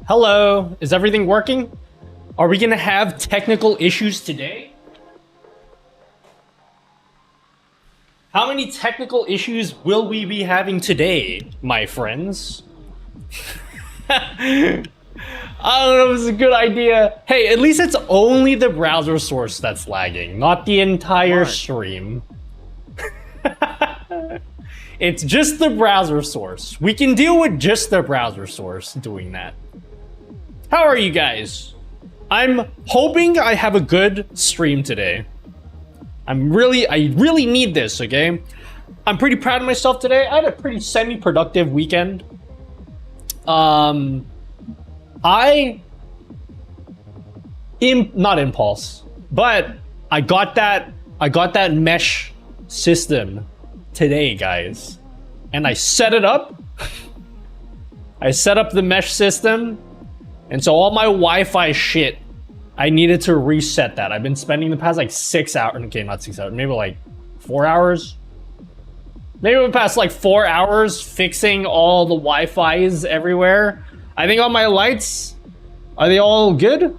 Hello, is everything working? Are we gonna have technical issues today? How many technical issues will we be having today, my friends? I don't know if it's a good idea. Hey, at least it's only the browser source that's lagging, not the entire stream. It's just the browser source. We can deal with just the browser source doing that. How are you guys? I'm hoping I have a good stream today. I really need this, okay? I'm pretty proud of myself today. I had a pretty semi-productive weekend. Not impulse, but I got that mesh system today, guys. And I set it up. I set up the mesh system. And so all my Wi-Fi shit, I needed to reset that. I've been spending the past like 6 hours, okay, not 6 hours, maybe like 4 hours. Maybe the past like 4 hours fixing all the Wi-Fis everywhere. I think all my lights, are they all good?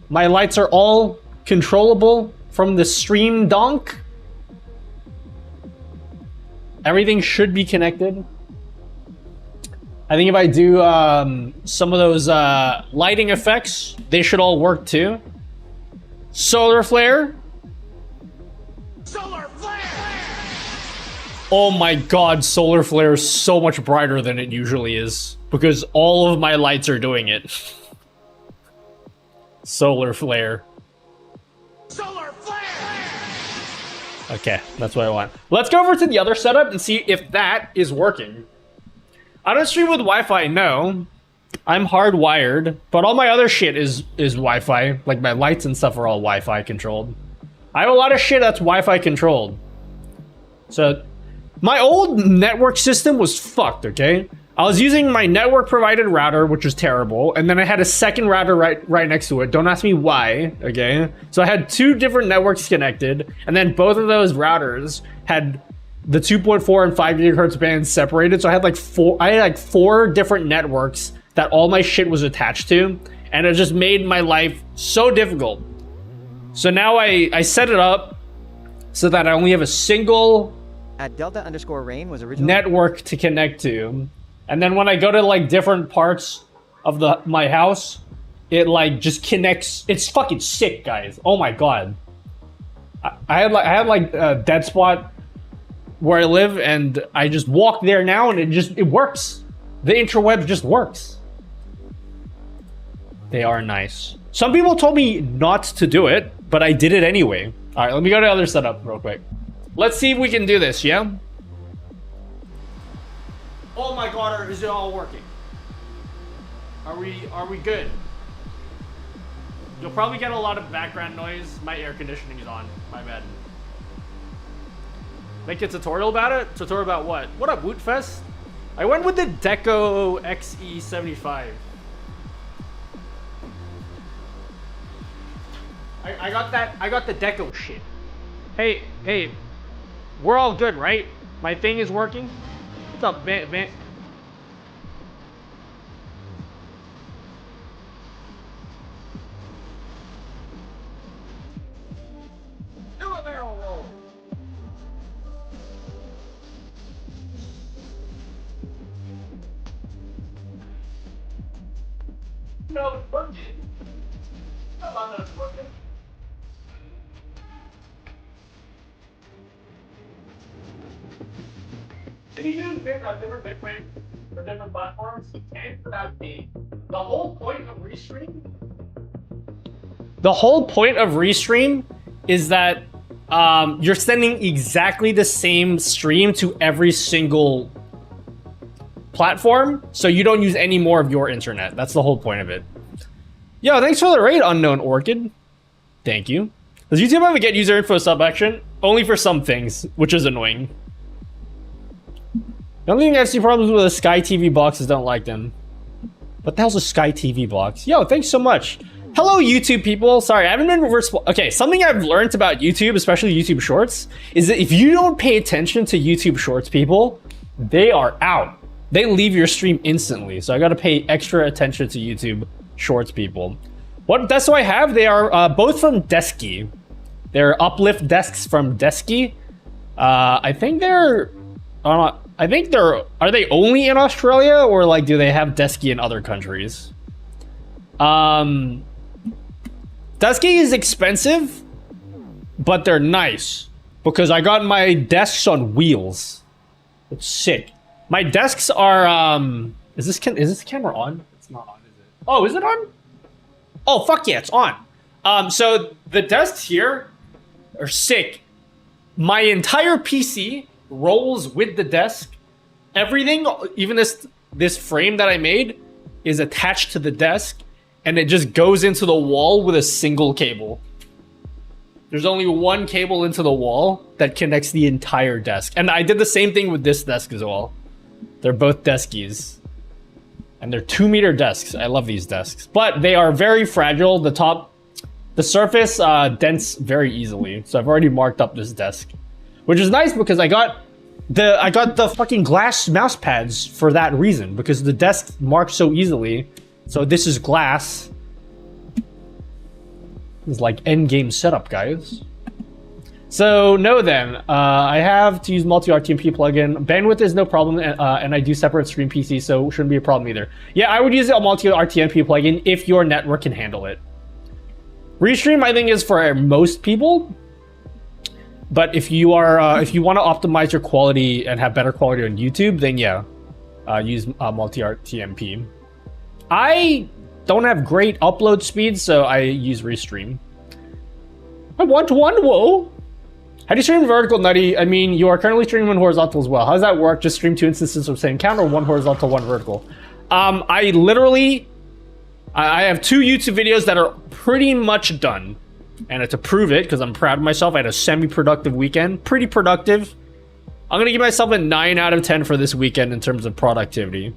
My lights are all controllable from the stream donk. Everything should be connected. I think if I do some of those lighting effects, they should all work too. Solar flare. Solar flare! Oh my god, solar flare is so much brighter than it usually is because all of my lights are doing it. Solar flare. Solar flare! Okay, that's what I want. Let's go over to the other setup and see if that is working. I don't stream with Wi-Fi, no. I'm hardwired, but all my other shit is Wi-Fi. Like my lights and stuff are all Wi-Fi controlled. I have a lot of shit that's Wi-Fi controlled. So my old network system was fucked, okay? I was using my network provided router, which was terrible, and then I had a second router right next to it. Don't ask me why, okay? So I had 2 different networks connected, and then both of those routers had the 2.4 and 5 gigahertz bands separated. So I had like 4 different networks that all my shit was attached to, and it just made my life so difficult. So now I set it up so that I only have a single at Delta_Rain was originally network to connect to, and then when I go to like different parts of my house, it like just connects. It's fucking sick, guys. Oh my god. I had like a dead spot where I live, and I just walk there now, and it works. The interweb just works. They are nice. Some people told me not to do it, but I did it anyway. All right, let me go to the other setup real quick. Let's see if we can do this, yeah? Oh my god, is it all working? Are we good? You'll probably get a lot of background noise. My air conditioning is on. My bad. Make a tutorial about it? Tutorial about what? What up, Wootfest? I went with the Deco XE75. I got the Deco shit. Hey, we're all good, right? My thing is working? What's up, Van? Do a barrel roll. No, it's working. How about that it's working? Did you use different bitcoin for different platforms? And without the whole point of Restream? The whole point of Restream is that you're sending exactly the same stream to every single platform, so you don't use any more of your internet. That's the whole point of it. Yo, thanks for the raid, Unknown Orchid. Thank you. Does YouTube have a get user info sub action? Only for some things, which is annoying. The only thing I see problems with the Sky TV box is don't like them. What the hell's a Sky TV box? Yo, thanks so much. Hello, YouTube people. Sorry, I haven't been okay, something I've learned about YouTube, especially YouTube Shorts, is that if you don't pay attention to YouTube Shorts, people, they are out. They leave your stream instantly. So I gotta pay extra attention to YouTube Shorts, people. What desks do I have? They are both from Desky. They're uplift desks from Desky. I think they're... I think they're... Are they only in Australia, or like do they have Desky in other countries? Desky is expensive, but they're nice because I got my desks on wheels. It's sick. My desks are is this camera on? It's not on, is it? Oh, is it on? Oh, fuck yeah, it's on. So the desks here are sick. My entire PC rolls with the desk. Everything, even this frame that I made, is attached to the desk, and it just goes into the wall with a single cable. There's only one cable into the wall that connects the entire desk. And I did the same thing with this desk as well. They're both Deskies. And they're 2-meter desks. I love these desks. But they are very fragile. The surface dents very easily. So I've already marked up this desk. Which is nice because I got the fucking glass mouse pads for that reason. Because the desk marks so easily. So this is glass. It's like endgame setup, guys. So no then, I have to use multi-RTMP plugin. Bandwidth is no problem, and I do separate stream PC, so it shouldn't be a problem either. Yeah, I would use a multi-RTMP plugin if your network can handle it. Restream, I think, is for most people. But if you are, if you want to optimize your quality and have better quality on YouTube, then yeah, use multi-RTMP. I don't have great upload speed, so I use Restream. I want one, whoa. How do you stream vertical, Nutty? I mean, you are currently streaming horizontal as well. How does that work? Just stream 2 instances of the same count, or 1 horizontal, 1 vertical? I have 2 YouTube videos that are pretty much done. And to prove it, because I'm proud of myself, I had a semi-productive weekend. Pretty productive. I'm going to give myself a 9 out of 10 for this weekend in terms of productivity.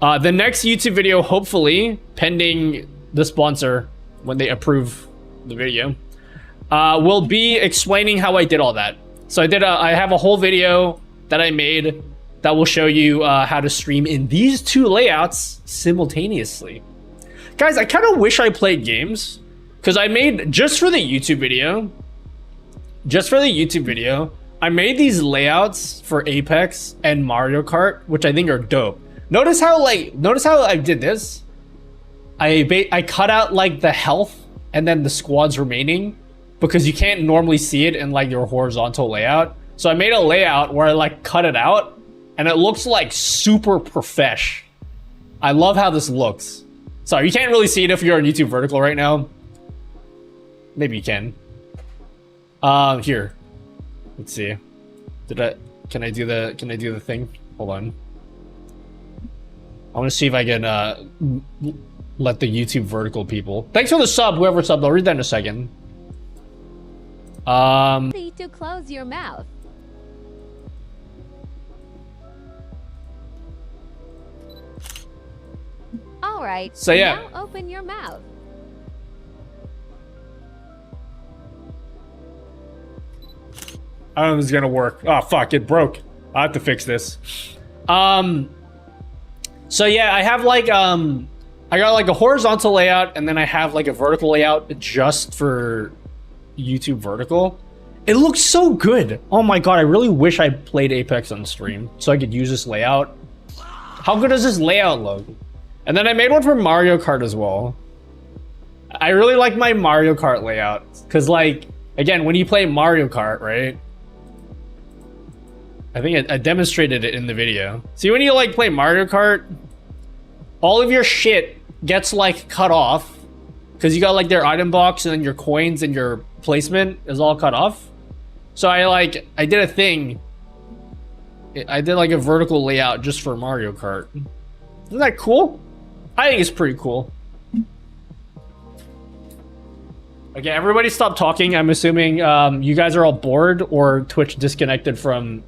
The next YouTube video, hopefully, pending the sponsor, when they approve the video, will be explaining how I did all that. So I have a whole video that I made that will show you how to stream in these 2 layouts simultaneously. Guys, I kind of wish I played games, because I made, just for the YouTube video, I made these layouts for Apex and Mario Kart, which I think are dope. Notice how I did this. I cut out like the health and then the squads remaining, because you can't normally see it in like your horizontal layout. So I made a layout where I like cut it out, and it looks like super profesh. I love how this looks. Sorry, you can't really see it if you're on YouTube vertical right now. Maybe you can. Here. Let's see. Can I do the thing? Hold on. I want to see if I can let the YouTube vertical people. Thanks for the sub, whoever subbed. I'll read that in a second. To close your mouth. All right. So yeah. Now open your mouth. I don't know if this is gonna work. Oh fuck, it broke. I have to fix this. So yeah, I have like I got like a horizontal layout and then I have like a vertical layout just for YouTube vertical. It looks so good. Oh my god, I really wish I played Apex on stream so I could use this layout. How good does this layout look? And then I made one for Mario Kart as well. I really like my Mario Kart layout because like, again, when you play Mario Kart, right? I think I demonstrated it in the video. See, when you like play Mario Kart, all of your shit gets like cut off because you got like their item box and then your coins and your placement is all cut off. So I did a thing. I did like a vertical layout just for Mario Kart. Isn't that cool? I think it's pretty cool. Okay, everybody stop talking. I'm assuming you guys are all bored or Twitch disconnected from...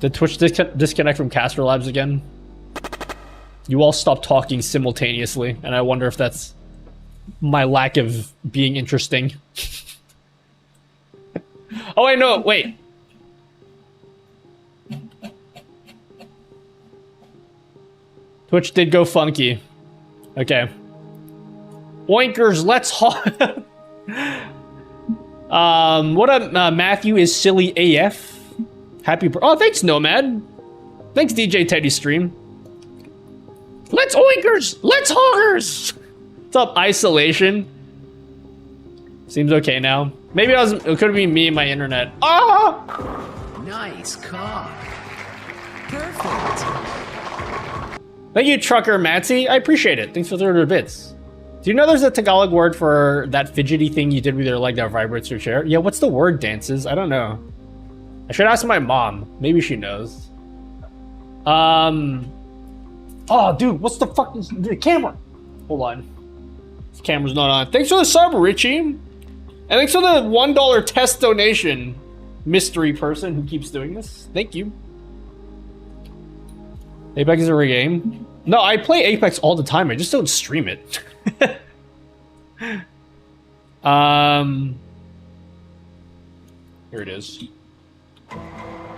Did Twitch disconnect from Caster Labs again? You all stopped talking simultaneously, and I wonder if that's my lack of being interesting. Oh, wait, no, wait. Twitch did go funky. Okay. Oinkers, let's what up, Matthew is silly AF. Oh, thanks, Nomad. Thanks, DJ Teddy Stream. Let's oinkers! Let's hoggers! What's up, Isolation? Seems okay now. Maybe it could be me and my internet. Ah! Nice cock. Perfect. Thank you, Trucker Matsy. I appreciate it. Thanks for the 300 bits. Do you know there's a Tagalog word for that fidgety thing you did with your leg that vibrates your chair? Yeah, what's the word, Dances? I don't know. I should ask my mom. Maybe she knows. Oh, dude, what's the fuck is the camera? Hold on. This camera's not on. Thanks for the sub, Richie. And thanks for the $1 test donation, mystery person who keeps doing this. Thank you. Apex is a game. No, I play Apex all the time. I just don't stream it. Here it is.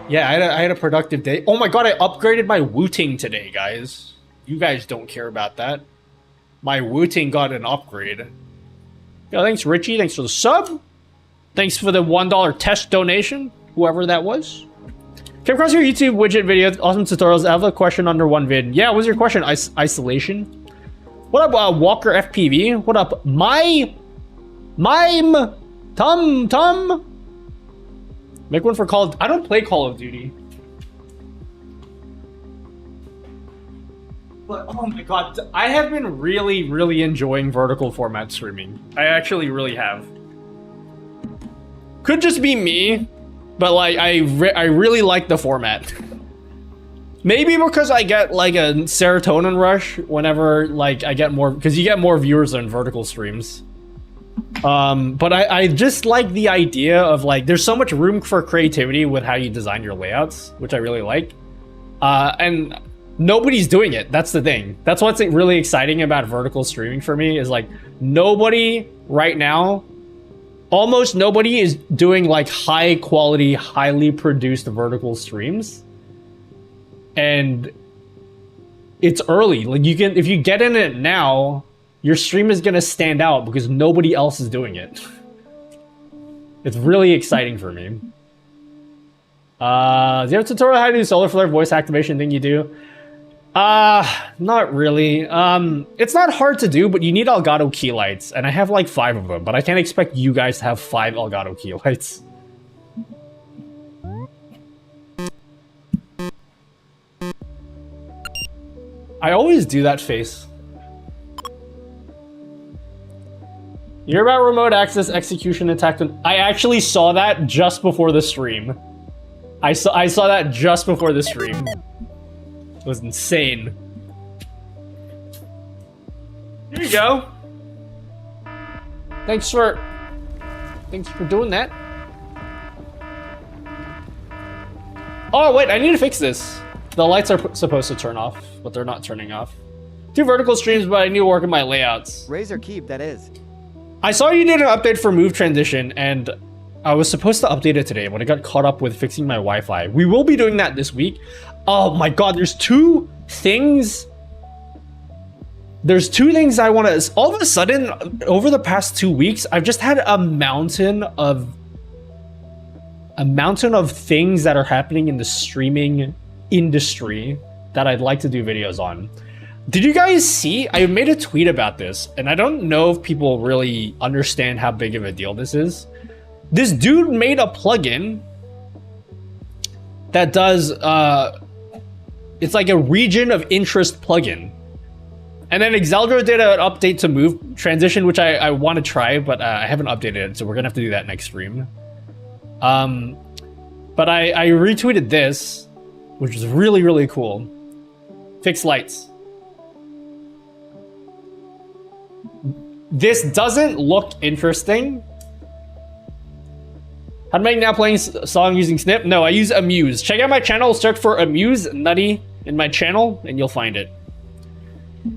Yeah, I had a productive day. Oh my god, I upgraded my Wooting today, guys. You guys don't care about that. My Wooting got an upgrade. Yeah, thanks, Richie. Thanks for the sub. Thanks for the $1 test donation, whoever that was. Came across your YouTube widget video. Awesome tutorials. I have a question under one vid. Yeah, what's your question? Isolation. What up, Walker FPV? What up, Mime? Tum. Make one for Call of... I don't play Call of Duty. But, oh my god, I have been really, really enjoying vertical format streaming. I actually really have. Could just be me, but like, I really like the format. Maybe because I get like a serotonin rush whenever like I get more... Because you get more viewers on vertical streams. But I just like the idea of like, there's so much room for creativity with how you design your layouts, which I really like. And nobody's doing it. That's the thing. That's what's really exciting about vertical streaming for me is like nobody right now, almost nobody is doing like high quality, highly produced vertical streams. And it's early. Like you can, if you get in it now, your stream is going to stand out because nobody else is doing it. It's really exciting for me. Do you have a tutorial how to do solar flare voice activation thing you do? Not really. It's not hard to do, but you need Elgato key lights, and I have like 5 of them, but I can't expect you guys to have 5 Elgato key lights. I always do that face. You hear about remote access execution attack? I actually saw that just before the stream. I saw that just before the stream. It was insane. Here you go. Thanks for doing that. Oh wait, I need to fix this. The lights are supposed to turn off, but they're not turning off. 2 vertical streams, but I need to work on my layouts. Razor keep, that is. I saw you did an update for Move Transition, and I was supposed to update it today, but I got caught up with fixing my Wi-Fi. We will be doing that this week. Oh my god, there's 2 things. There's 2 things I want to... All of a sudden, over the past 2 weeks, I've just had a mountain of things that are happening in the streaming industry that I'd like to do videos on. Did you guys see? I made a tweet about this, and I don't know if people really understand how big of a deal this is. This dude made a plugin that does, it's like a region of interest plugin. And then Exeldro did an update to Move Transition, which I want to try, but I haven't updated it, so we're gonna have to do that next stream. But I retweeted this, which is really, really cool. Fix lights. This doesn't look interesting. How to make now playing song using Snip? No, I use Amuse. Check out my channel, search for Amuse Nutty in my channel, and you'll find it.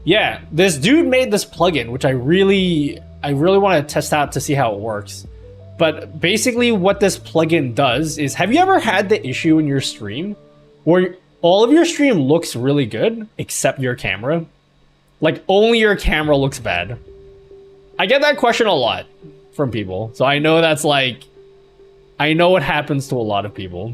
Yeah, this dude made this plugin, which I really want to test out to see how it works. But basically what this plugin does is, have you ever had the issue in your stream where all of your stream looks really good except your camera? Like only your camera looks bad. I get that question a lot from people. So I know that's like, I know it happens to a lot of people.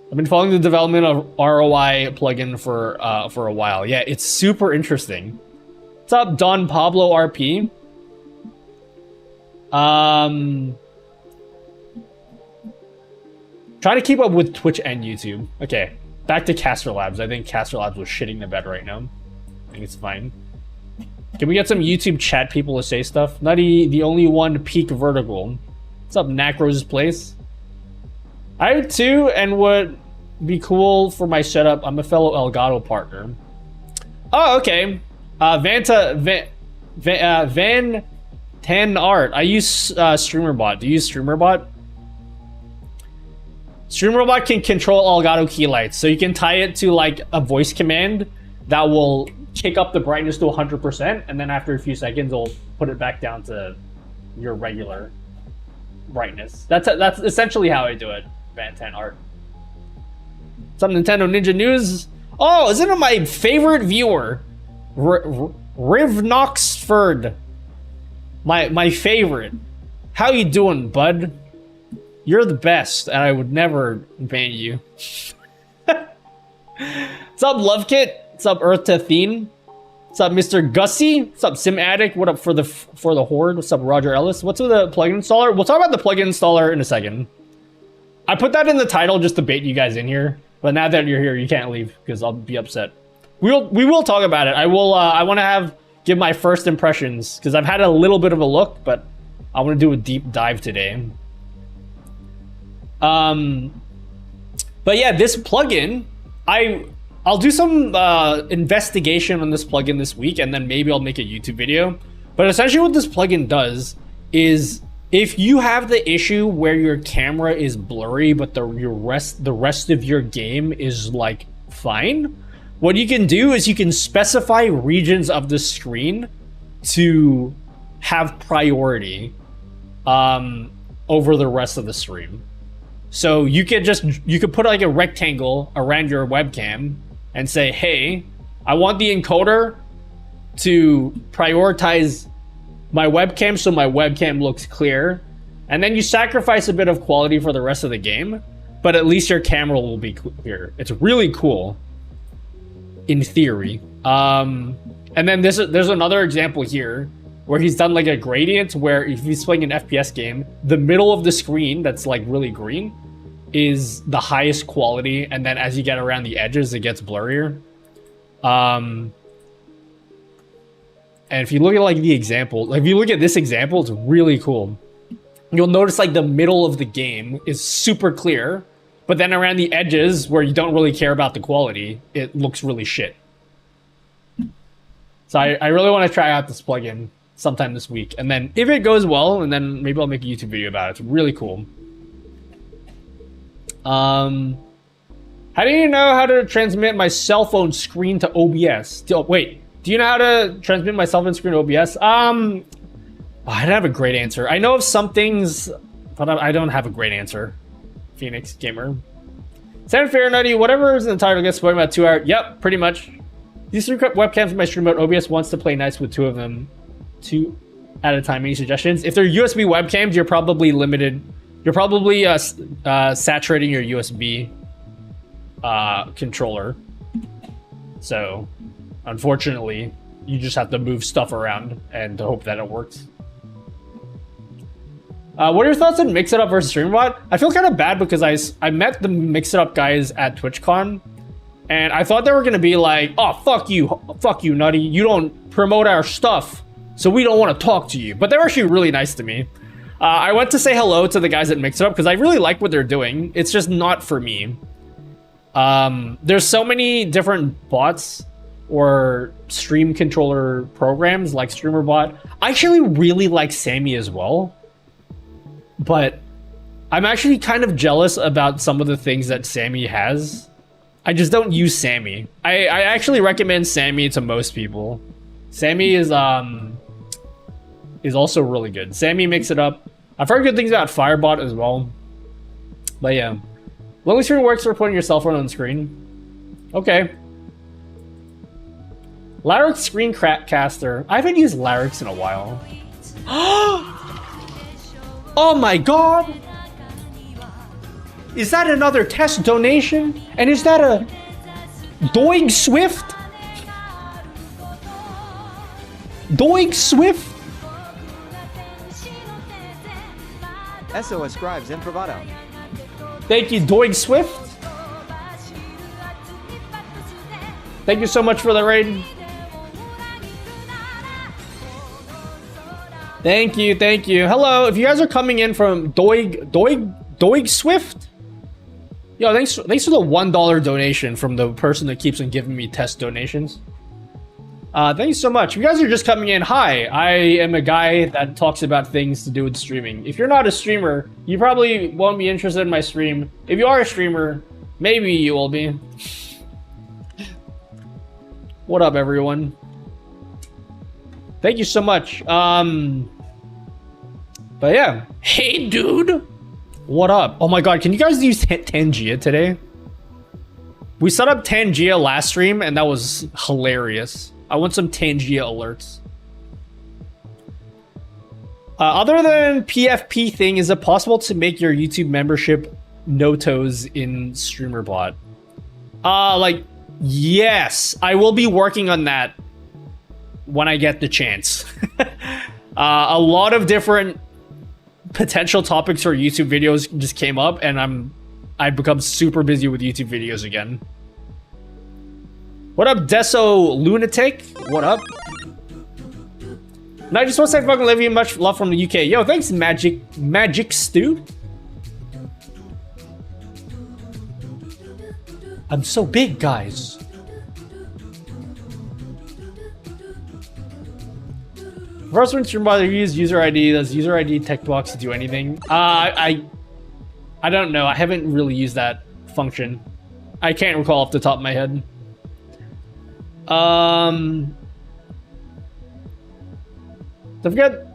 I've been following the development of ROI plugin for a while. Yeah, it's super interesting. What's up, Don Pablo RP? Trying to keep up with Twitch and YouTube. Okay, back to Caster Labs. I think Caster Labs was shitting the bed right now. I think it's fine. Can we get some YouTube chat people to say stuff? Nutty, the only one peak vertical. What's up, Nacros Place? I would too, and would be cool for my setup. I'm a fellow Elgato partner. Oh, okay. Van 10 Art. I use StreamerBot. Do you use StreamerBot? StreamerBot can control Elgato key lights, so you can tie it to like a voice command that will kick up the brightness to 100%, and then after a few seconds, it'll put it back down to your regular brightness. That's essentially how I do it. Van 10 Art. Some Nintendo Ninja News. Oh, isn't it my favorite viewer? Rivnoxford. My favorite. How you doing, bud? You're the best, and I would never ban you. What's up, Love Kit? What's up, Earth to Athene? What's up, Mr. Gussie? What's up, Sim Addict? What up for the Horde? What's up, Roger Ellis? What's with the plugin installer? We'll talk about the plugin installer in a second. I put that in the title just to bait you guys in here, but now that you're here, you can't leave because I'll be upset. We will talk about it. I will. I want to give my first impressions because I've had a little bit of a look, but I want to do a deep dive today. But yeah, this plugin, I'll do some investigation on this plugin this week, and then maybe I'll make a YouTube video. But essentially what this plugin does is, if you have the issue where your camera is blurry, but the rest of your game is like fine, what you can do is you can specify regions of the screen to have priority over the rest of the stream. So you could put like a rectangle around your webcam and say, hey, I want the encoder to prioritize my webcam so my webcam looks clear. And then you sacrifice a bit of quality for the rest of the game, but at least your camera will be clear. It's really cool in theory. And then there's another example here where he's done like a gradient where if he's playing an FPS game, the middle of the screen that's like really green is the highest quality, and then as you get around the edges, it gets blurrier. And if you look at like the example, like if you look at this example, it's really cool. You'll notice like the middle of the game is super clear, but then around the edges where you don't really care about the quality, it looks really shit. So I really want to try out this plugin sometime this week. And then if it goes well, and then maybe I'll make a YouTube video about it. It's really cool. How do you know how to transmit my cell phone screen to OBS? Wait, do you know how to transmit my cell phone screen to OBS? I don't have a great answer. I know of some things, but I don't have a great answer. Phoenix Gamer. Sam Fair Nutty, whatever is in the title gets spoiled about 2 hours. Yep, pretty much. These 3 webcams in my stream, but OBS wants to play nice with 2 of them. 2 at a time. Any suggestions? If they're USB webcams, you're probably limited. You're probably saturating your USB controller. So, unfortunately, you just have to move stuff around and hope that it works. What are your thoughts on Mix It Up versus StreamBot? I feel kind of bad because I met the Mix It Up guys at TwitchCon, and I thought they were gonna be like, "Oh, fuck you, Nutty. You don't promote our stuff, so we don't want to talk to you." But they were actually really nice to me. I went to say hello to the guys at Mix It Up because I really like what they're doing. It's just not for me. There's so many different bots or stream controller programs like StreamerBot. I actually really like Sammy as well. But I'm actually kind of jealous about some of the things that Sammy has. I just don't use Sammy. I actually recommend Sammy to most people. Sammy is also really good. Sammy Mix It Up. I've heard good things about Firebot as well. But yeah. Lonely screen works for putting your cell phone on screen. Okay. Larix Screencaster. I haven't used Larix in a while. Oh my god! Is that another test donation? And is that a Doig Swift? Doig Swift? SOS Scribes Improvato. Thank you, Doig Swift. Thank you so much for the raid. Thank you, thank you. Hello, if you guys are coming in from Doig Swift. Yo, thanks for the $1 donation from the person that keeps on giving me test donations. Thanks so much. If you guys are just coming in, hi, I am a guy that talks about things to do with streaming. If you're not a streamer, you probably won't be interested in my stream. If you are a streamer, maybe you will be. What up, everyone? Thank you so much. But yeah. Hey, dude. What up? Oh my god, can you guys use Tangia today? We set up Tangia last stream, and that was hilarious. I want some Tangia alerts. Other than PFP thing, is it possible to make your YouTube membership no-toes in StreamerBot? Like, yes. I will be working on that when I get the chance. A lot of different potential topics for YouTube videos just came up, and I've become super busy with YouTube videos again. What up, Deso Lunatic? What up? And I just want to say fucking love you, much love from the UK. Yo, thanks, Magic Stew. I'm so big, guys. First one, StreamBot, you use user ID. Does user ID text box do anything? I don't know. I haven't really used that function. I can't recall off the top of my head. Don't forget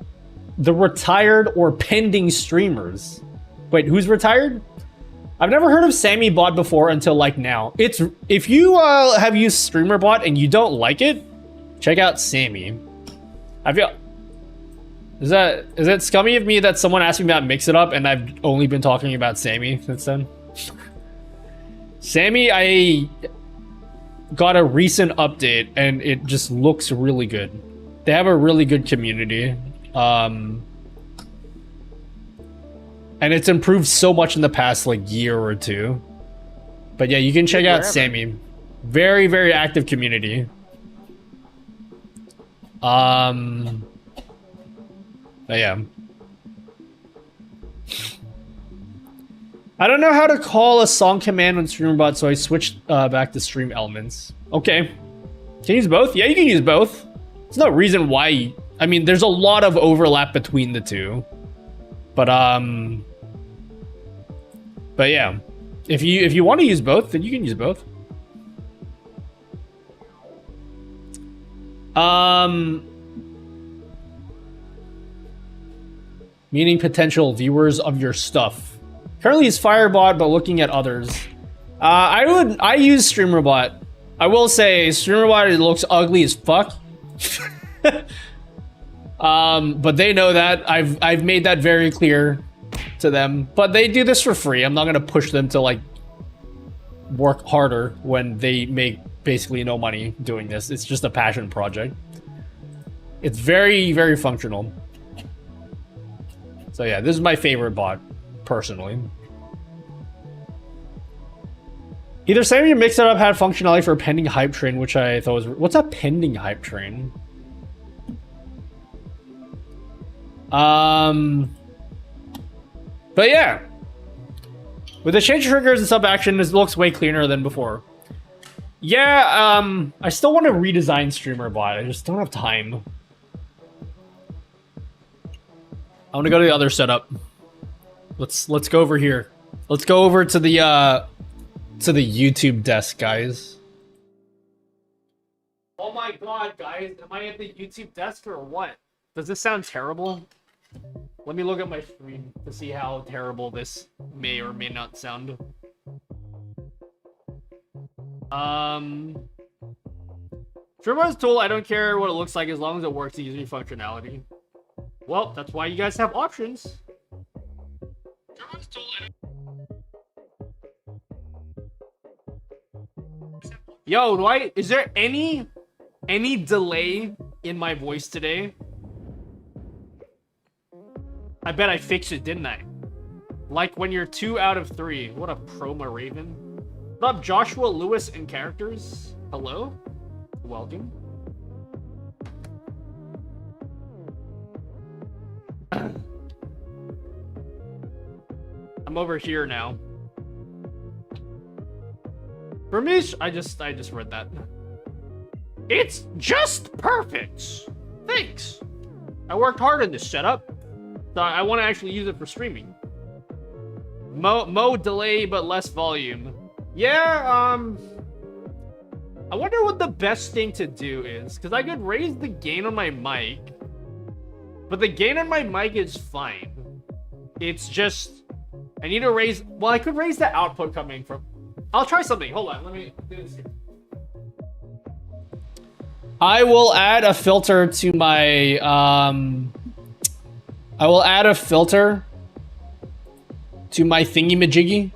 the retired or pending streamers. Wait, who's retired? I've never heard of Sammy Bot before until like now. It's if you have used StreamerBot and you don't like it, check out Sammy. I feel is it scummy of me that someone asked me about Mix It Up and I've only been talking about Sammy since then? Sammy, I got a recent update and it just looks really good. They have a really good community. And it's improved so much in the past like year or two. But yeah, you can check out Sammy. Very, very active community. But yeah. I don't know how to call a song command on StreamerBot, so I switched back to Stream Elements. Okay. Can you use both? Yeah, you can use both. there's no reason why. I mean, there's a lot of overlap between the two, but yeah, if you want to use both, then you can use both. Meaning potential viewers of your stuff. Currently it's Firebot, but looking at others. I use StreamerBot. I will say StreamerBot, it looks ugly as fuck. But they know that. I've made that very clear to them. But they do this for free. I'm not gonna push them to like work harder when they make basically no money doing this. It's just a passion project. It's very, very functional. So yeah, this is my favorite bot, personally. Either side of your mix setup had functionality for a pending hype train, which I thought was... What's a pending hype train? But yeah. With the change triggers and sub action, this looks way cleaner than before. Yeah, I still want to redesign StreamerBot. I just don't have time. I want to go to the other setup. Let's go over here. Let's go over to the YouTube desk, guys. Oh my god, guys, am I at the YouTube desk or what? Does this sound terrible? Let me look at my screen to see how terrible this may or may not sound. StreamerBot's tool, I don't care what it looks like as long as it works using functionality. Well, that's why you guys have options. Yo, is there any delay in my voice today? I bet I fixed it, didn't I? Like when you're 2 out of 3. What a promo Raven. What up, Joshua Lewis and characters? Hello? Welcome. I'm over here now. For me, I just read that. It's just perfect. Thanks. I worked hard on this setup. So I want to actually use it for streaming. Mo delay but less volume. Yeah, I wonder what the best thing to do is, because I could raise the gain on my mic, but the gain on my mic is fine. It's just, I need to raise, well, I could raise the output coming from, I'll try something. Hold on, let me do this here. I will add a filter to my, I will add a filter to my thingy-majiggy.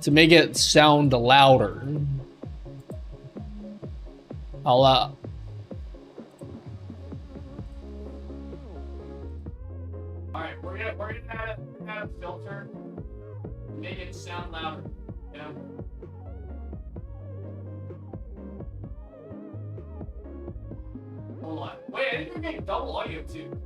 To make it sound louder. I'll, Alright, we're gonna add a filter. Make it sound louder. Yeah. Hold on. Wait, I think we're getting double audio too.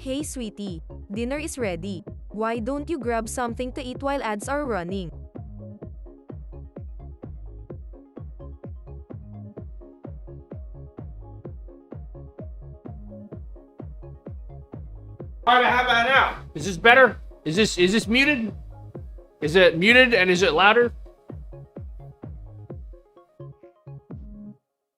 Hey sweetie, dinner is ready. Why don't you grab something to eat while ads are running? Alright, how about now? Is this better? Is this muted? Is it muted and is it louder?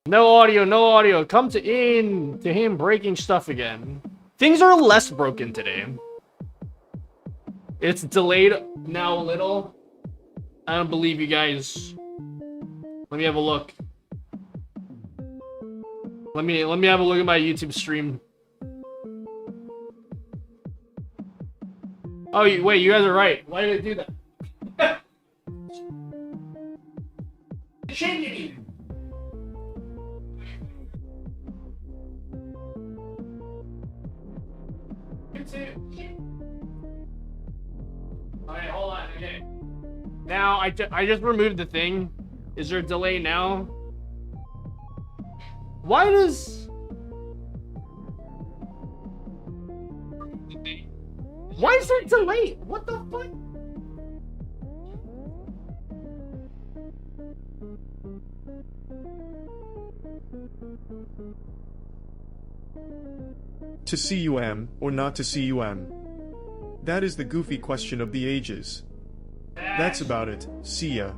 No audio, no audio. Come to him breaking stuff again. Things are less broken today. It's delayed now a little. I don't believe you guys. Let me have a look. Let me have a look at my YouTube stream. Oh, wait, you guys are right. Why did I do that? shit. Alright, hold on, okay. Now, I just removed the thing. Is there a delay now? Why does... Why is there a delay? What the fuck? To cum or not to cum? That is the goofy question of the ages. That's about it. See ya.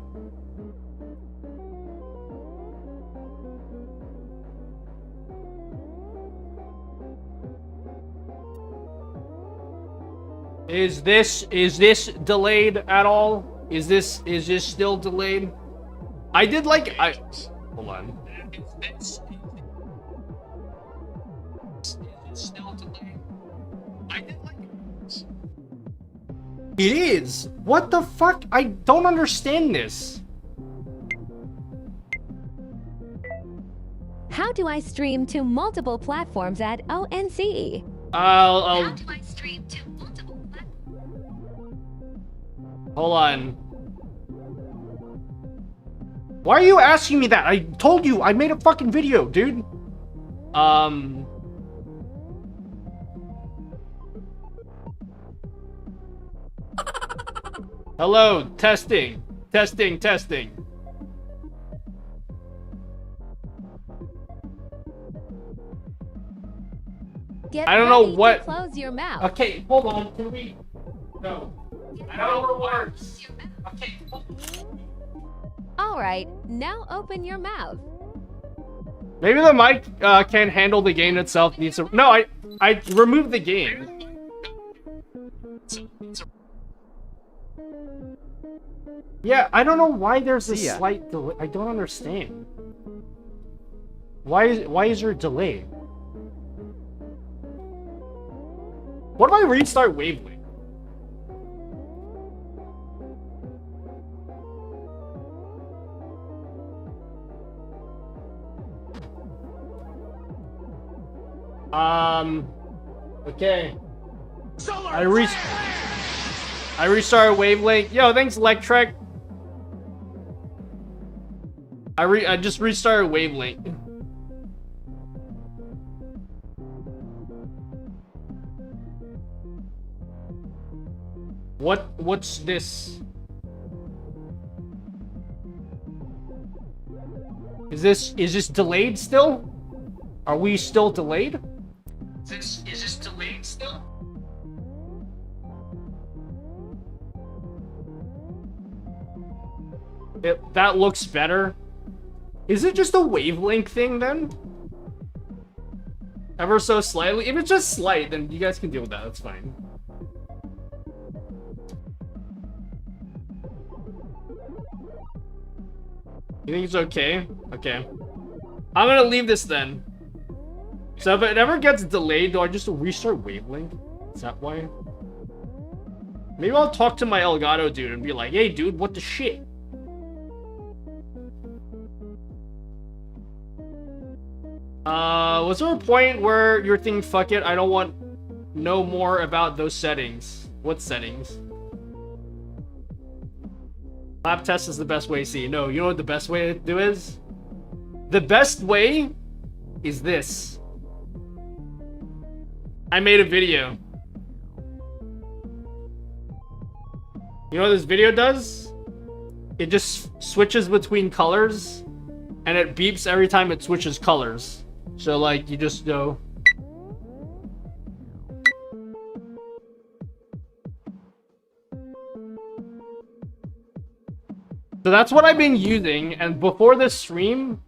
Is this delayed at all? Is this still delayed? I did like hold on. Is it still delayed? I did like it is. What the fuck? I don't understand this. How do I stream to multiple platforms at ONC? How do I stream to multiple platforms? Hold on. Why are you asking me that? I told you I made a fucking video, dude. Hello, testing. Testing, testing. Get I don't know ready what- to close your mouth. Okay, hold on. Can we... No. I don't know what works. Okay, hold on. Alright, now open your mouth. Maybe the mic can't handle the game itself. Needs to... No, I removed the game. Yeah, I don't know why there's a See ya. slight delay. I don't understand. Why is there a delay? What if I restart Wavelength? Okay. I restarted Wavelength. Yo, thanks, Electrek. I just restarted Wavelength. What's this? Is this delayed still? Are we still delayed? Is this delayed still? That looks better. Is it just a wavelength thing then? Ever so slightly? If it's just slight, then you guys can deal with that. That's fine. You think it's okay? Okay. I'm gonna leave this then. So if it ever gets delayed, do I just restart Wavelength? Is that why? Maybe I'll talk to my Elgato dude and be like, hey dude, what the shit? Was there a point where you're thinking, fuck it, I don't want no more about those settings? What settings? Lab test is the best way to see. No, you know what the best way to do is? The best way is this. I made a video. You know what this video does? It just switches between colors, and it beeps every time it switches colors. So like, you just go... So that's what I've been using, and before this stream,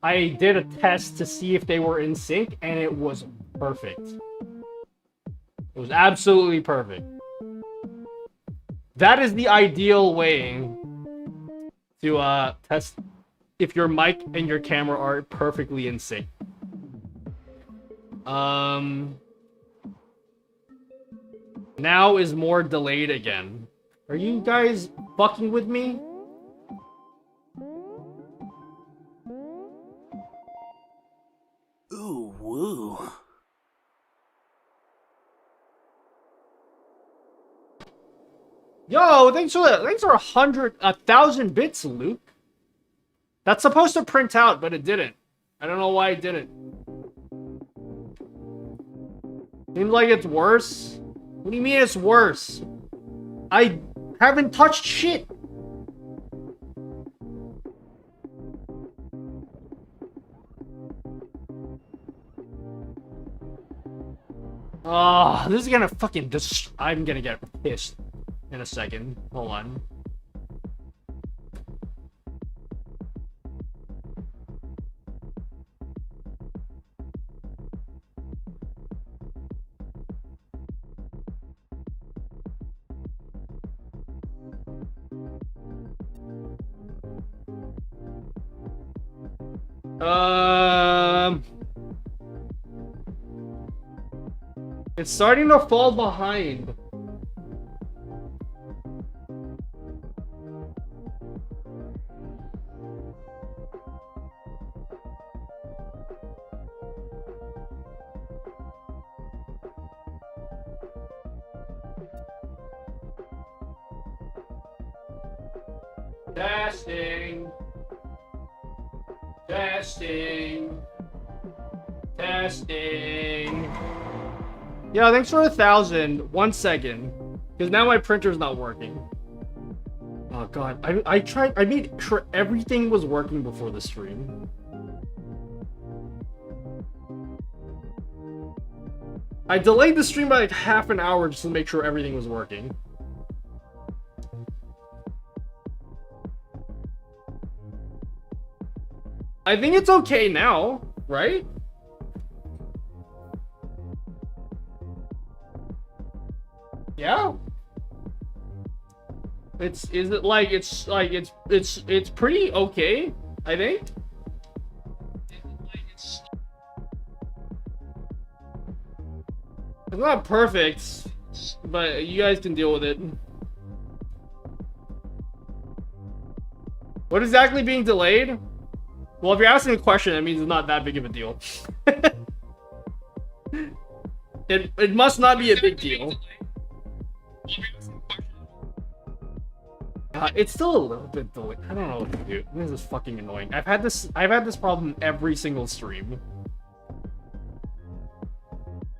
I did a test to see if they were in sync, and it was perfect. It was absolutely perfect. That is the ideal way to test if your mic and your camera are perfectly in sync. Now is more delayed again. Are you guys fucking with me? Yo, thanks for 1,000 bits, Luke. That's supposed to print out, but it didn't. I don't know why it didn't. Seems like it's worse. What do you mean it's worse? I haven't touched shit. Oh, this is gonna fucking I'm gonna get pissed in a second. Hold on. It's starting to fall behind. Testing. Testing. Testing. Yeah, thanks for 1,000. 1 second. Because now my printer's not working. Oh god. I made sure everything was working before the stream. I delayed the stream by like half an hour just to make sure everything was working. I think it's okay now, right? Yeah. It's pretty okay, I think. It's not perfect, but you guys can deal with it. What exactly being delayed? Well, if you're asking a question, that means it's not that big of a deal. It must not be a big deal. It's still a little bit delayed. I don't know what to do. This is fucking annoying. I've had this problem every single stream.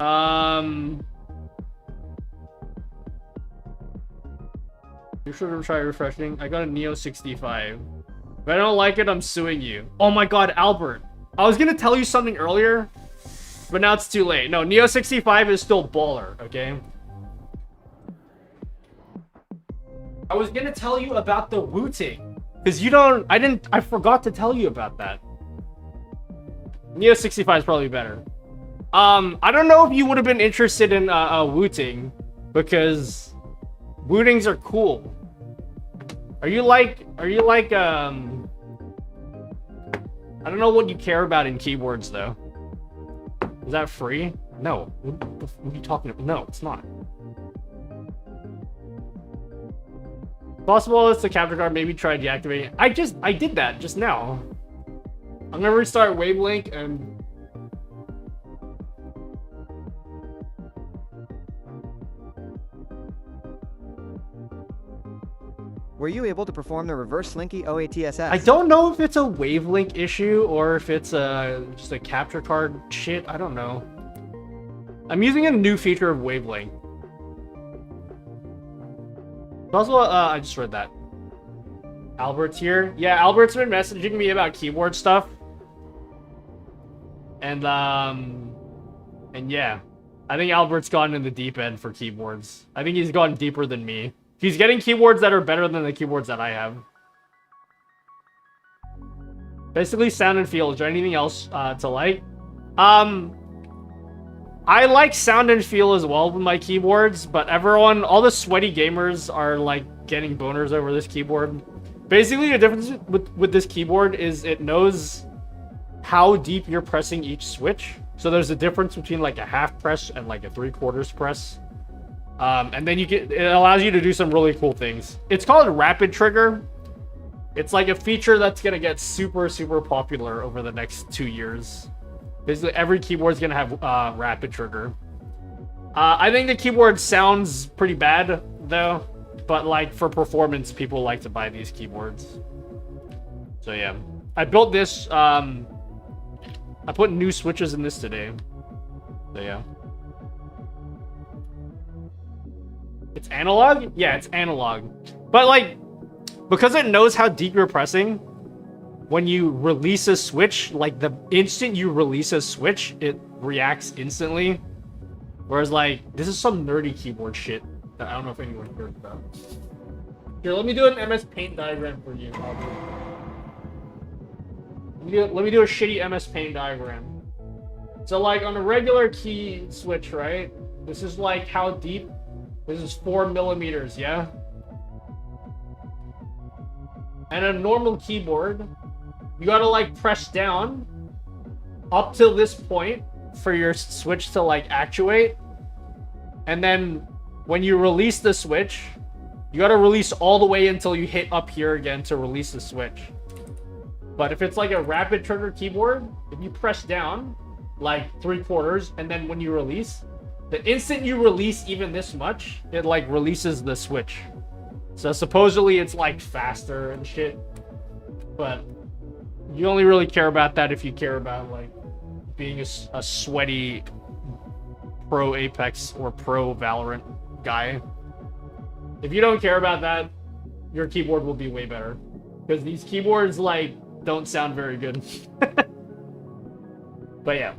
You should try refreshing. I got a Neo 65. If I don't like it, I'm suing you. Oh my god, Albert. I was gonna tell you something earlier, but now it's too late. No, Neo 65 is still baller, okay? I was gonna tell you about the Wu-Ting. Because I forgot to tell you about that. Neo 65 is probably better. I don't know if you would have been interested in Wu-Ting, because Wu-Tings are cool. Are you like, I don't know what you care about in keyboards, though. Is that free? No. What are you talking about? No, it's not. Possible it's the capture card, maybe try deactivating. I did that just now. I'm gonna restart Wavelink and... Were you able to perform the reverse slinky OATSS? I don't know if it's a Wavelink issue or if it's just a capture card shit. I don't know. I'm using a new feature of Wavelink. Also, I just read that. Albert's here. Yeah, Albert's been messaging me about keyboard stuff. And yeah. I think Albert's gone in the deep end for keyboards. I think he's gone deeper than me. He's getting keyboards that are better than the keyboards that I have. Basically, sound and feel. Is there anything else to like? I like sound and feel as well with my keyboards, but all the sweaty gamers are like getting boners over this keyboard. Basically, the difference with this keyboard is it knows how deep you're pressing each switch. So there's a difference between like a half press and like a 3/4 press. And then it allows you to do some really cool things. It's called Rapid Trigger. It's like a feature that's gonna get super, super popular over the next 2 years. Basically, every keyboard's gonna have Rapid Trigger. I think the keyboard sounds pretty bad, though. but like for performance, people like to buy these keyboards. So yeah, I built this. I put new switches in this today. So yeah. It's analog? Yeah, it's analog. But like, because it knows how deep you're pressing, when you release a switch, like the instant you release a switch, it reacts instantly. Whereas like, this is some nerdy keyboard shit that I don't know if anyone heard about. Here, let me do an MS Paint diagram for you. Let me do a shitty MS Paint diagram. So like on a regular key switch, right? This is like how deep. This is 4 millimeters, yeah? And a normal keyboard, you gotta like press down up till this point for your switch to like actuate. And then when you release the switch, you gotta release all the way until you hit up here again to release the switch. But if it's like a rapid trigger keyboard, if you press down like 3/4 and then when you release, the instant you release even this much, it like releases the switch. So supposedly it's like faster and shit. But you only really care about that if you care about like being a sweaty pro Apex or pro Valorant guy. If you don't care about that, your keyboard will be way better. Because these keyboards like don't sound very good. But yeah.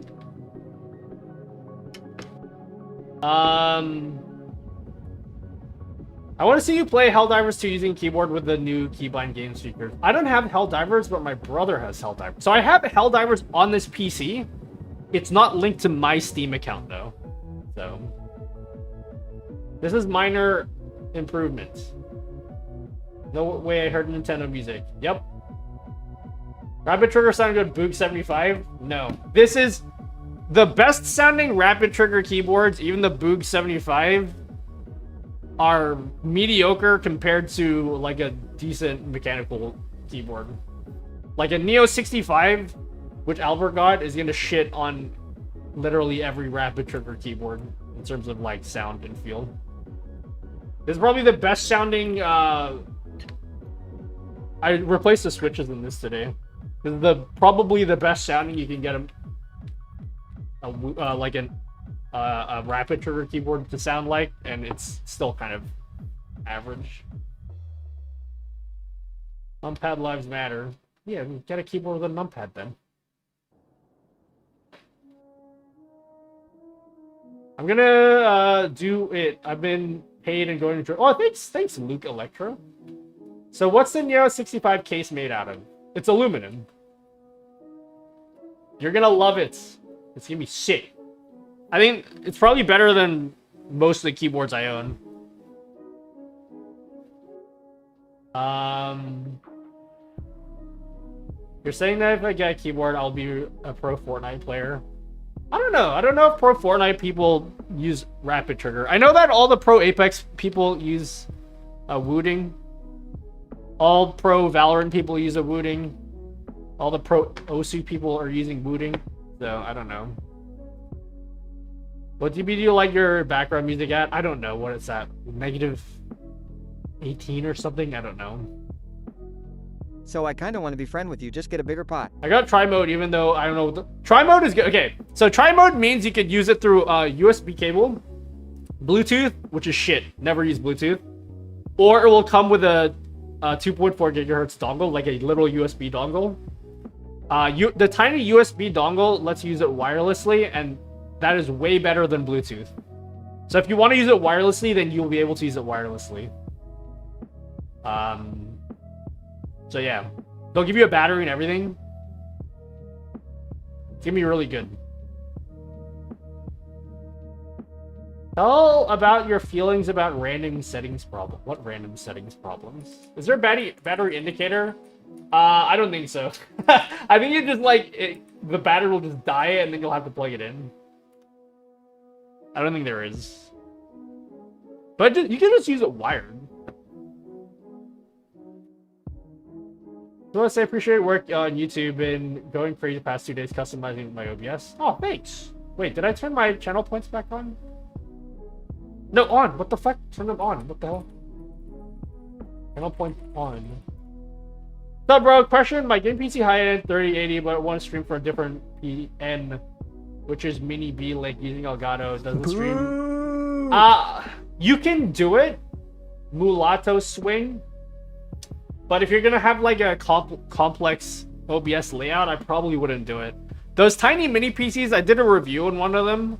I want to see you play Helldivers 2 using keyboard with the new keybind game speakers. I don't have Helldivers, but my brother has Helldivers. So I have Helldivers on this PC. It's not linked to my Steam account though. So this is minor improvements. No way I heard Nintendo music. Yep. Rapid Trigger sounded good. Boog 75? No. This is the best sounding Rapid Trigger keyboards, even the Boog 75, are mediocre compared to like a decent mechanical keyboard. Like a Neo 65, which Albert got, is gonna shit on literally every Rapid Trigger keyboard in terms of like sound and feel. This is probably the best sounding. I replaced the switches in this today. This is probably the best sounding you can get like a Rapid Trigger keyboard to sound like, and it's still kind of average. Numpad lives matter. Yeah, get a keyboard with a numpad then. I'm gonna do it. I've been paid and going to. Oh, thanks, Luke Electra. So what's the Neo 65 case made out of? It's aluminum. You're gonna love it. It's gonna be sick. I think it's probably better than most of the keyboards I own. You're saying that if I get a keyboard, I'll be a pro Fortnite player. I don't know. I don't know if pro Fortnite people use Rapid Trigger. I know that all the pro Apex people use Wooting. All pro Valorant people use a Wooting. All the pro OSU people are using Wooting. So, I don't know. What DB do you like your background music at? I don't know what it's at. Negative 18 or something? I don't know. So I kind of want to be friend with you. Just get a bigger pot. I got tri-mode even though I don't know what the... Tri-mode is good. Okay, so tri-mode means you could use it through a USB cable, Bluetooth, which is shit. Never use Bluetooth. Or it will come with a 2.4 gigahertz dongle, like a little USB dongle. The tiny USB dongle lets you use it wirelessly, and that is way better than Bluetooth. So if you want to use it wirelessly, then you'll be able to use it wirelessly. So yeah, they'll give you a battery and everything. It's gonna be really good. Tell about your feelings about random settings problem. What random settings problems? Is there a battery indicator? I don't think so. I think you just like the battery will just die and then you'll have to plug it in. I don't think there is. But you can just use it wired. I want to say I appreciate your work on YouTube and going crazy the past 2 days customizing my OBS. Oh, thanks. Wait, did I turn my channel points back on? No, on. What the fuck? Turn them on. What the hell? Channel point on. What's up, bro? Question: my game PC high-end 3080, but I want to stream for a different PN, which is mini B like using Elgato. Doesn't stream. You can do it, mulatto swing. But if you're gonna have like a complex OBS layout, I probably wouldn't do it. Those tiny mini PCs, I did a review on one of them.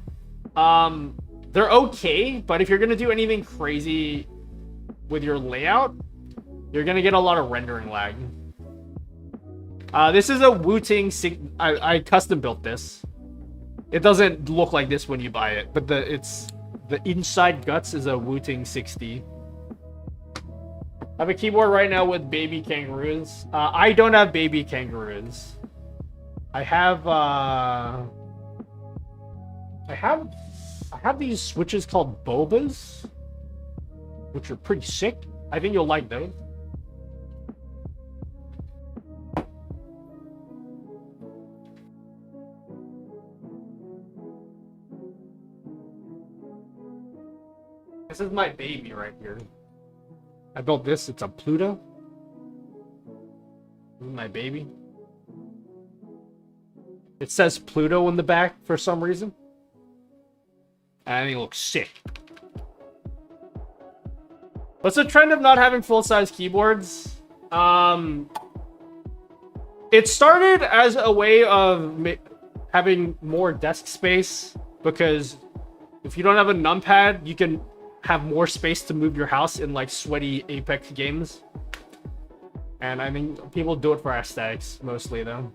They're okay, but if you're gonna do anything crazy with your layout, you're gonna get a lot of rendering lag. This is a Wu-Ting. I custom built this. It doesn't look like this when you buy it, but the inside guts is a Wu-Ting 60. I have a keyboard right now with baby kangaroos. I don't have baby kangaroos. I have these switches called bobas, which are pretty sick. I think you'll like those. This is my baby right here. I built this. It's a Pluto. This is my baby. It says Pluto in the back for some reason. I think it looks sick. What's the trend of not having full-size keyboards? It started as a way of having more desk space, because if you don't have a numpad, you can have more space to move your house in like sweaty Apex games. And I think people do it for aesthetics mostly though.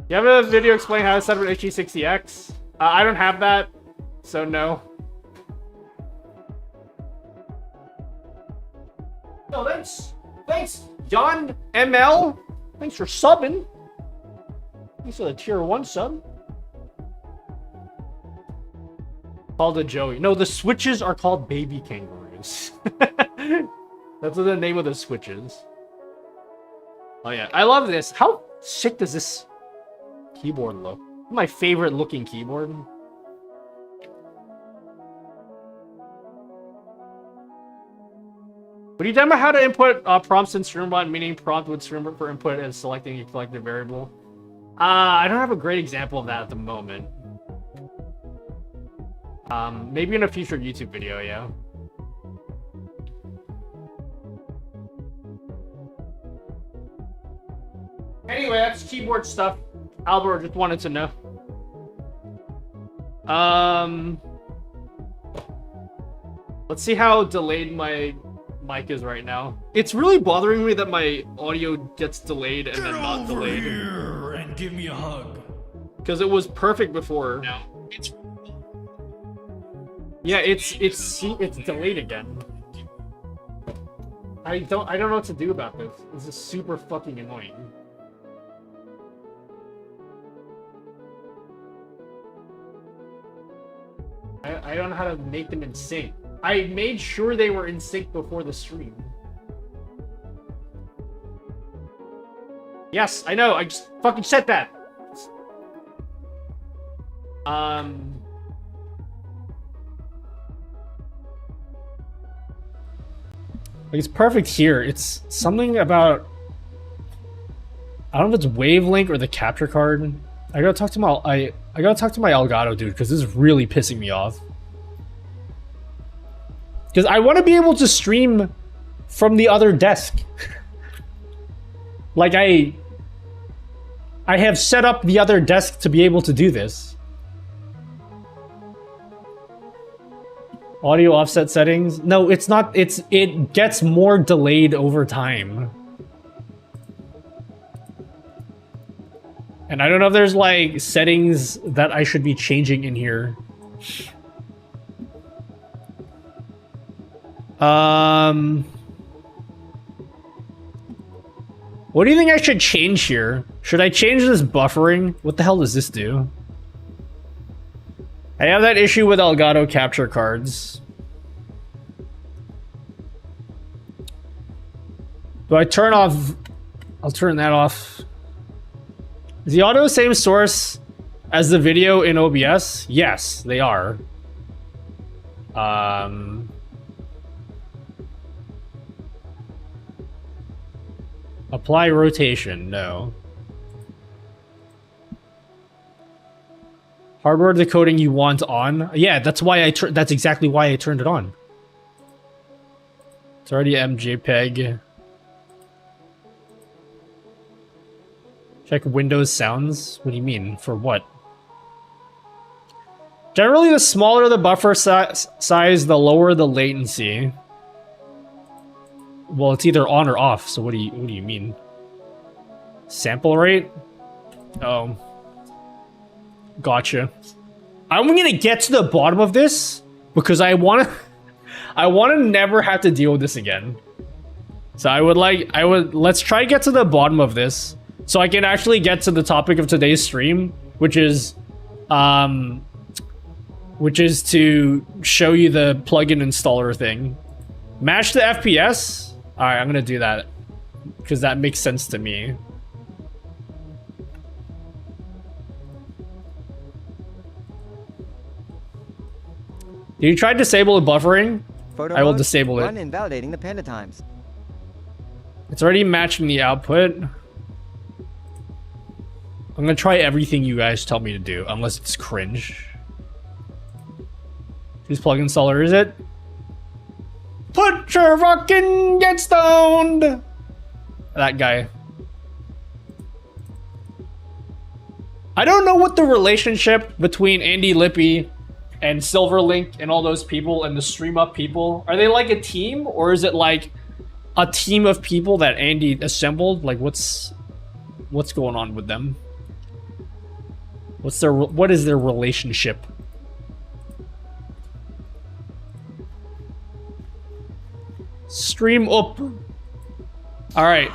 You have a video explaining how to set up an HG60X? I don't have that, so no. No, thanks, John ML. Thanks for subbing. Thanks for the tier 1 sub. Called a Joey. No, the switches are called baby kangaroos. That's what the name of the switches. Oh yeah, I love this. How sick does this keyboard look? My favorite looking keyboard. Would you demo how to input prompts in StreamBot, meaning prompt with StreamBot for input and selecting a collected variable? I don't have a great example of that at the moment. Maybe in a future YouTube video, yeah. Anyway, that's keyboard stuff. Albert just wanted to know. Let's see how delayed my mic is right now. It's really bothering me that my audio gets delayed and then not delayed. Here and give me a hug. Because it was perfect before. No, it's delayed again. I don't know what to do about this. This is super fucking annoying. I don't know how to make them in sync. I made sure they were in sync before the stream. Yes, I know. I just fucking said that. It's perfect here. It's something about, I don't know if it's wavelength or the capture card. I gotta talk to my I gotta talk to my Elgato dude, because this is really pissing me off. Because I want to be able to stream from the other desk. Like I have set up the other desk to be able to do this. Audio offset settings? No, it's not. It gets more delayed over time. And I don't know if there's like settings that I should be changing in here. What do you think I should change here? Should I change this buffering? What the hell does this do? I have that issue with Elgato capture cards. Do I turn off? I'll turn that off. Is the audio same source as the video in OBS? Yes, they are. Apply rotation. No. Hardware decoding you want on. Yeah, that's why that's exactly why I turned it on. It's already MJPEG. Check Windows sounds. What do you mean? For what? Generally, the smaller the buffer size, the lower the latency. Well, it's either on or off. So what do you mean? Sample rate? Oh. Gotcha. I'm gonna get to the bottom of this because I want to never have to deal with this again. So let's try to get to the bottom of this so I can actually get to the topic of today's stream, which is to show you the plugin installer thing. Match the FPS. All right, I'm gonna do that because that makes sense to me. Did you try to disable the buffering? Photo I will mode, disable it. Run invalidating the panda times. It's already matching the output. I'm gonna try everything you guys tell me to do, unless it's cringe. Whose plugin installer is it? Put your fucking get stoned! That guy. I don't know what the relationship between Andy Lippy and Silverlink and all those people and the Stream Up people. Are they like a team, or is it like a team of people that Andy assembled? Like what's going on with them? What is their relationship? Stream Up. All right.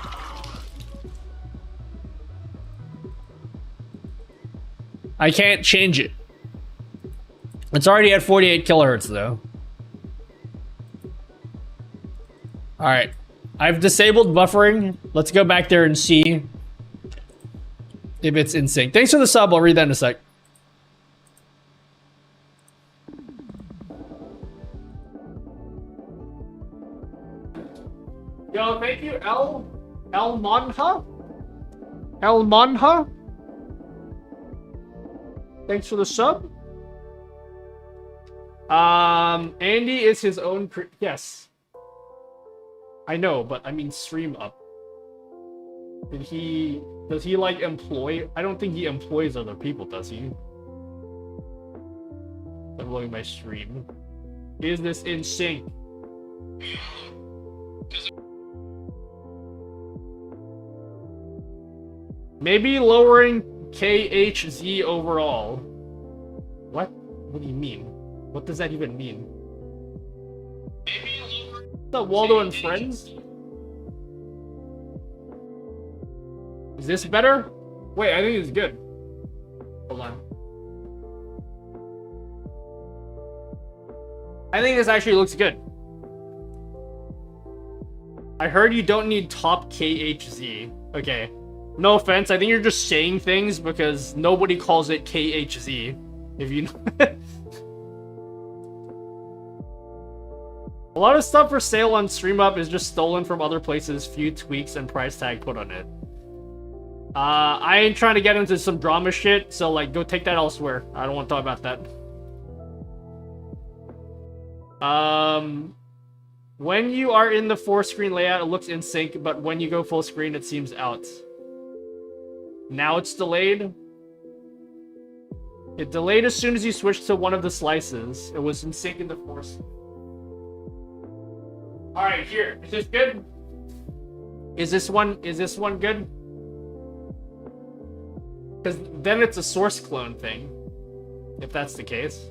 I can't change it. It's already at 48 kilohertz though. All right. I've disabled buffering. Let's go back there and see if it's in sync. Thanks for the sub. I'll read that in a sec. Yo, thank you, El Manha. El Manha. Thanks for the sub. Andy is his own yes. I know, but I mean Stream Up. Does he like employ? I don't think he employs other people, does he? I'm loading my stream. Is this in sync? Maybe lowering KHZ overall. What? What do you mean? What does that even mean? What's up, Waldo and Friends? Is this better? Wait, I think it's good. Hold on. I think this actually looks good. I heard you don't need top KHZ. Okay. No offense, I think you're just saying things because nobody calls it KHZ. If you know. A lot of stuff for sale on StreamUp is just stolen from other places, few tweaks and price tag put on it. I ain't trying to get into some drama shit, so like go take that elsewhere. I don't want to talk about that. When you are in the 4-screen layout, it looks in sync, but when you go full screen, it seems out. Now it's delayed. It delayed as soon as you switched to one of the slices. It was in sync in the 4th. Alright, here. Is this good? Is this one good? Because then it's a source clone thing. If that's the case.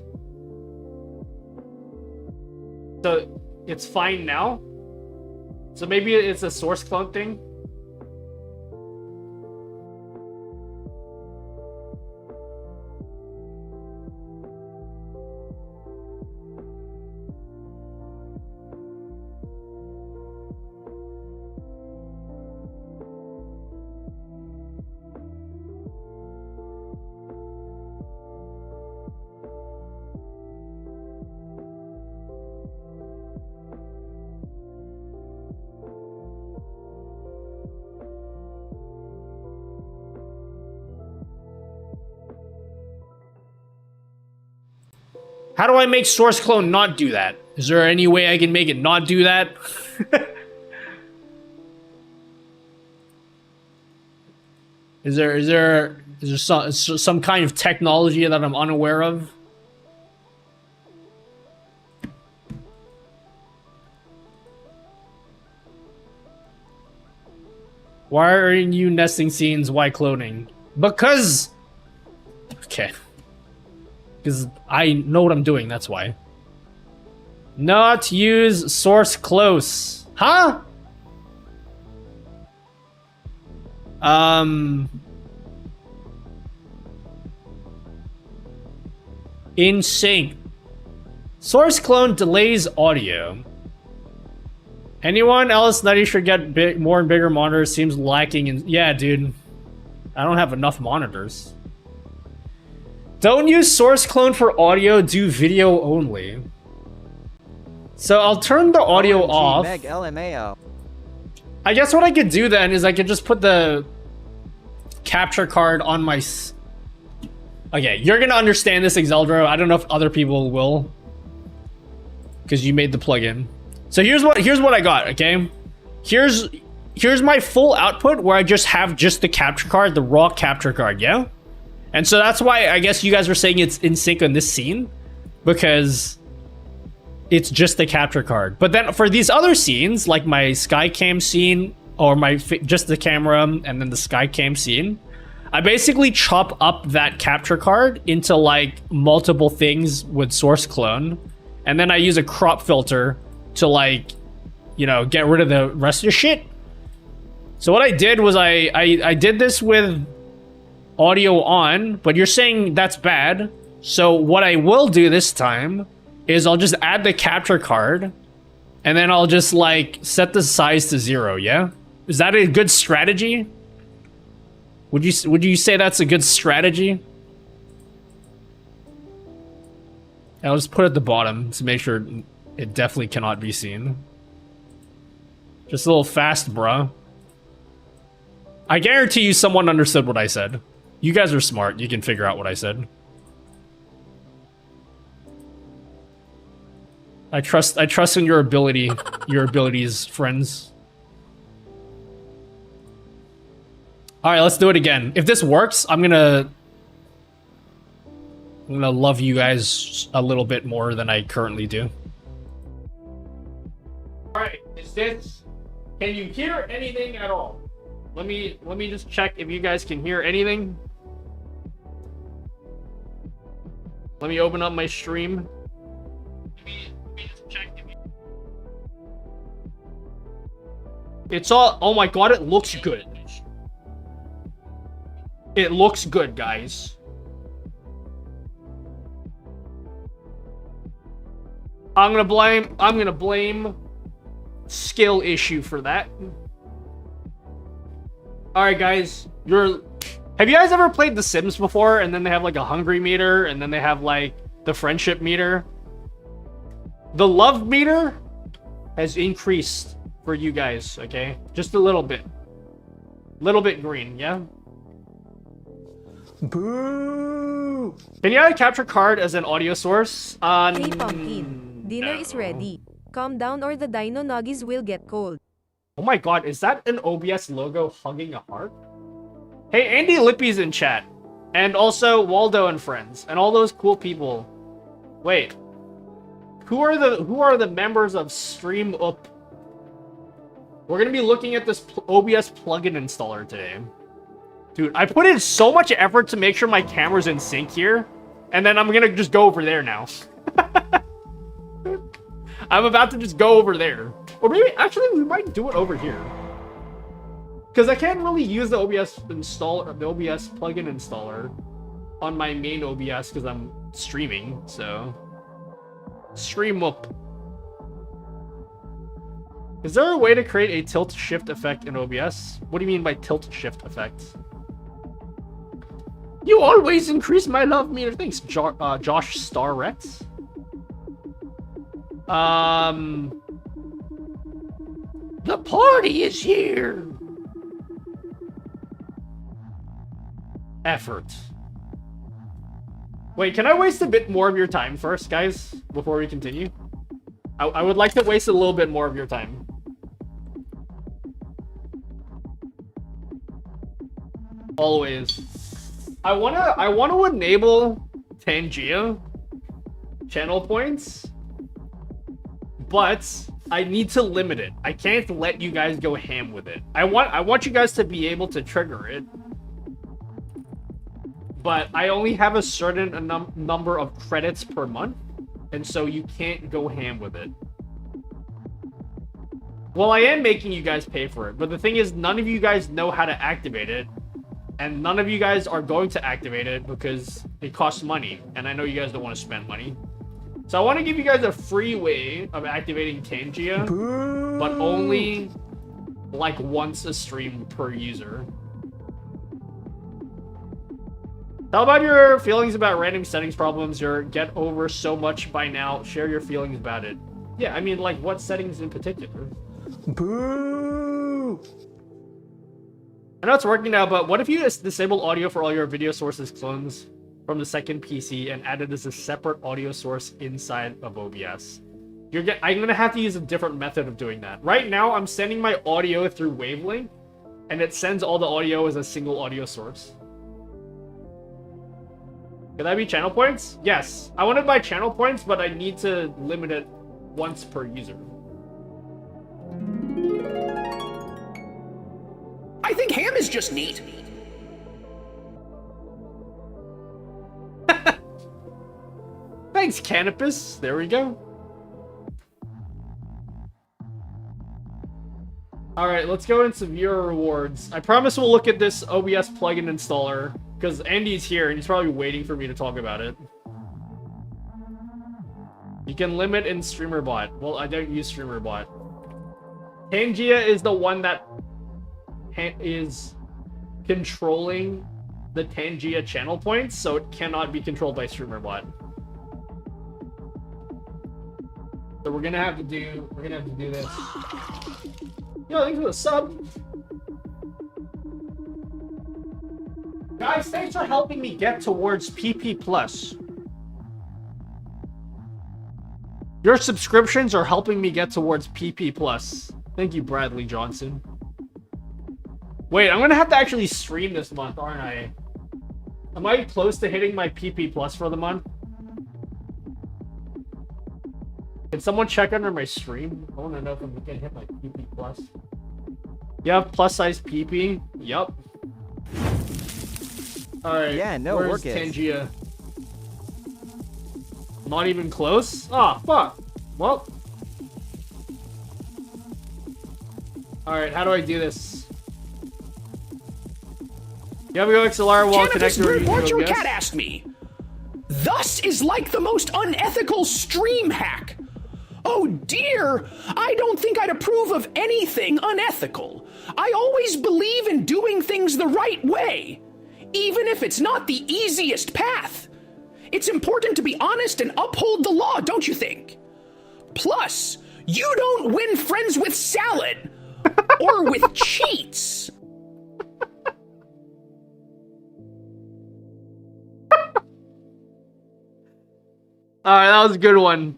So it's fine now? So maybe it's a source clone thing? How do I make source clone not do that? Is there any way I can make it not do that? Is there some kind of technology that I'm unaware of? Why aren't you nesting scenes? Why cloning? Because... Okay. Because I know what I'm doing, that's why. Not use source close. Huh? In sync. Source clone delays audio. Anyone else Nutty should get more and bigger monitors? Seems lacking in... Yeah, dude. I don't have enough monitors. Don't use source clone for audio, do video only. So I'll turn the audio OMG, off. Meg LMAO. I guess what I could do then is I could just put the capture card on my... Okay, you're gonna understand this, Exeldro. I don't know if other people will. Because you made the plugin. So here's what I got, okay? Here's my full output where I just have just the capture card, the raw capture card, yeah? And so that's why I guess you guys were saying it's in sync on this scene, because it's just the capture card. But then for these other scenes, like my Skycam scene, or my just the camera and then the Skycam scene, I basically chop up that capture card into like multiple things with source clone, and then I use a crop filter to like, you know, get rid of the rest of the shit. So what I did was I did this with audio on, but you're saying that's bad. So what I will do this time is I'll just add the capture card, and then I'll just like set the size to 0, yeah? Is that a good strategy? Would you say that's a good strategy? I'll just put it at the bottom to make sure it definitely cannot be seen. Just a little fast, bruh. I guarantee you someone understood what I said. You guys are smart. You can figure out what I said. I trust in your abilities, friends. All right, let's do it again. If this works, I'm gonna love you guys a little bit more than I currently do. All right, can you hear anything at all? Let me just check if you guys can hear anything. Let me open up my stream. Let me just check if you... It's all... Oh my god, it looks good. It looks good, guys. I'm gonna blame skill issue for that. Alright guys, have you guys ever played The Sims before, and then they have like a hungry meter, and then they have like the friendship meter? The love meter has increased for you guys, okay? Just a little bit. Little bit green, yeah? Boo! Can you add a capture card as an audio source? Hey Pumpkin, dinner is ready. Calm down or the dino nuggies will get cold. Oh my god, is that an OBS logo hugging a heart? Hey, Andy Lippy's in chat. And also Waldo and friends. And all those cool people. Wait. Who are the members of Stream Up? We're gonna be looking at this OBS plugin installer today. Dude, I put in so much effort to make sure my camera's in sync here. And then I'm gonna just go over there now. I'm about to just go over there. Or maybe, actually, we might do it over here. Because I can't really use the OBS installer, the OBS plugin installer on my main OBS because I'm streaming, so... Stream up. Is there a way to create a tilt-shift effect in OBS? What do you mean by tilt-shift effect? You always increase my love meter. Thanks, Josh Starretts. The party is here. Effort. Wait, can I waste a bit more of your time first, guys, before we continue? I would like to waste a little bit more of your time. Always. I wanna enable Tangia channel points, but I need to limit it. I can't let you guys go ham with it. I want you guys to be able to trigger it, but I only have a certain number of credits per month, and so you can't go ham with it. Well, I am making you guys pay for it, but the thing is, none of you guys know how to activate it, and none of you guys are going to activate it because it costs money, and I know you guys don't want to spend money. So I want to give you guys a free way of activating Tangia, but only like once a stream per user. How about your feelings about random settings problems? Or get over so much by now. Share your feelings about it. Yeah, I mean, like, what settings in particular? Boo! I know it's working now, but what if you disable audio for all your video sources clones from the second PC and added as a separate audio source inside of OBS? I'm gonna have to use a different method of doing that. Right now, I'm sending my audio through Wavelength, and it sends all the audio as a single audio source. Could that be channel points? Yes. I want to buy channel points, but I need to limit it once per user. I think ham is just neat. Thanks, Canopus. There we go. Alright, let's go into viewer rewards. I promise we'll look at this OBS plugin installer, because Andy's here and he's probably waiting for me to talk about it. You can limit in StreamerBot. Well, I don't use StreamerBot. Tangia is the one that is controlling the Tangia channel points, so it cannot be controlled by StreamerBot. So we're gonna have to do this. Yo, thanks for the sub. Guys, thanks for helping me get towards PP+. Your subscriptions are helping me get towards PP+. Thank you, Bradley Johnson. Wait, I'm gonna have to actually stream this month, aren't I? Am I close to hitting my PP+ for the month? Can someone check under my stream? I want to know if I'm gonna hit my PP+. You have plus size PP? Yup. Alright, Yeah, no, where's work it. Tangia? Not even close? Ah, fuck. Well. Alright, how do I do this? You have a go XLR while Cannabis connected Bird or Watcher using OBS? Cat asked me. Thus is like the most unethical stream hack. Oh dear, I don't think I'd approve of anything unethical. I always believe in doing things the right way, even if it's not the easiest path. It's important to be honest and uphold the law, don't you think? Plus, you don't win friends with salad or with cheats. Alright, that was a good one.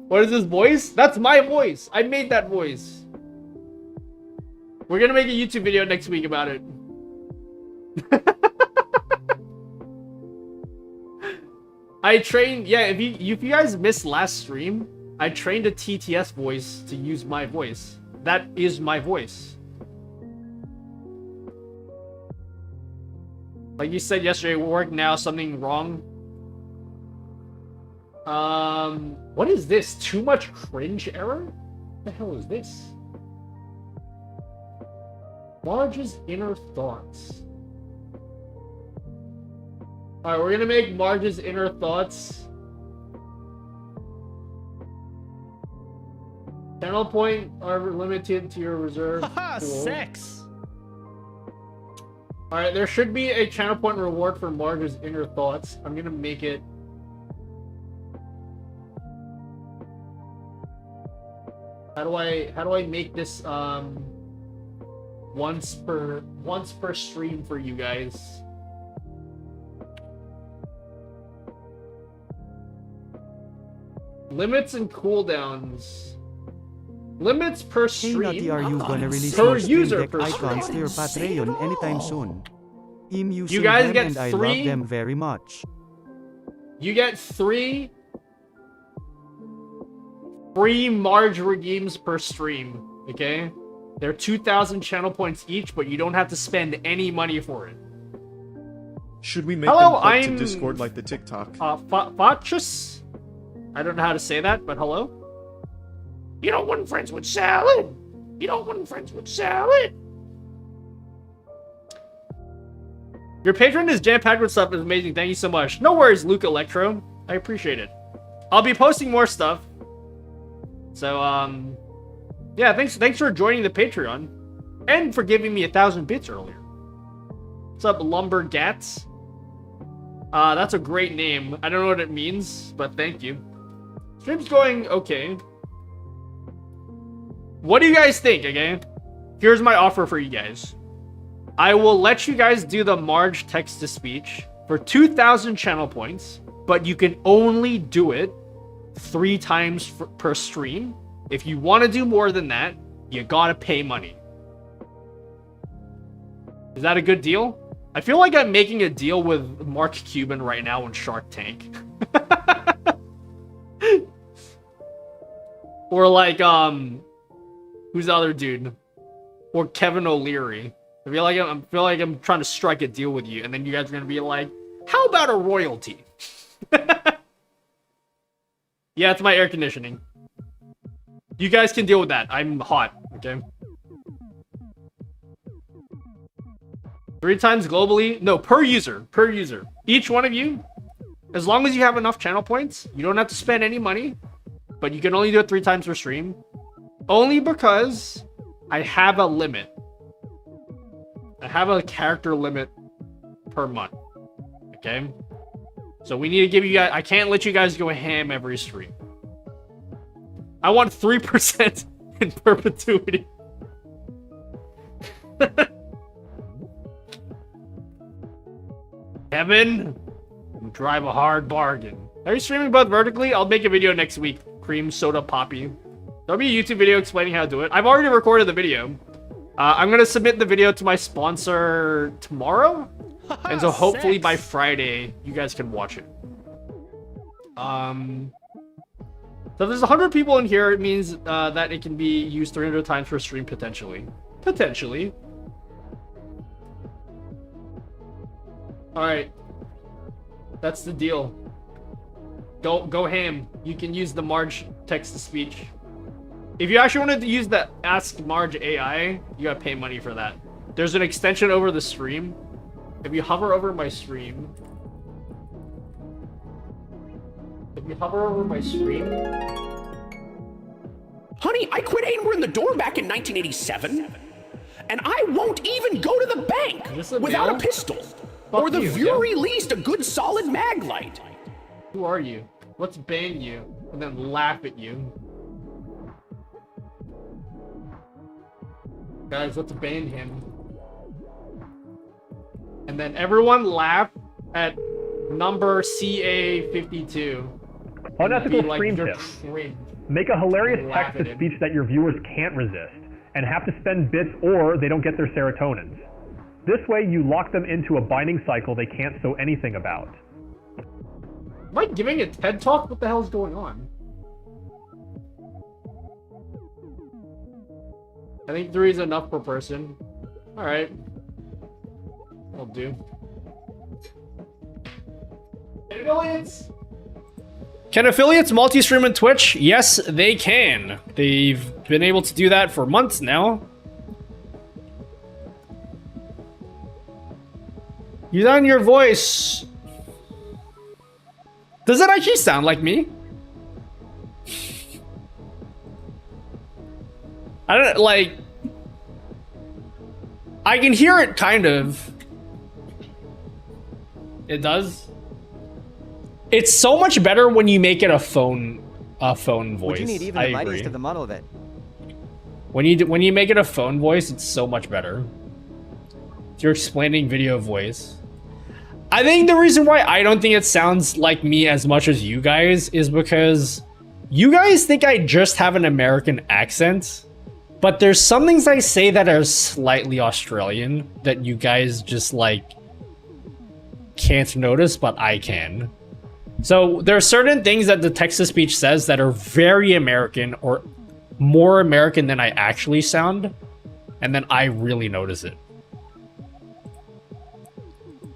What is this voice? That's my voice. I made that voice. We're gonna make a YouTube video next week about it. I trained, yeah, if you guys missed last stream, I trained a TTS voice to use my voice. That is my voice. Like you said yesterday, work now, something wrong. What is this? Too much cringe error? What the hell is this? Marge's inner thoughts. Alright, we're gonna make Marge's inner thoughts. Channel point are limited to your reserve. Haha, Cool. sex! Alright, there should be a channel point reward for Marge's inner thoughts. I'm gonna make it. How do I make this once per stream for you guys? Limits and cooldowns. Limits per Hey stream. Nutty, are you gonna release Per more Stream user Deck per icons to your stream. Patreon anytime soon? I'm using guys them get and I 3 love them very much. You get 3 free Marge redeems per stream. Okay? They're 2,000 channel points each, but you don't have to spend any money for it. Should we make Hello, them click I'm- to Discord like the TikTok? Fachus? I don't know how to say that, but hello? You don't want friends with salad. You don't want friends with salad. Your patron is jam-packed with stuff. Is amazing. Thank you so much. No worries, Luke Electro. I appreciate it. I'll be posting more stuff. So, yeah, thanks for joining the Patreon. And for giving me 1,000 bits earlier. What's up, Lumbergats? That's a great name. I don't know what it means, but thank you. Stream's going okay. What do you guys think, okay? Here's my offer for you guys. I will let you guys do the Marge text-to-speech for 2,000 channel points, but you can only do it 3 times per stream. If you want to do more than that, you gotta pay money. Is that a good deal? I feel like I'm making a deal with Mark Cuban right now on Shark Tank. Or like, who's the other dude? Or Kevin O'Leary. I feel like I'm trying to strike a deal with you, and then you guys are gonna be like, how about a royalty? Yeah, it's my air conditioning. You guys can deal with that. I'm hot, okay? 3 times globally? No, per user. Per user. Each one of you, as long as you have enough channel points, you don't have to spend any money, but you can only do it 3 times per stream. Only because I have a limit. I have a character limit per month. Okay? So we need to give you guys... I can't let you guys go ham every stream. I want 3% in perpetuity. Kevin, you drive a hard bargain. Are you streaming both vertically? I'll make a video next week. Cream soda poppy. There'll be a YouTube video explaining how to do it. I've already recorded the video. I'm gonna submit the video to my sponsor tomorrow, and so hopefully by Friday you guys can watch it. So if there's 100 people in here, it means that it can be used 300 times per stream potentially. Potentially. Alright. That's the deal. Go ham. You can use the Marge text-to-speech. If you actually wanted to use the Ask Marge AI, you gotta pay money for that. There's an extension over the stream. If you hover over my stream... Honey, I quit hammering the door back in 1987, and I won't even go to the bank without a pistol, or the very least a good solid mag light. Who are you? Let's ban you, and then laugh at you. Guys, let's ban him. And then everyone laugh at number CA52. Unethical Like, stream you're tip. cringe. Make a hilarious Laugh at text-to-speech that your viewers can't resist and have to spend bits or they don't get their serotonins. This way you lock them into a binding cycle they can't sew anything about. Am I giving a TED talk? What the hell is going on? I think 3 is enough per person. Alright. I'll do. Affiliates! Can affiliates multi-stream on Twitch? Yes, they can. They've been able to do that for months now. Use on your voice. Does it actually sound like me? I don't like... I can hear it kind of. It does. It's so much better when you make it a phone voice. Would you need even the mightiest of the monolith? When you make it a phone voice, it's so much better. You're explaining video voice. I think the reason why I don't think it sounds like me as much as you guys is because You guys think I just have an American accent, but there's some things I say that are slightly Australian that you guys just like can't notice, but I can. So there are certain things that the text-to-speech says that are very American or more American than I actually sound, and then I really notice it.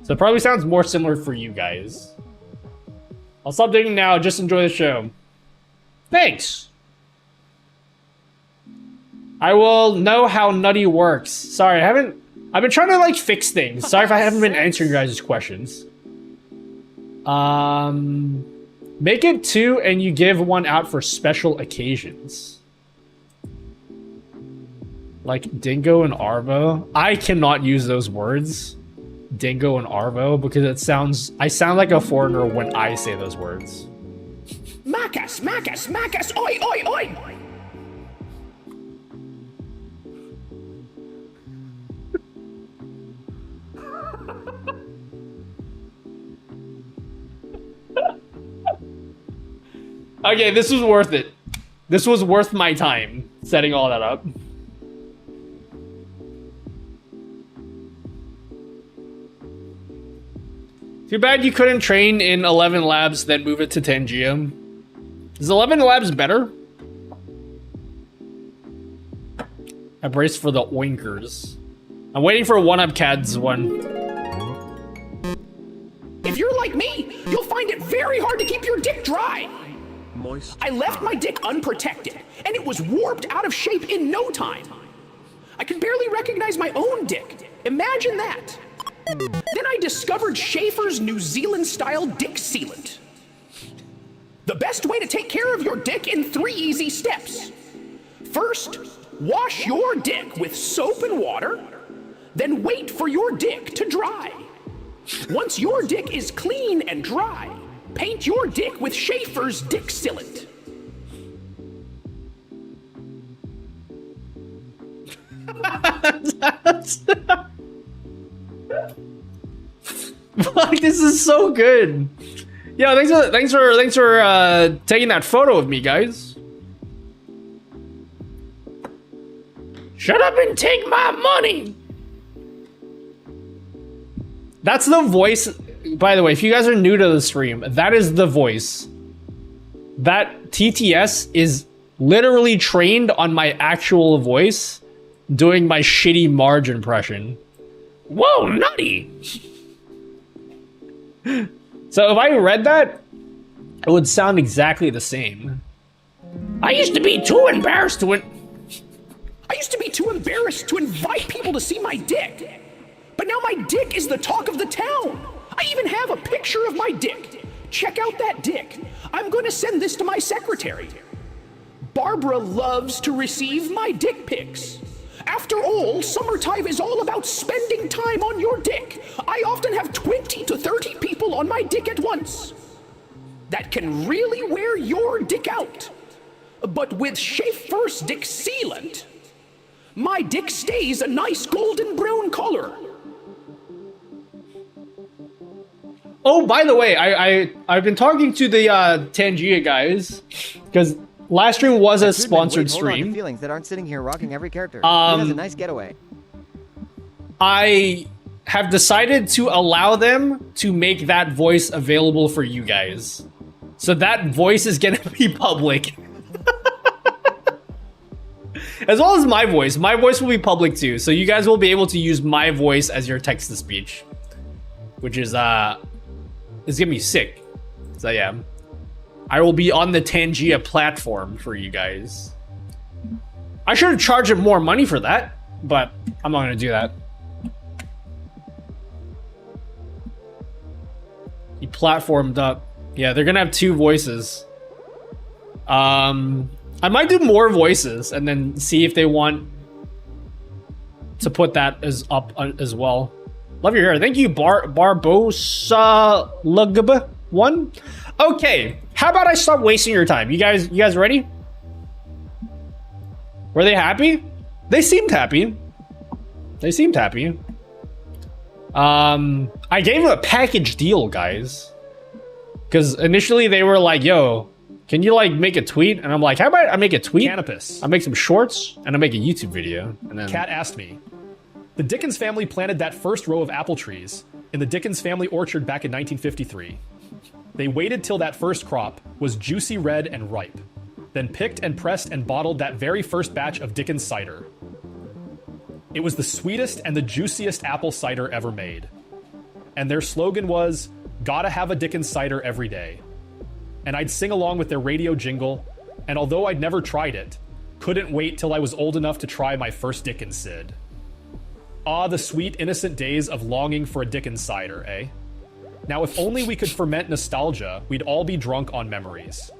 So it probably sounds more similar for you guys. I'll stop digging now, just enjoy the show. Thanks! I will know how Nutty works. Sorry, I've been trying to like fix things. Sorry if I haven't been answering your guys' questions. Make it 2 and you give 1 out for special occasions. Like dingo and arvo. I cannot use those words. Dingo and arvo, because I sound like a foreigner when I say those words. Macas, Macas, Macas, oi, oi, oi! Okay, this was worth it. This was worth my time setting all that up. Too bad you couldn't train in 11 Labs, then move it to Tangia. Is 11 Labs better? I brace for the oinkers. I'm waiting for one-up Cad's one. If you're like me, you'll find it very hard to keep your dick dry. Moist. I left my dick unprotected, and it was warped out of shape in no time. I could barely recognize my own dick. Imagine that. Then I discovered Schaefer's New Zealand-style dick sealant. The best way to take care of your dick in 3 easy steps. First, wash your dick with soap and water, then wait for your dick to dry. Once your dick is clean and dry, paint your dick with Schaefer's dick sealant. Fuck, this is so good. Yeah, thanks for taking that photo of me, guys. Shut up and take my money. That's the voice. By the way, if you guys are new to the stream, that is the voice. That TTS is literally trained on my actual voice doing my shitty Marge impression. Whoa, Nutty! So if I read that, it would sound exactly the same. I used to be too embarrassed to invite people to see my dick. But now my dick is the talk of the town. I even have a picture of my dick. Check out that dick. I'm going to send this to my secretary. Barbara loves to receive my dick pics. After all, summertime is all about spending time on your dick. I often have 20 to 30 people on my dick at once. That can really wear your dick out. But with Schaefer's dick sealant, my dick stays a nice golden brown color. Oh, by the way, I've been talking to the Tangia guys because last stream was a sponsored stream. Feelings that aren't sitting here rocking every character. He has a nice getaway. I have decided to allow them to make that voice available for you guys. So that voice is gonna be public. As well as my voice. My voice will be public too. So you guys will be able to use my voice as your text-to-speech. Which is, it's gonna be sick. So yeah. I will be on the Tangia platform for you guys. I should have charged him more money for that, but I'm not gonna do that. He platformed up. Yeah, they're gonna have 2 voices. I might do more voices and then see if they want to put that as up as well. Love your hair. Thank you, Barbosa Lugb 1. Okay, how about I stop wasting your time? You guys ready? Were they happy? They seemed happy. They seemed happy. I gave them a package deal, guys. Because initially they were like, yo, Can you like make a tweet? And I'm like, how about I make a tweet? Canopus. I make some shorts and I make a YouTube video. And then Kat asked me, the Dickens family planted that first row of apple trees in the Dickens family orchard back in 1953. They waited till that first crop was juicy red and ripe, then picked and pressed and bottled that very first batch of Dickens cider. It was the sweetest and the juiciest apple cider ever made. And their slogan was, gotta have a Dickens cider every day. And I'd sing along with their radio jingle, and although I'd never tried it, couldn't wait till I was old enough to try my first Dickens Sid. Ah, the sweet, innocent days of longing for a Dickens cider, eh? Now, if only we could ferment nostalgia, we'd all be drunk on memories.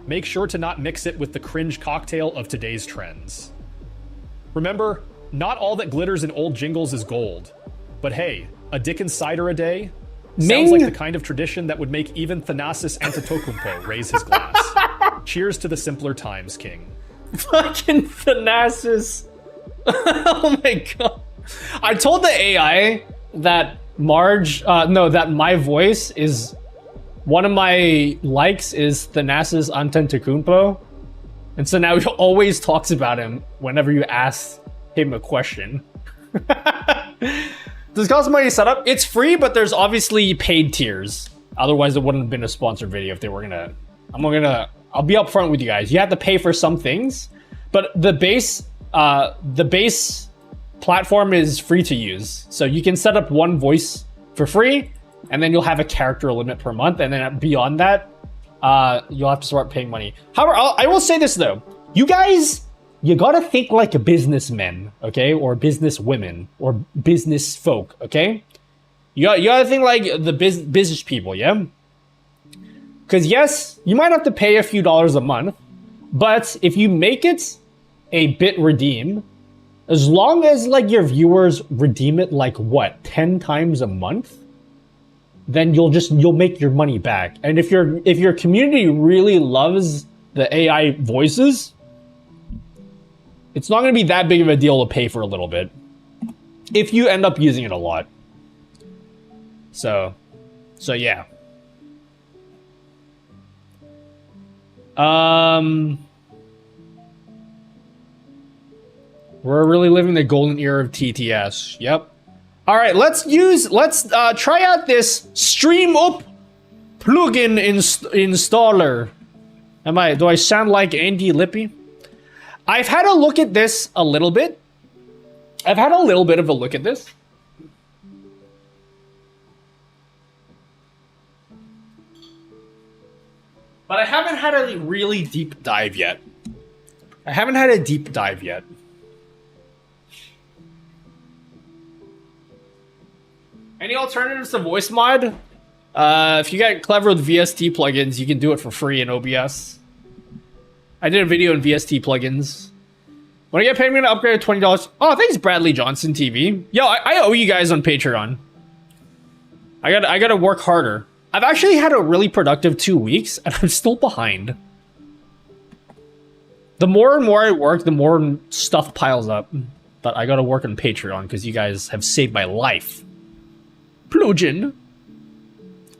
Make sure to not mix it with the cringe cocktail of today's trends. Remember, not all that glitters in old jingles is gold. But hey, a Dickens cider a day? Sounds like the kind of tradition that would make even Thanasis Antetokounmpo raise his glass. Cheers to the simpler times, King. Fucking Thanasis. Oh my god. I told the AI that that my voice is, one of my likes is Thanasis Antetokounmpo. And so now he always talks about him whenever you ask him a question. Does it cost money to set up? It's free, but there's obviously paid tiers. Otherwise, it wouldn't have been a sponsored video if they were gonna. I'll be upfront with you guys. You have to pay for some things, but the base platform is free to use. So you can set up one voice for free, and then you'll have a character limit per month, and then beyond that, you'll have to start paying money. However, I will say this though, you guys. You gotta think like a businessmen, okay? Or business women, or business folk, okay? You gotta think like the business people, yeah? Because yes, you might have to pay a few dollars a month, but if you make it a bit redeem, as long as like your viewers redeem it like what, 10 times a month, then you'll make your money back. And if your community really loves the AI voices, it's not going to be that big of a deal to pay for a little bit if you end up using it a lot. So yeah. We're really living the golden era of TTS. Yep. All right, let's try out this Stream Up plugin installer. Do I sound like Andy Lippy? I've had a look at this a little bit. I've had a little bit of a look at this. But I haven't had a really deep dive yet. Any alternatives to voice mod? If you get clever with VST plugins, you can do it for free in OBS. I did a video in VST plugins. When I get paid, I'm gonna upgrade to $20. Oh, thanks, Bradley Johnson TV. Yo, I owe you guys on Patreon. I gotta work harder. I've actually had a really productive 2 weeks, and I'm still behind. The more and more I work, the more stuff piles up. But I gotta work on Patreon because you guys have saved my life. Plugin.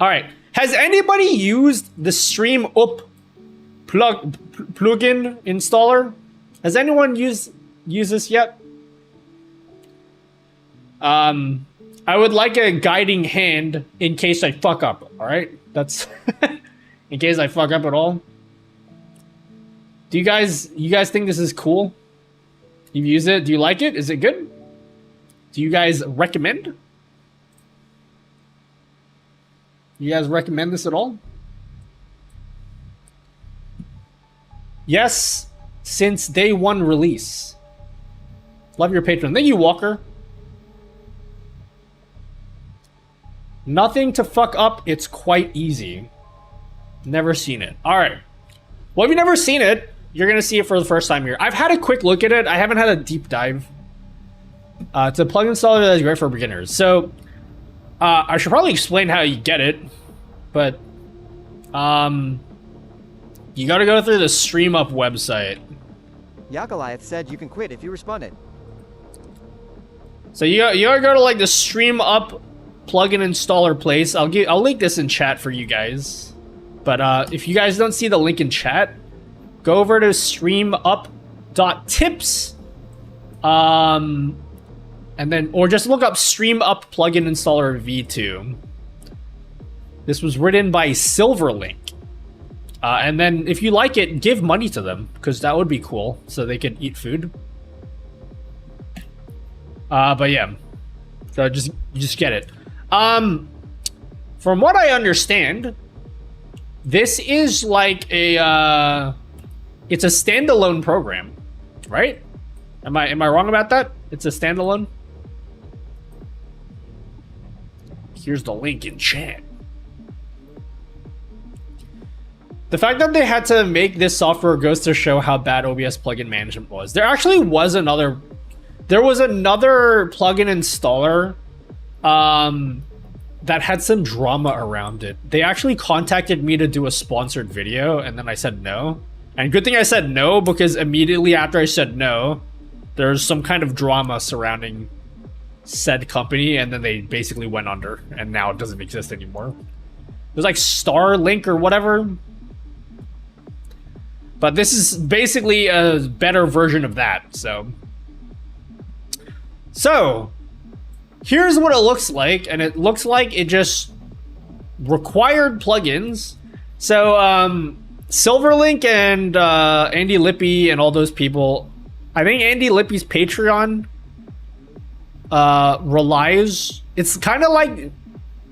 All right. Has anybody used the Stream Up plugin installer? Has anyone used this yet? I would like a guiding hand in case I fuck up. All right, that's in case I fuck up at all. Do you guys think this is cool? You've used it. Do you like it? Is it good? Do you guys recommend? You guys recommend this at all? Yes, since day one release. Love your Patreon. Thank you, Walker. Nothing to fuck up. It's quite easy. Never seen it. All right. Well, if you've never seen it, you're going to see it for the first time here. I've had a quick look at it. I haven't had a deep dive. It's a plugin installer that is great for beginners. So, I should probably explain how you get it. But, you got to go through the Stream Up website. Yakaliath said you can quit if you responded. So you gotta go to like the Stream Up plugin installer place. I'll link this in chat for you guys. But if you guys don't see the link in chat, go over to streamup.tips. And then, or just look up StreamUp plugin installer v2. This was written by Silverlink. And then if you like it, give money to them, because that would be cool, so they could eat food. But yeah, so just get it. From what I understand, this is like a it's a standalone program, right? Am I wrong about that? It's a standalone. Here's the link in chat. The fact that they had to make this software goes to show how bad OBS plugin management was. There actually was another plugin installer that had some drama around it. They actually contacted me to do a sponsored video, and then I said no. And good thing I said no, because immediately after I said no, there's some kind of drama surrounding said company, and then they basically went under, and now it doesn't exist anymore. It was like Starlink or whatever. But this is basically a better version of that, so here's what it looks like, and it looks like it just required plugins. So Silverlink and Andy Lippy and all those people, I think Andy Lippy's Patreon relies, it's kind of like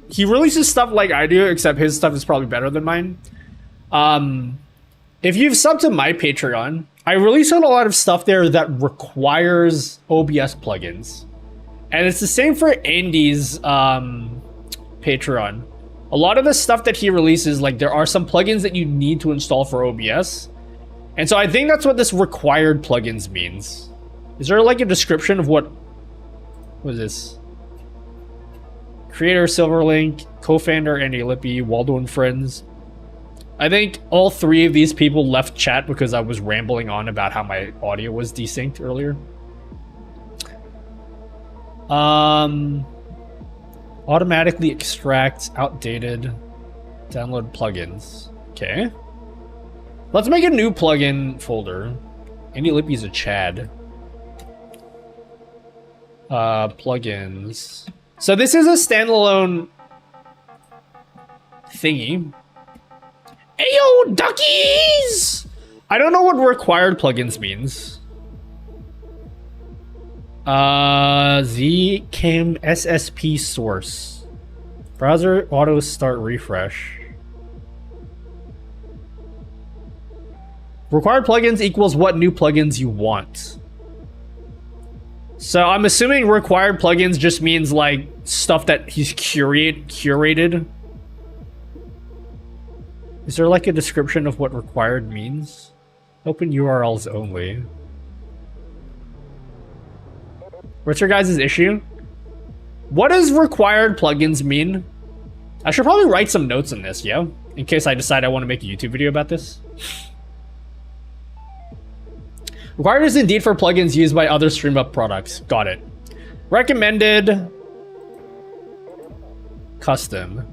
he releases stuff like I do, except his stuff is probably better than mine. If you've subbed to my Patreon, I release a lot of stuff there that requires OBS plugins. And it's the same for Andy's Patreon. A lot of the stuff that he releases, like there are some plugins that you need to install for OBS. And so I think that's what this required plugins means. Is there like a description of what is this? Creator Silverlink, co-founder Andy Lippy, Waldo and Friends. I think all three of these people left chat because I was rambling on about how my audio was desynced earlier. Automatically extract outdated download plugins. Okay. Let's make a new plugin folder. Andy Lippy's a Chad. Plugins. So this is a standalone thingy. Ayo, duckies! I don't know what required plugins means. Zcam SSP source. Browser auto start refresh. Required plugins equals what new plugins you want. So I'm assuming required plugins just means like stuff that he's curated. Is there like a description of what required means? Open URLs only. What's your guys' issue? What does required plugins mean? I should probably write some notes on this, yo, in case I decide I want to make a YouTube video about this. Required is indeed for plugins used by other StreamUp products. Got it. Recommended. Custom.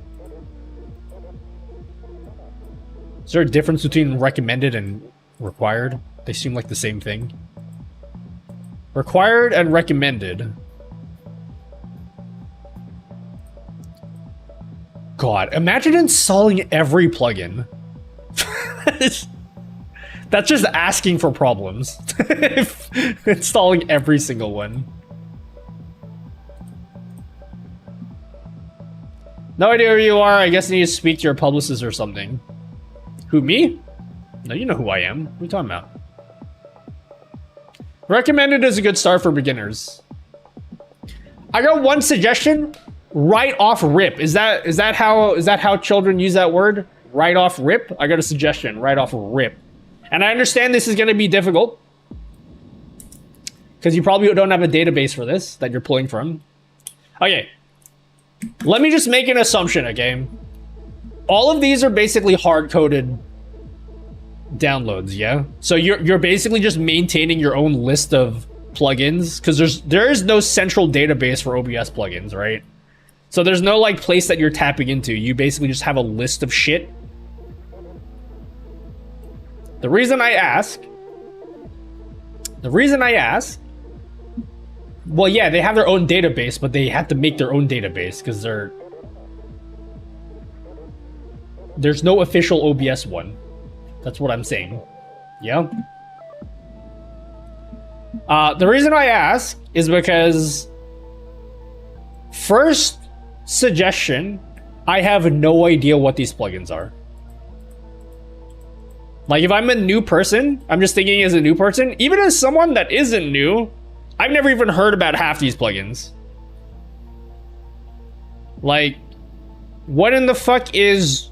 Is there a difference between recommended and required? They seem like the same thing. Required and recommended. God, imagine installing every plugin. That's just asking for problems. Installing every single one. No idea who you are. I guess I need to speak to your publicist or something. Who, me? No, you know who I am. What are you talking about? Recommended is a good start for beginners. I got one suggestion. Right off rip. Is that how children use that word? Right off rip? I got a suggestion. Right off rip. And I understand this is going to be difficult, because you probably don't have a database for this that you're pulling from. Okay. Let me just make an assumption, okay? All of these are basically hard-coded downloads, yeah? So you're basically just maintaining your own list of plugins, because there is no central database for OBS plugins, right? So there's no like place that you're tapping into. You basically just have a list of shit The reason I ask, well, yeah, they have their own database, but they have to make their own database because there's no official OBS one. That's what I'm saying. Yeah. The reason I ask is because first suggestion, I have no idea what these plugins are. Like, if I'm a new person, I'm just thinking as a new person, even as someone that isn't new, I've never even heard about half these plugins. Like, what in the fuck is...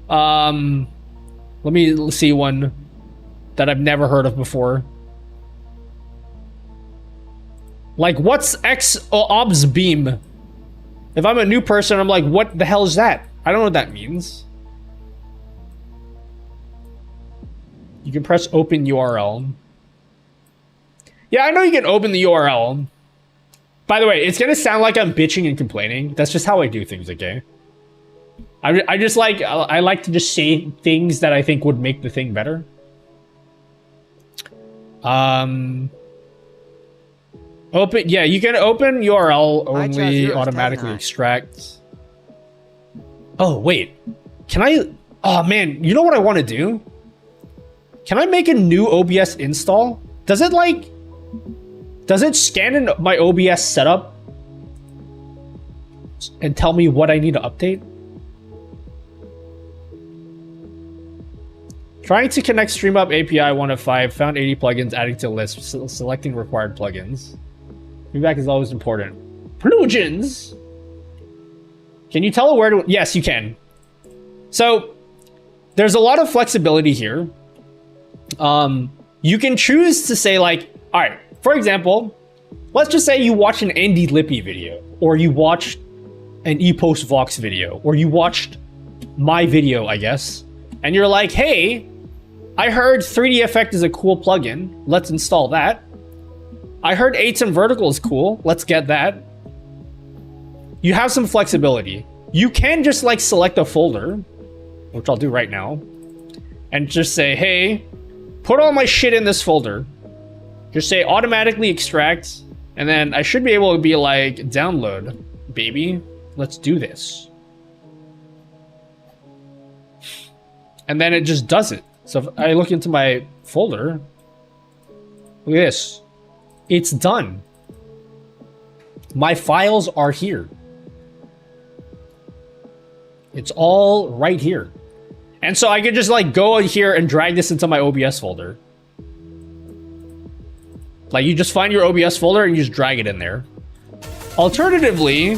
let me see one that I've never heard of before. Like, what's X-Obs Beam? If I'm a new person, I'm like, what the hell is that? I don't know what that means. You can press open URL. Yeah, I know you can open the URL. By the way, it's gonna sound like I'm bitching and complaining. That's just how I do things, okay? I just like, I like to just say things that I think would make the thing better. Open, yeah, you can open URL only, automatically extract. Oh, wait. Can I, oh man, you know what I want to do? Can I make a new OBS install? Does it like, does it scan in my OBS setup and tell me what I need to update? Trying to connect StreamUp API 1 of 5, found 80 plugins, adding to list, selecting required plugins. Feedback is always important. Plugins! Can you tell it where to... Yes, you can. So, there's a lot of flexibility here. You can choose to say like, alright, for example, let's just say you watch an Andy Lippy video, or you watched an ePost Vox video, or you watched my video, I guess, and you're like, hey, I heard 3D Effect is a cool plugin. Let's install that. I heard 8s and Vertical is cool. Let's get that. You have some flexibility. You can just like select a folder, which I'll do right now, and just say, hey, put all my shit in this folder. Just say automatically extract, and then I should be able to be like, download, baby. Let's do this. And then it just does it. So if I look into my folder, look at this. It's done. My files are here. It's all right here. And so I could just like go here and drag this into my OBS folder. Like, you just find your OBS folder and you just drag it in there. Alternatively,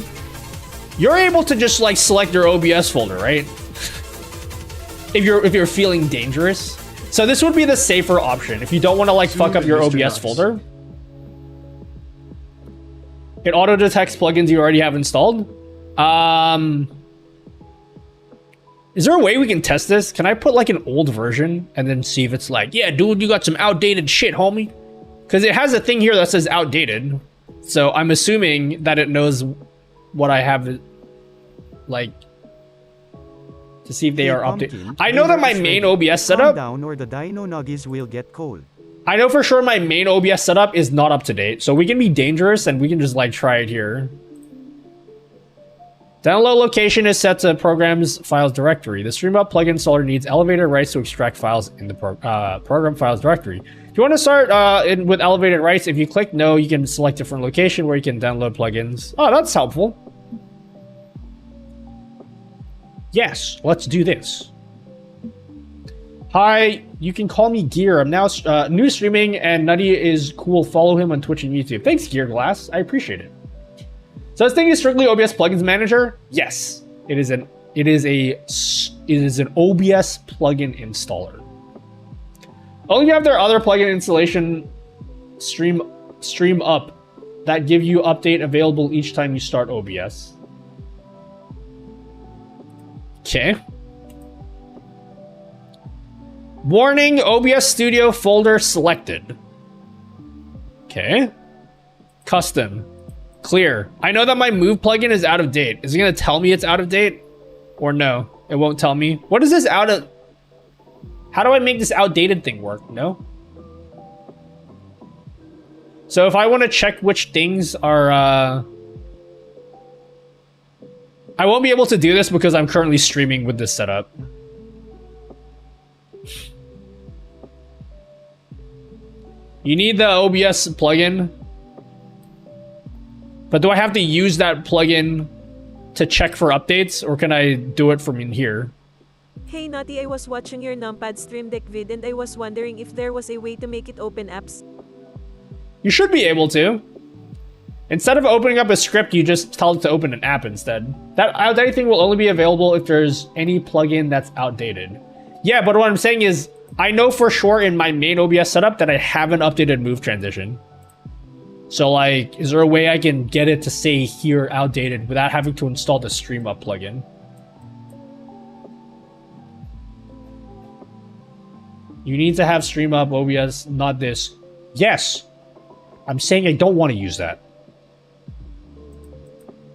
you're able to just like select your OBS folder, right? if you're feeling dangerous. So this would be the safer option if you don't want to like fuck up your OBS folder. It auto detects plugins you already have installed. Is there a way we can test this? Can I put like an old version and then see if it's like, yeah, dude, you got some outdated shit, homie? Because it has a thing here that says outdated. So I'm assuming that it knows what I have, like, to see if they are updated. I know that my main OBS setup... down or the dino nuggies will get cold. I know for sure my main OBS setup is not up to date. So we can be dangerous and we can just like try it here. Download location is set to programs files directory. The StreamUp plugin installer needs elevated rights to extract files in the program files directory. If you want to start with elevated rights, if you click no, you can select different location where you can download plugins. Oh, that's helpful. Yes, let's do this. Hi, you can call me Gear. I'm now new streaming and Nutty is cool. Follow him on Twitch and YouTube. Thanks, Gear Glass. I appreciate it. So this thing is strictly OBS plugins manager. Yes, it is an OBS plugin installer. Only have their other plugin installation stream up that give you update available each time you start OBS. Okay. Warning, OBS Studio folder selected. Okay. Custom. Clear. I know that my Move plugin is out of date. Is it going to tell me it's out of date? Or no? It won't tell me. What is this out of... How do I make this outdated thing work? No? So if I want to check which things are, I won't be able to do this because I'm currently streaming with this setup. You need the OBS plugin. But do I have to use that plugin to check for updates, or can I do it from in here? Hey Nutty, I was watching your numpad stream deck vid and I was wondering if there was a way to make it open apps. You should be able to. Instead of opening up a script, you just tell it to open an app instead. That outdated thing will only be available if there's any plugin that's outdated. Yeah, but what I'm saying is, I know for sure in my main OBS setup that I haven't updated move transition. So like, is there a way I can get it to say here outdated without having to install the Stream Up plugin? You need to have Stream Up OBS, not this. Yes. I'm saying I don't want to use that.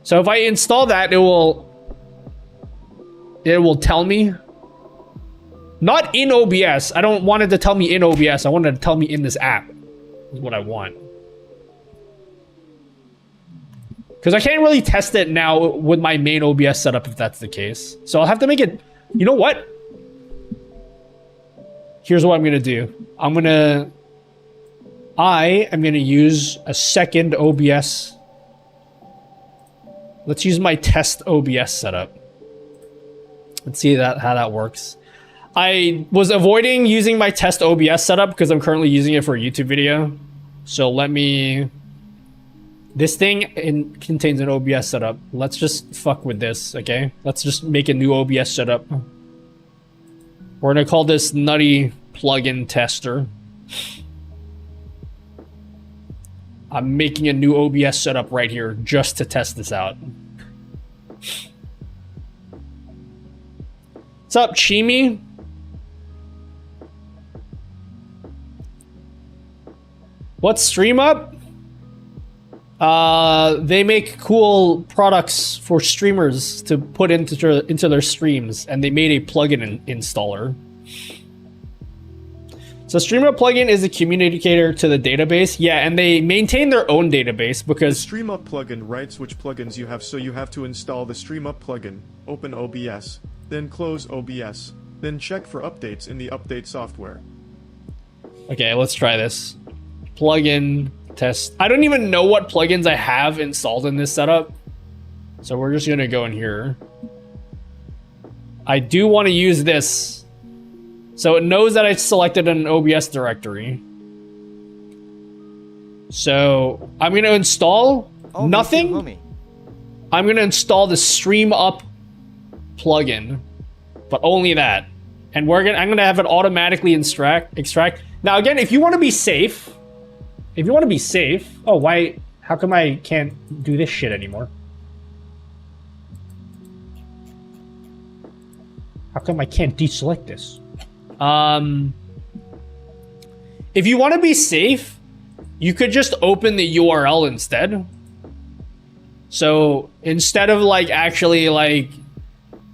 So if I install that, it will tell me. Not in OBS. I don't want it to tell me in OBS. I want it to tell me in this app. Is what I want. Because I can't really test it now with my main OBS setup if that's the case. So I'll have to make it... You know what? Here's what I'm going to do. I am going to use a second OBS. Let's use my test OBS setup. Let's see how that works. I was avoiding using my test OBS setup because I'm currently using it for a YouTube video. So let me... This thing contains an OBS setup. Let's just fuck with this, okay? Let's just make a new OBS setup. We're gonna call this Nutty Plugin Tester. I'm making a new OBS setup right here just to test this out. What's up, Chimi? What's Stream Up? They make cool products for streamers to put into their streams, and they made a plugin installer. So Streamer plugin is a communicator to the database. Yeah, and they maintain their own database because The StreamUp plugin writes which plugins you have, so you have to install the StreamUp plugin, open OBS, then close OBS, then check for updates in the update software. Okay, let's try this. Plugin test. I don't even know what plugins I have installed in this setup. So we're just gonna go in here. I do want to use this. So it knows that I selected an OBS directory. So I'm gonna install nothing. I'm gonna install the Stream Up plugin, but only that. And I'm gonna have it automatically extract. Now again, if you want to be safe, oh why? How come I can't do this shit anymore? How come I can't deselect this? If you want to be safe, you could just open the URL instead. So instead of like actually like,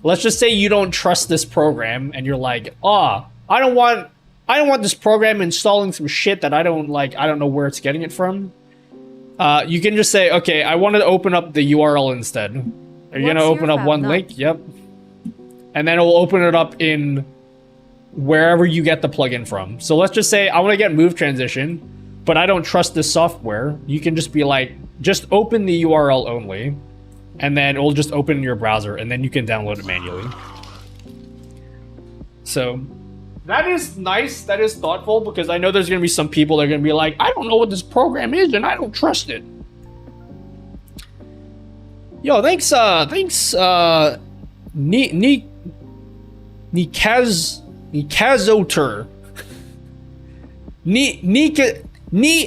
let's just say you don't trust this program and you're like, oh, I don't want this program installing some shit that I don't like. I don't know where it's getting it from. You can just say, okay, I want to open up the URL instead. Are you going to open up one link? Yep. And then it will open it up in wherever you get the plugin from. So let's just say I want to get move transition, but I don't trust this software. You can just be like, just open the URL only, and then it will just open in your browser, and then you can download it manually. So that is nice. That is thoughtful, because I know there's going to be some people that are going to be like, I don't know what this program is, and I don't trust it. Yo, thanks, Nikazoter.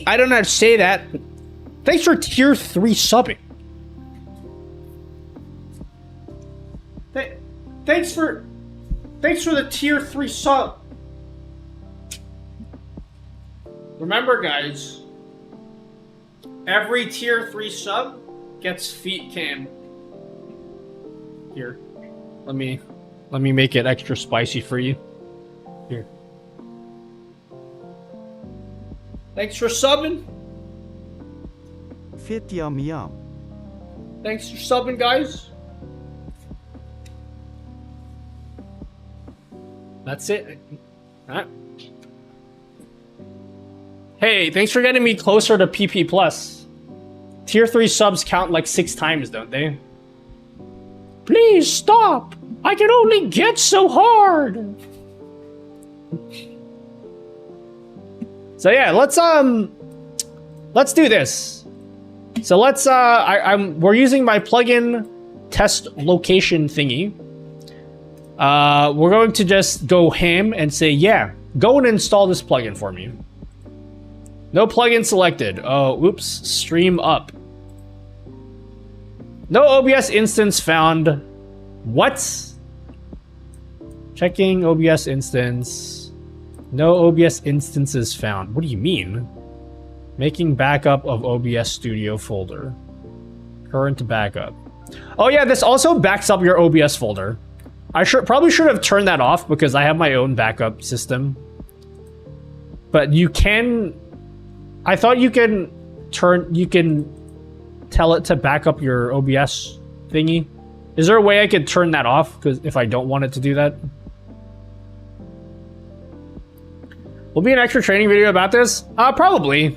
I don't know how to say that, but thanks for tier 3 subbing. Thanks for the tier 3 sub. Remember, guys, every tier 3 sub gets feet cam. Here, let me make it extra spicy for you. Here. Thanks for subbing. Fit yum yum. Thanks for subbing, guys. That's it. Alright. Hey, thanks for getting me closer to PP+. Tier 3 subs count like 6 times, don't they? Please stop! I can only get so hard! So yeah, let's do this. So let's we're using my plugin test location thingy. We're going to just go ham and say, yeah, go and install this plugin for me. No plugin selected. Oh, oops. Stream up. No OBS instance found. What? Checking OBS instance. No OBS instances found. What do you mean? Making backup of OBS Studio folder. Current backup. Oh yeah, this also backs up your OBS folder. I probably should have turned that off because I have my own backup system. But you can... I thought you can tell it to back up your OBS thingy. Is there a way I could turn that off? Because if I don't want it to do that. Will be an extra training video about this? Probably.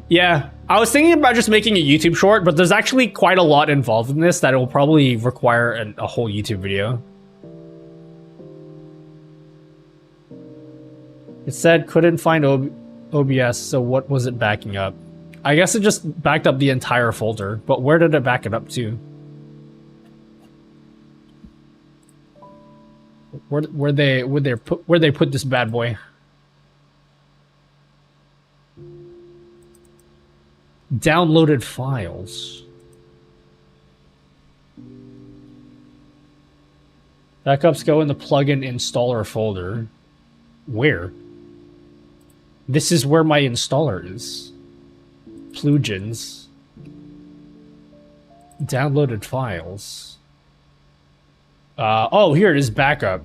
Yeah, I was thinking about just making a YouTube short, but there's actually quite a lot involved in this that it will probably require a whole YouTube video. It said couldn't find OBS, so what was it backing up? I guess it just backed up the entire folder, but where did it back it up to? Where they put this bad boy? Downloaded files. Backups go in the plugin installer folder. Where? This is where my installer is. Plugins. Downloaded files. Oh, here it is, backup.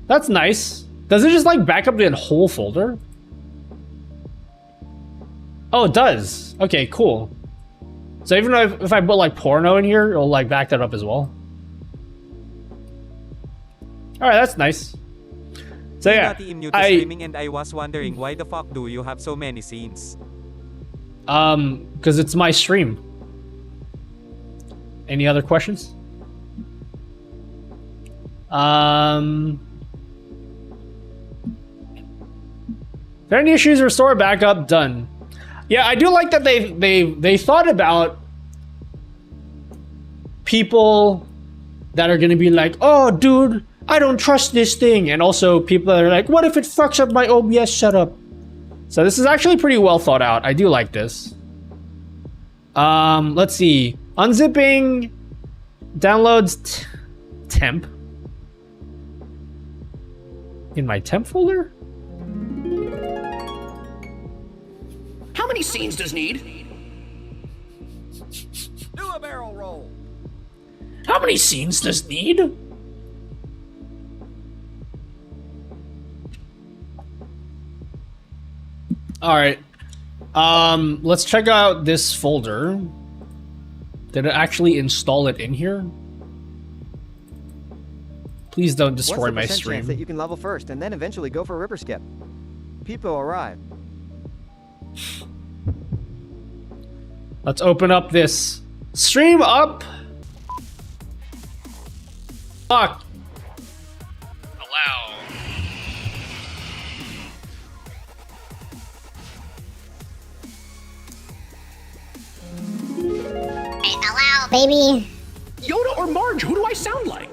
That's nice. Does it just like back up the whole folder? Oh, it does. Okay, cool. So even if I put like porno in here, it'll like back that up as well. All right, that's nice. So yeah, streaming and I was wondering why the fuck do you have so many scenes? Because it's my stream. Any other questions? If there are any issues, restore backup, done. Yeah, I do like that they thought about people that are gonna be like, oh dude, I don't trust this thing, and also people that are like, what if it fucks up my OBS setup? So this is actually pretty well thought out. I do like this. Let's see. Unzipping downloads temp in my temp folder. How many scenes does need? Do a barrel roll. How many scenes does need? All right. Let's check out this folder. Did it actually install it in here? Please don't destroy my What's the stream. chance that you can level first and then eventually go for Ripper Skip? People arrive. Let's open up this stream up. Fuck. Allow. Allow, baby. Yoda or Marge, who do I sound like?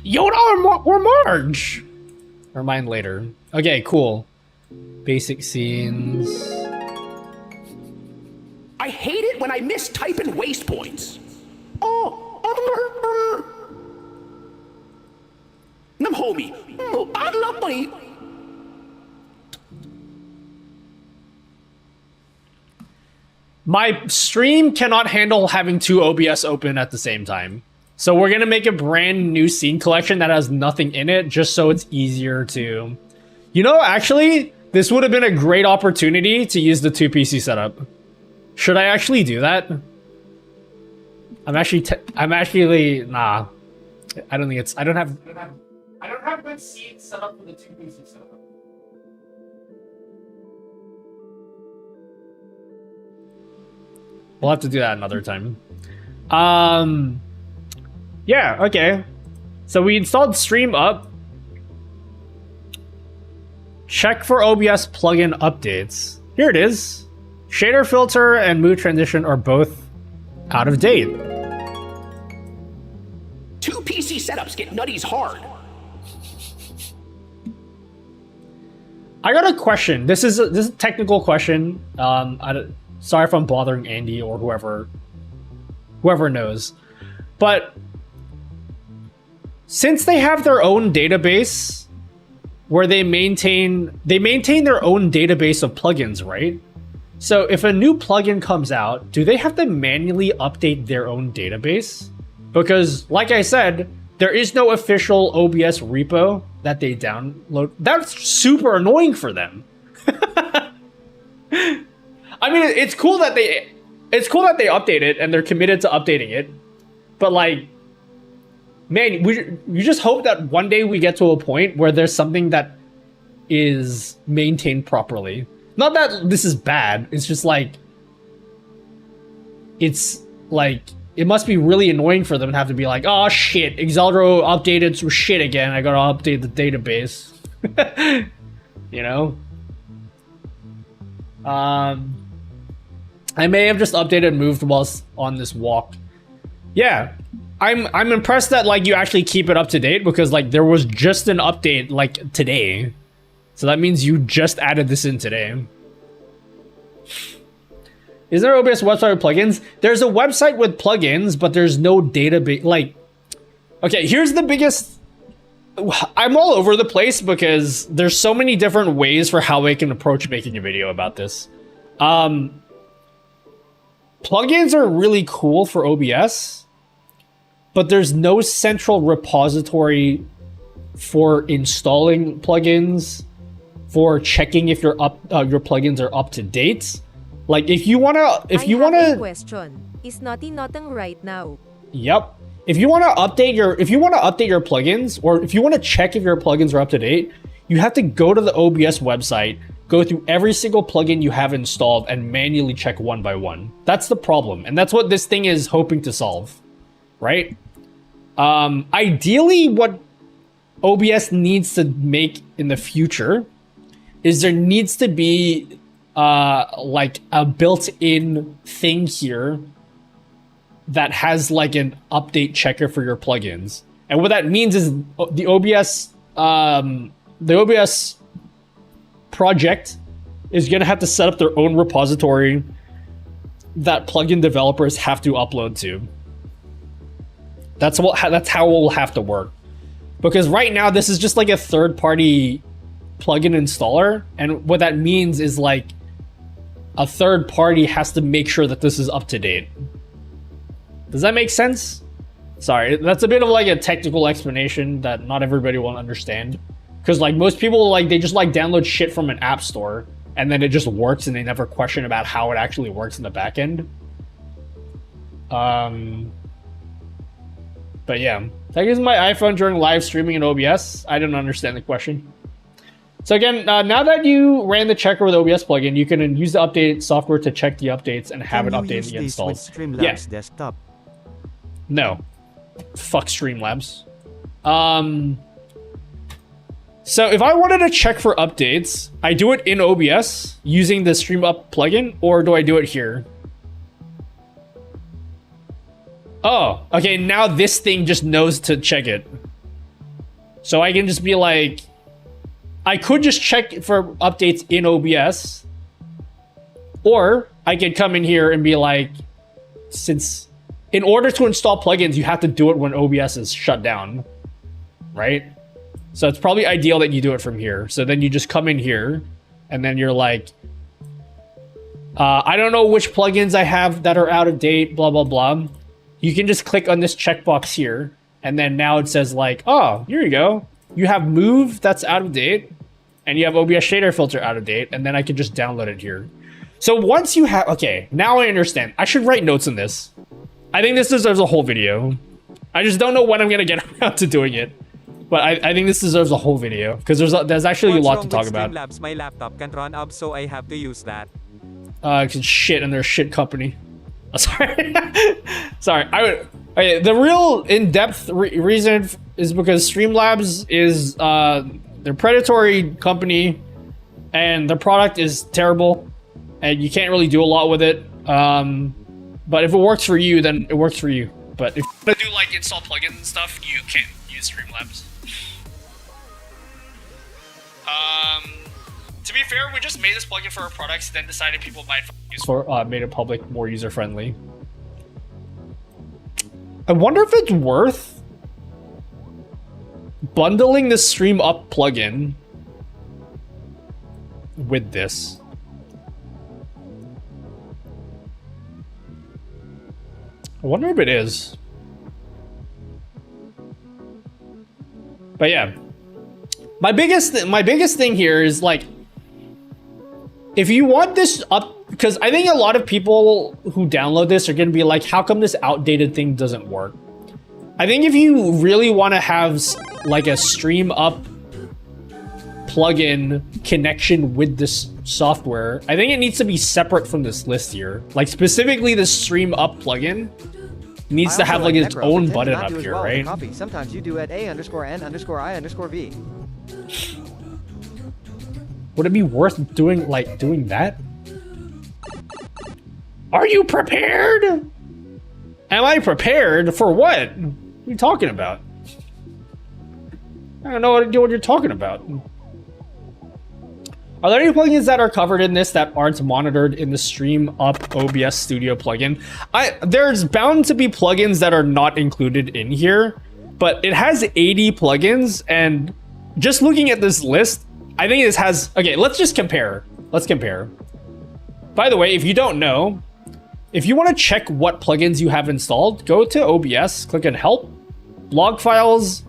Yoda or Marge? Or mine later. Okay, cool. Basic scenes. I hate it when I mistype in waste points. Oh, Nam homie. Oh, I love my. My stream cannot handle having two OBS open at the same time. So we're gonna make a brand new scene collection that has nothing in it, just so it's easier to... You know, actually, this would have been a great opportunity to use the 2 PC setup. Should I actually do that? I'm actually nah. I don't think it's... I don't have good scenes set up for the 2 PC setup. We'll have to do that another time. Yeah, okay. So we installed Stream Up. Check for OBS plugin updates. Here it is. Shader filter and mood transition are both out of date. 2 PC setups get nutties hard. I got a question. This is a technical question. Sorry if I'm bothering Andy or whoever knows. But since they have their own database where they maintain their own database of plugins, right? So if a new plugin comes out, do they have to manually update their own database? Because like I said, there is no official OBS repo that they download. That's super annoying for them. I mean, it's cool that they update it and they're committed to updating it. But like, man, you just hope that one day we get to a point where there's something that is maintained properly. Not that this is bad. It's just like, it must be really annoying for them to have to be like, oh shit, Exaldro updated some shit again. I gotta update the database. You know? I may have just updated and moved whilst on this walk. Yeah, I'm impressed that like you actually keep it up to date, because like there was just an update like today. So that means you just added this in today. Is there an OBS website with plugins? There's a website with plugins, but there's no database. Like, okay, here's the biggest... I'm all over the place because there's so many different ways for how I can approach making a video about this. Plugins are really cool for OBS, but there's no central repository for installing plugins, for checking if your plugins are up to date. Like if you wanna I have a question. Is Naughty Notting right now? Yep. If you wanna update your plugins, or if you wanna check if your plugins are up to date, you have to go to the OBS website, go through every single plugin you have installed, and manually check one by one. That's the problem, and that's what this thing is hoping to solve, right? Ideally, what OBS needs to make in the future is there needs to be like a built-in thing here that has like an update checker for your plugins. And what that means is the OBS project is going to have to set up their own repository that plugin developers have to upload to. That's how it will have to work. Because right now this is just like a third-party plugin installer, and what that means is like a third party has to make sure that this is up to date. Does that make sense? Sorry, that's a bit of like a technical explanation that not everybody will understand. Because like most people, like they just like download shit from an app store and then it just works and they never question about how it actually works in the back end. But yeah, that is my iPhone during live streaming in OBS. I didn't understand the question. So again, now that you ran the checker with OBS plugin, you can use the update software to check the updates and have it updated and installed. Yeah. Desktop? No. Fuck Streamlabs. So if I wanted to check for updates, I do it in OBS using the Stream Up plugin, or do I do it here? Oh, okay, now this thing just knows to check it. So I can just be like, I could just check for updates in OBS, or I could come in here and be like, since in order to install plugins, you have to do it when OBS is shut down, right? So it's probably ideal that you do it from here. So then you just come in here and then you're like, I don't know which plugins I have that are out of date, blah, blah, blah. you can just click on this checkbox here, and then now it says like, oh, here you go. You have Move that's out of date, and you have OBS shader filter out of date, and then I can just download it here. So once you have, okay, now I understand. I should write notes on this. I think this deserves a whole video. I just don't know when I'm gonna get around to doing it. But I think this deserves a whole video, because there's actually a lot to talk about. Streamlabs? My laptop can run up, so I have to use that. Cause shit, and they're a shit company. Oh, sorry. Sorry. Okay, the real in-depth reason is because Streamlabs is they're predatory company, and their product is terrible, and you can't really do a lot with it. But if it works for you, then it works for you. But if you want to do like install plugins and stuff, you can't use Streamlabs. To be fair, we just made this plugin for our products, then decided people might use for made it public, more user friendly. I wonder if it's worth bundling the Stream Up plugin with this. I wonder if it is. But yeah. My biggest thing here is like, if you want this up, because I think a lot of people who download this are going to be like, how come this outdated thing doesn't work? I think if you really want to have like a Stream Up plugin connection with this software, I think it needs to be separate from this list here. Like specifically the Stream Up plugin needs to have like its own button up here, right? Sometimes you do at A_N_I_V. Would it be worth doing that? Are you prepared? Am I prepared for what? What are you talking about? I don't know what you're talking about. Are there any plugins that are covered in this that aren't monitored in the Stream Up OBS Studio plugin? There's bound to be plugins that are not included in here, but it has 80 plugins, and just looking at this list, I think this has... Okay, let's just compare. Let's compare. By the way, if you don't know, if you want to check what plugins you have installed, go to OBS, click on Help, Log Files,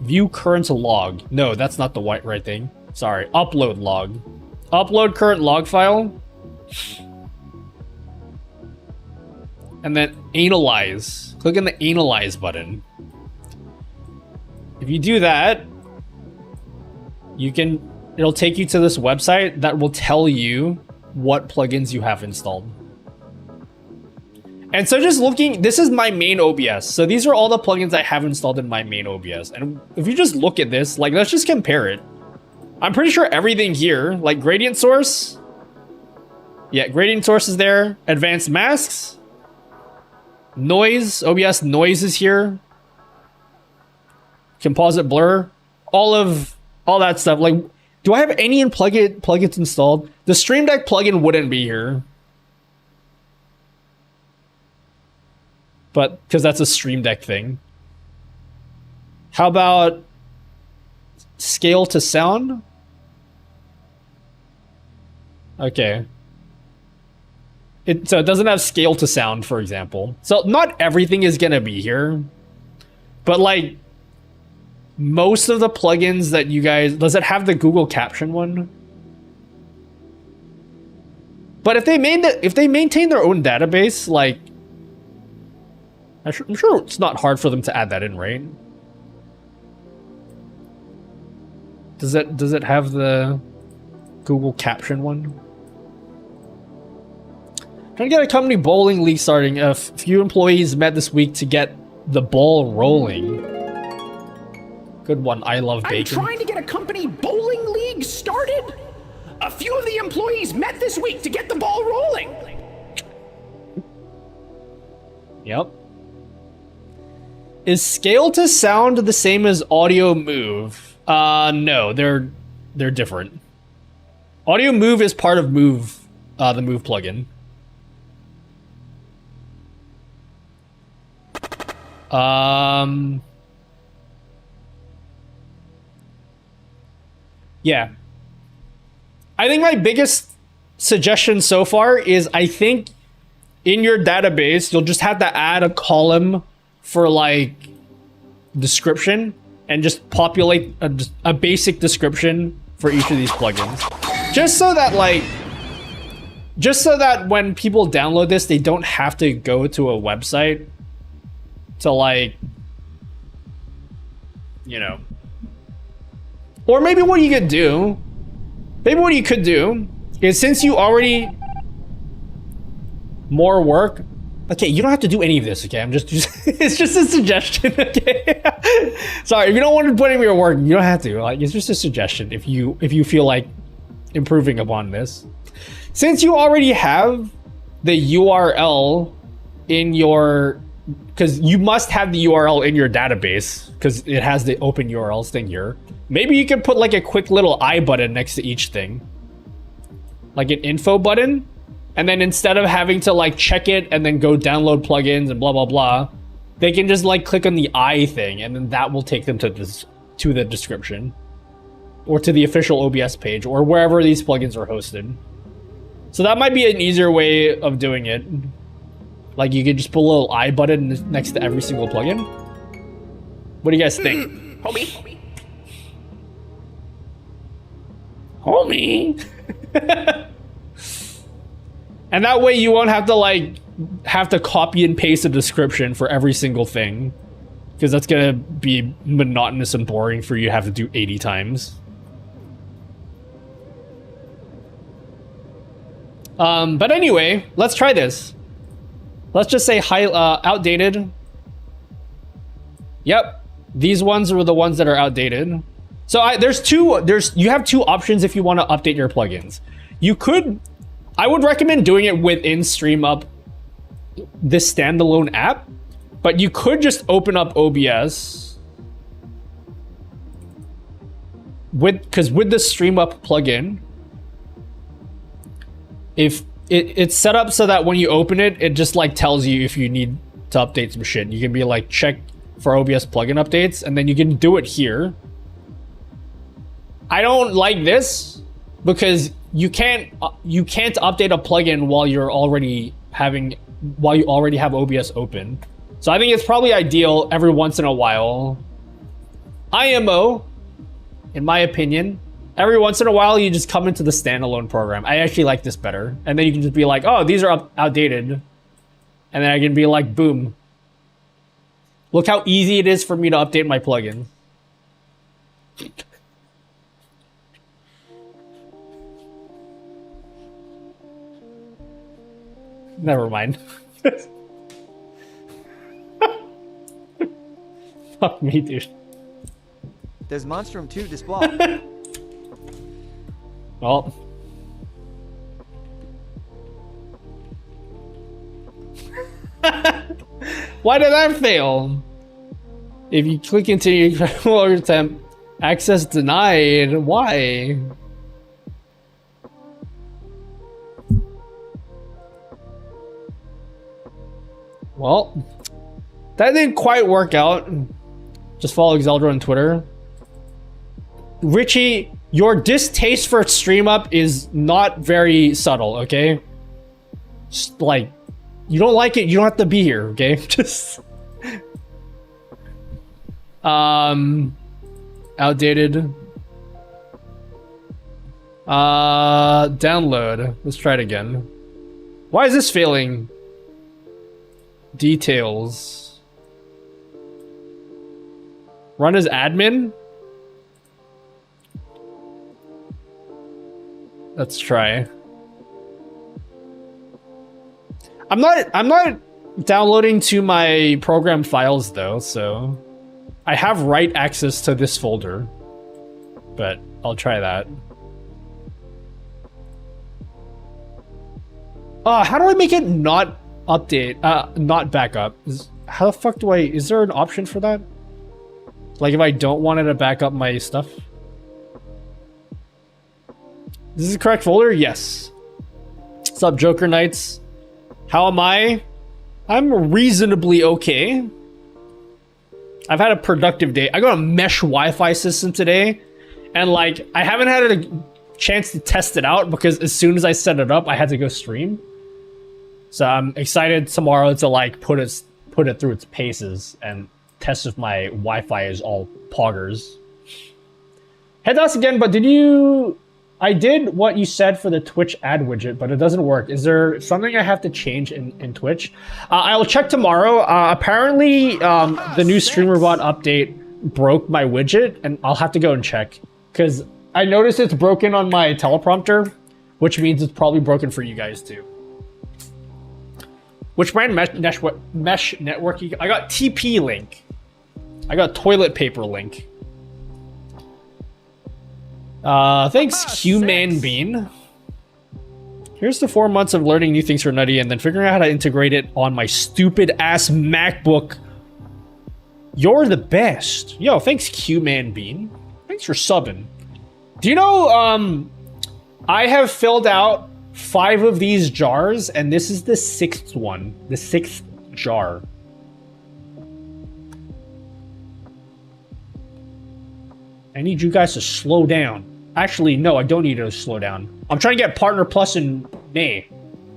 View Current Log. No, that's not the right thing. Sorry, Upload Log. Upload current log file. And then Analyze. Click on the Analyze button. If you do that, it'll take you to this website that will tell you what plugins you have installed. And so just looking, this is my main OBS. So these are all the plugins I have installed in my main OBS. And if you just look at this, like, let's just compare it. I'm pretty sure everything here, like Gradient Source. Yeah, Gradient Source is there. Advanced Masks. Noise, OBS Noise is here. Composite Blur. All that stuff. Like, do I have any plugins installed? The Stream Deck plugin wouldn't be here. But, because that's a Stream Deck thing. How about Scale to Sound? Okay. So it doesn't have Scale to Sound, for example. So not everything is gonna be here. But like, most of the plugins that you guys... Does it have the Google Caption one? But if they maintain their own database, like... I'm sure it's not hard for them to add that in, right? Does it have the Google Caption one? Trying to get a company bowling league starting. A few employees met this week to get the ball rolling. Good one. I love bacon. I'm trying to get a company bowling league started. A few of the employees met this week to get the ball rolling. Yep. Is Scale to Sound the same as Audio Move? No, they're different. Audio Move is part of Move, the Move plugin. Yeah. I think my biggest suggestion so far is I think in your database, you'll just have to add a column for like description and just populate a basic description for each of these plugins. Just so that when people download this, they don't have to go to a website to like, you know. Or maybe what you could do is, since you already more work. Okay, you don't have to do any of this, okay? It's just a suggestion, okay? Sorry, if you don't want to put in your work, you don't have to. Like, it's just a suggestion if you feel like improving upon this. Since you already have the URL in your, because you must have the URL in your database because it has the open URLs thing here. Maybe you can put like a quick little I button next to each thing, like an info button. And then instead of having to like check it and then go download plugins and blah, blah, blah, they can just like click on the I thing and then that will take them to the description or to the official OBS page or wherever these plugins are hosted. So that might be an easier way of doing it. Like you could just put a little I button next to every single plugin. What do you guys think? Homie. And that way you won't have to copy and paste a description for every single thing. Because that's gonna be monotonous and boring for you to have to do 80 times. But anyway, let's try this. Let's just say outdated. Yep, these ones are the ones that are outdated. So you have two options if you want to update your plugins. I would recommend doing it within StreamUp, this standalone app, but you could just open up OBS because with the StreamUp plugin, if it's set up so that when you open it, it just like tells you if you need to update some shit. You can be like, check for OBS plugin updates, and then you can do it here. I don't like this because you can't update a plugin while you already have OBS open. So I think it's probably ideal every once in a while. IMO, in my opinion, every once in a while you just come into the standalone program. I actually like this better. And then you can just be like, oh, these are outdated. And then I can be like, boom. Look how easy it is for me to update my plugin. Never mind. Fuck me, dude. There's Monstrum 2 display. Well. Why did that fail? If you click continue or attempt, access denied. Why? Well, that didn't quite work out. Just follow Exeldra on Twitter. Richie, your distaste for StreamUp is not very subtle, okay? Just like, you don't like it, you don't have to be here, okay? Just outdated. Download. Let's try it again. Why is this failing? Details. Run as admin? Let's try. I'm not downloading to my program files though, so I have write access to this folder. But I'll try that. How do I make it not update, not backup? How the fuck do is there an option for that? Like if I don't want it to back up my stuff? This is the correct folder? Yes. What's up, Joker Knights? How am I? I'm reasonably okay. I've had a productive day. I got a mesh Wi-Fi system today, and like I haven't had a chance to test it out because as soon as I set it up, I had to go stream. So I'm excited tomorrow to like put it through its paces and test if my Wi-Fi is all poggers. Head us again, but did you... I did what you said for the Twitch ad widget, but it doesn't work. Is there something I have to change in Twitch? I'll check tomorrow. Apparently, the new StreamerBot update broke my widget, and I'll have to go and check. Because I noticed it's broken on my teleprompter, which means it's probably broken for you guys too. Which brand mesh networking? I got TP Link. I got toilet paper link. Thanks, Q-Man Bean. Here's the 4 months of learning new things for Nutty and then figuring out how to integrate it on my stupid ass MacBook. You're the best. Yo, thanks, Q-Man Bean. Thanks for subbing. Do you know, I have filled out 5 of these jars, and this is the 6th one. The 6th jar. I need you guys to slow down. Actually, no, I don't need to slow down. I'm trying to get Partner Plus in May.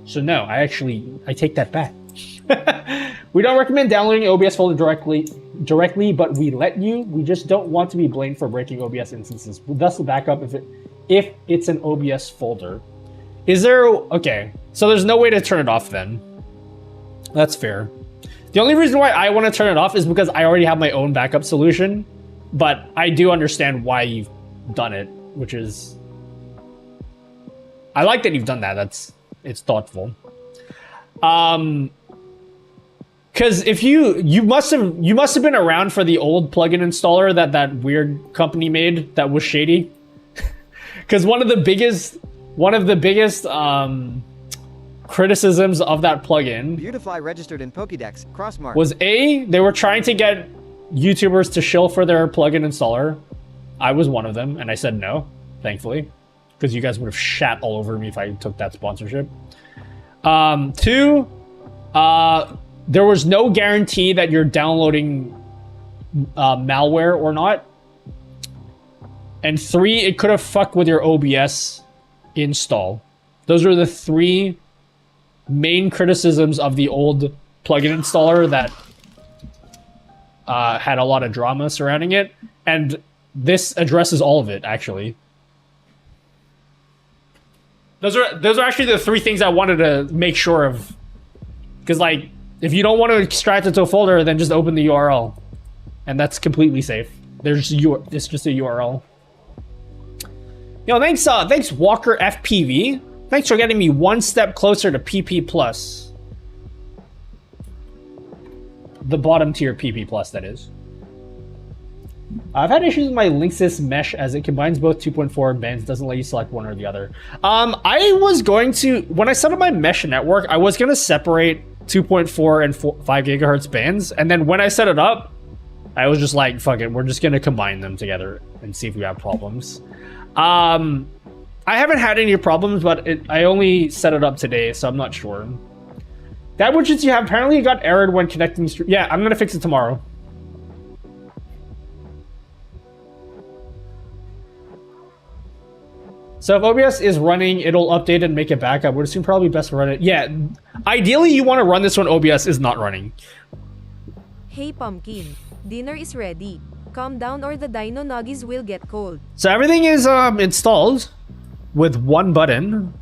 So no, I take that back. We don't recommend downloading OBS folder directly, but we let you. We just don't want to be blamed for breaking OBS instances. Thus the backup if it's an OBS folder. Is there... Okay, so there's no way to turn it off then. That's fair. The only reason why I want to turn it off is because I already have my own backup solution. But I do understand why you've done it, which is... I like that you've done that. It's thoughtful. Because if you must have been around for the old plugin installer that weird company made that was shady. Because one of the biggest criticisms of that plugin Beautifly registered in Pokédex, Crossmark. was they were trying to get YouTubers to shill for their plugin installer. I was one of them, and I said no, thankfully, because you guys would have shat all over me if I took that sponsorship. 2, there was no guarantee that you're downloading malware or not. And 3, it could have fucked with your OBS install. Those are the 3 main criticisms of the old plugin installer that had a lot of drama surrounding it, and this addresses all of it, actually. Those are actually the 3 things I wanted to make sure of. Because, like, if you don't want to extract it to a folder, then just open the URL. And that's completely safe. It's just a URL. Yo, thanks Walker FPV. Thanks for getting me 1 step closer to PP+. The bottom tier PP+, that is. I've had issues with my Linksys mesh as it combines both 2.4 bands, doesn't let you select one or the other. I was going to, when I set up my mesh network, I was going to separate 2.4 and 5 gigahertz bands, and then when I set it up, I was just like, fuck it, we're just going to combine them together and see if we have problems. I haven't had any problems, but I only set it up today, so I'm not sure. That widgets you have apparently got errored when connecting stream. Yeah, I'm gonna fix it tomorrow. So if OBS is running, it'll update and make it back. I would assume probably best to run it. Yeah, ideally you want to run this when OBS is not running. Hey Pumpkin, dinner is ready. Calm down or the dino nuggies will get cold. So everything is installed with 1 button.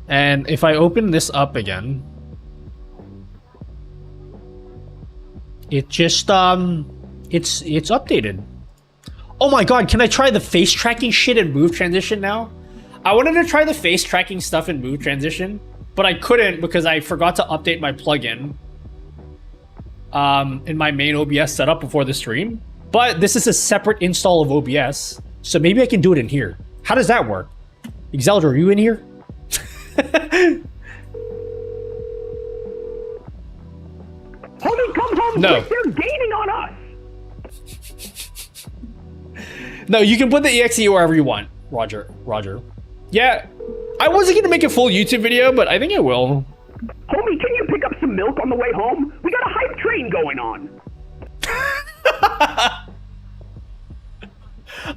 And if I open this up again, it just it's updated. Oh my god, can I try the face tracking shit in move transition now? I wanted to try the face tracking stuff in move transition, but I couldn't because I forgot to update my plugin in my main OBS setup before the stream. But this is a separate install of OBS, so maybe I can do it in here. How does that work? Exeldor, are you in here? Homie, come home No. quick, they're gaining on us! No, you can put the exe wherever you want, Roger. Yeah, I wasn't gonna make a full YouTube video, but I think I will. Homie, can you pick up some milk on the way home? We got a hype train going on.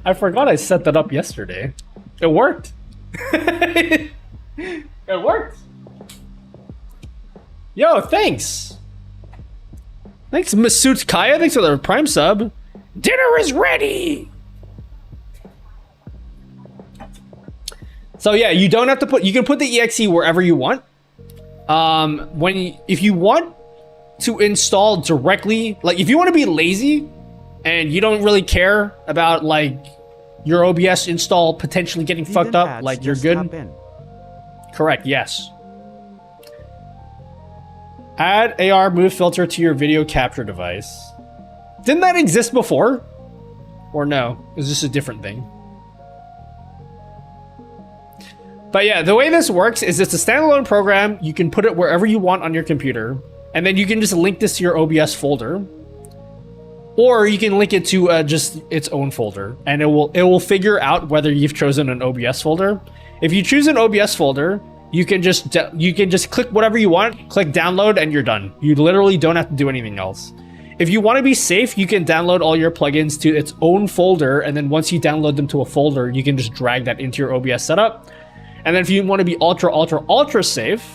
I forgot I set that up yesterday. It worked. It worked. Yo, thanks. Thanks, Masut Kaya. Thanks for the Prime sub. Dinner is ready. So yeah, you don't have to put. You can put the exe wherever you want. If you want to install directly, like if you want to be lazy and you don't really care about like your OBS install potentially getting fucked up, like you're good. Correct. Yes. Add AR move filter to your video capture device. Didn't that exist before? Or no? Is this a different thing? But yeah, the way this works is it's a standalone program. You can put it wherever you want on your computer. And then you can just link this to your OBS folder. Or you can link it to just its own folder. And it will figure out whether you've chosen an OBS folder. If you choose an OBS folder, you can just click whatever you want, click download, and you're done. You literally don't have to do anything else. If you want to be safe, you can download all your plugins to its own folder, and then once you download them to a folder, you can just drag that into your OBS setup. And then if you want to be ultra safe,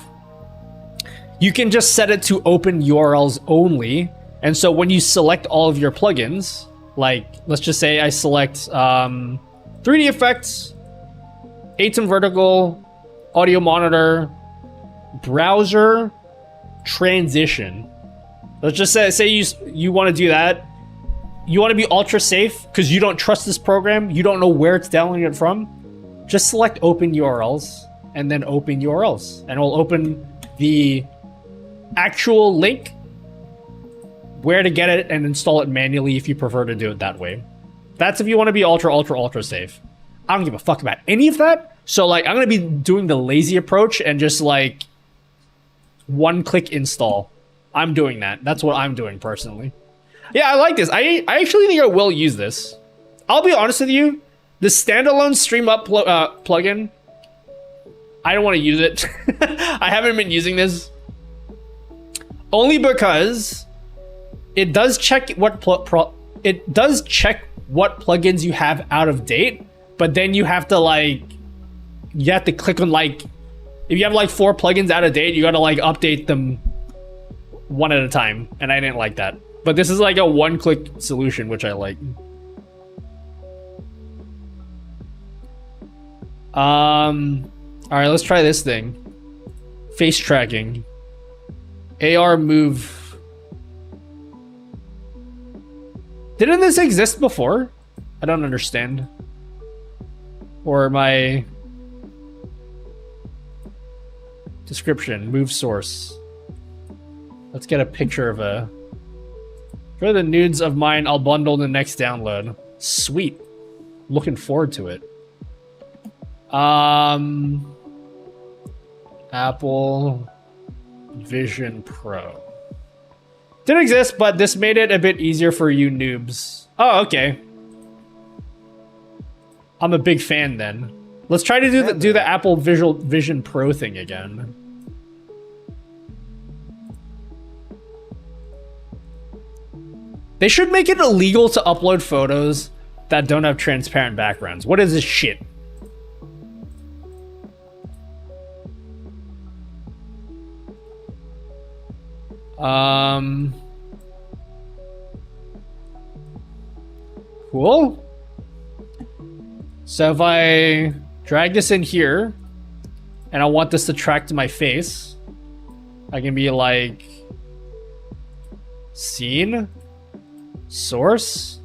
you can just set it to open URLs only. And so when you select all of your plugins, like let's just say I select 3D effects, ATEM vertical, audio monitor, browser, transition. Let's just say you want to do that. You want to be ultra safe because you don't trust this program. You don't know where it's downloading it from. Just select open URLs and then open URLs. And it'll open the actual link, where to get it, and install it manually if you prefer to do it that way. That's if you want to be ultra safe. I don't give a fuck about any of that. So like I'm going to be doing the lazy approach and just like one-click install. I'm doing that. That's what I'm doing personally. Yeah, I like this. I actually think I will use this. I'll be honest with you. The standalone Stream Up plugin, I don't want to use it. I haven't been using this. Only because it does check what plugins you have out of date, but then you have to click on like, if you have like 4 plugins out of date, you got to like update them one at a time, and I didn't like that. But this is like a one-click solution, which I like. All right, let's try this thing. Face tracking. AR move. Didn't this exist before? I don't understand. Or my description, move source. Let's get a picture of a... For the nudes of mine, I'll bundle the next download. Sweet. Looking forward to it. Apple Vision Pro. Didn't exist, but this made it a bit easier for you noobs. Oh, okay. I'm a big fan then. Let's try to do the Apple Vision Pro thing again. They should make it illegal to upload photos that don't have transparent backgrounds. What is this shit? Cool. So if I drag this in here and I want this to track to my face, I can be like scene, source,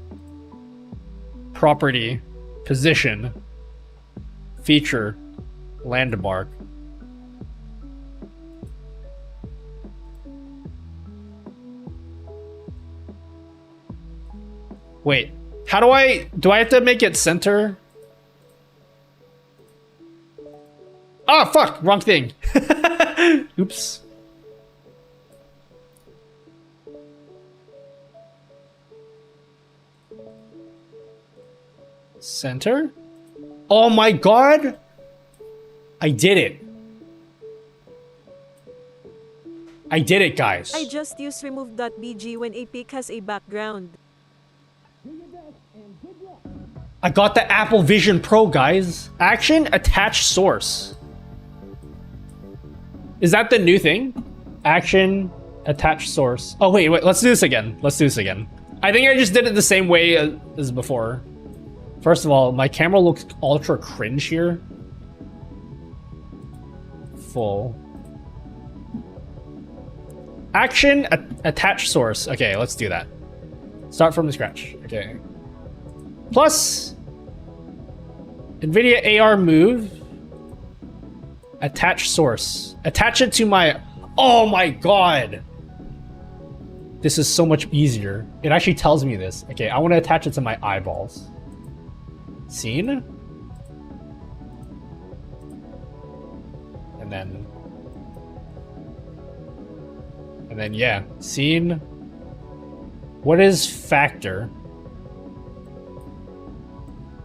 property, position, feature, landmark. Wait, how do I have to make it center? Oh, fuck, wrong thing. Oops. Center? Oh my god! I did it. I did it, guys. I just use remove.bg when a pic has a background. I got the Apple Vision Pro, guys. Action, attach source. Is that the new thing? Action, attach source. Oh, wait, let's do this again. Let's do this again. I think I just did it the same way as before. First of all, my camera looks ultra cringe here. Full. Action, attach source. Okay, let's do that. Start from the scratch. Okay. Plus, NVIDIA AR move. Attach source. Attach it to my... Oh my god! This is so much easier. It actually tells me this. Okay, I want to attach it to my eyeballs. Scene? And then yeah, scene. What is factor?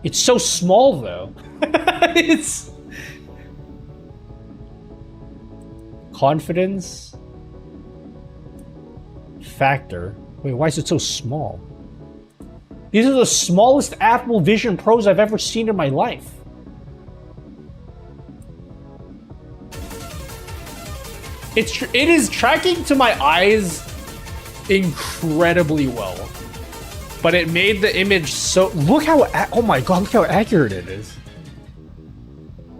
It's so small though. It's confidence factor. Wait, why is it so small? These are the smallest Apple Vision Pros I've ever seen in my life. It is tracking to my eyes incredibly well, but it made the image so. Look how. Oh my god! Look how accurate it is.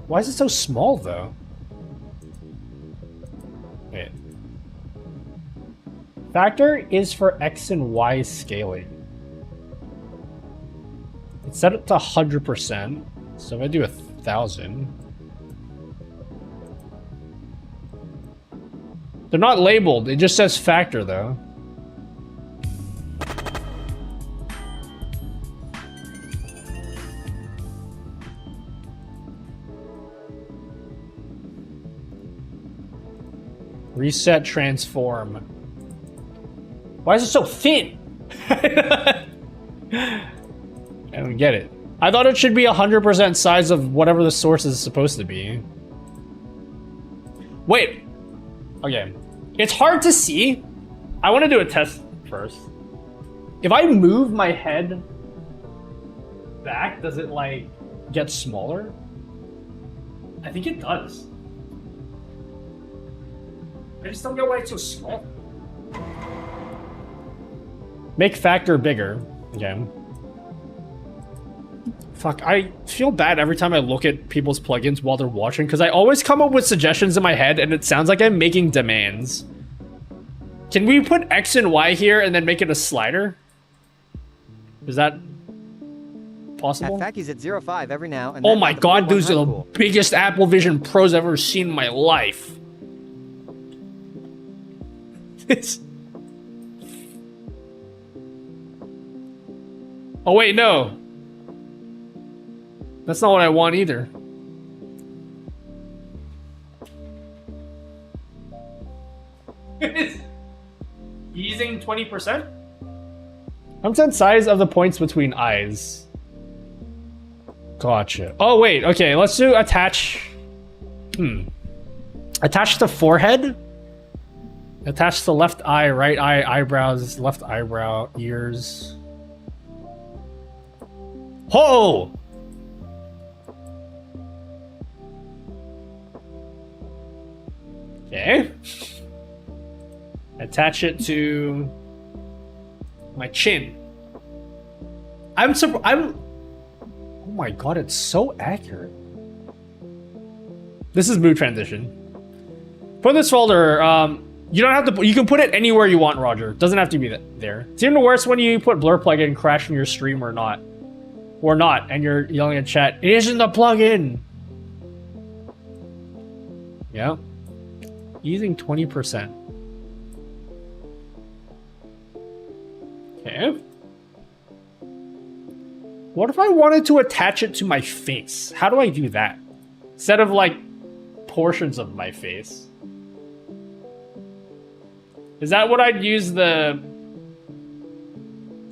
Why is it so small though? Wait. Factor is for X and Y scaling. It's set it to 100%. So if I do 1,000. They're not labeled. It just says factor though. Reset, transform. Why is it so thin? I don't get it. I thought it should be 100% size of whatever the source is supposed to be. Wait. Okay. It's hard to see. I want to do a test first. If I move my head back, does it like get smaller? I think it does. I just don't get why it's so small. Make factor bigger. Okay. Fuck, I feel bad every time I look at people's plugins while they're watching, because I always come up with suggestions in my head and it sounds like I'm making demands. Can we put X and Y here and then make it a slider? Is that possible? At Facky's at 0.5 every now and oh then. my god, those are the biggest Apple Vision Pros I've ever seen in my life. It's... Oh wait, no. That's not what I want either. Easing 20%? 100% size of the points between eyes. Gotcha. Oh wait, okay, let's do attach. Attach the forehead. Attach the left eye, right eye, eyebrows, left eyebrow, ears. Ho! Okay. Attach it to my chin. Oh my god, it's so accurate. This is mood transition. Put this folder, you don't have to, you can put it anywhere you want, Roger. It doesn't have to be there. It's even worse when you put blur plugin crashing your stream or not. Or not, and you're yelling at chat, it isn't the plugin! Yeah. Using 20%. Okay. What if I wanted to attach it to my face? How do I do that? Instead of like portions of my face. Is that what I'd use the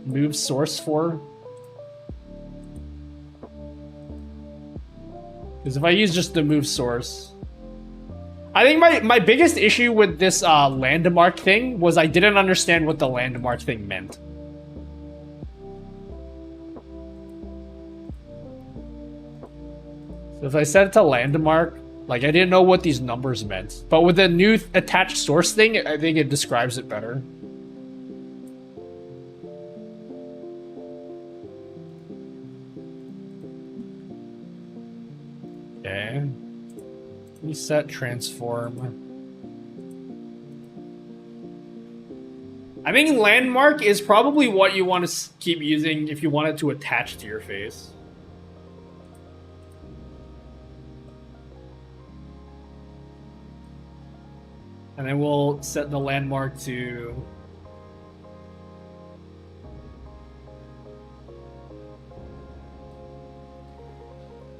move source for? Because if I use just the move source... I think my biggest issue with this landmark thing was I didn't understand what the landmark thing meant. So if I set it to landmark, Like, I didn't know what these numbers meant. But with the new attached source thing, I think it describes it better. Okay. Reset, transform. I think landmark is probably what you want to keep using if you want it to attach to your face. And then we'll set the landmark to...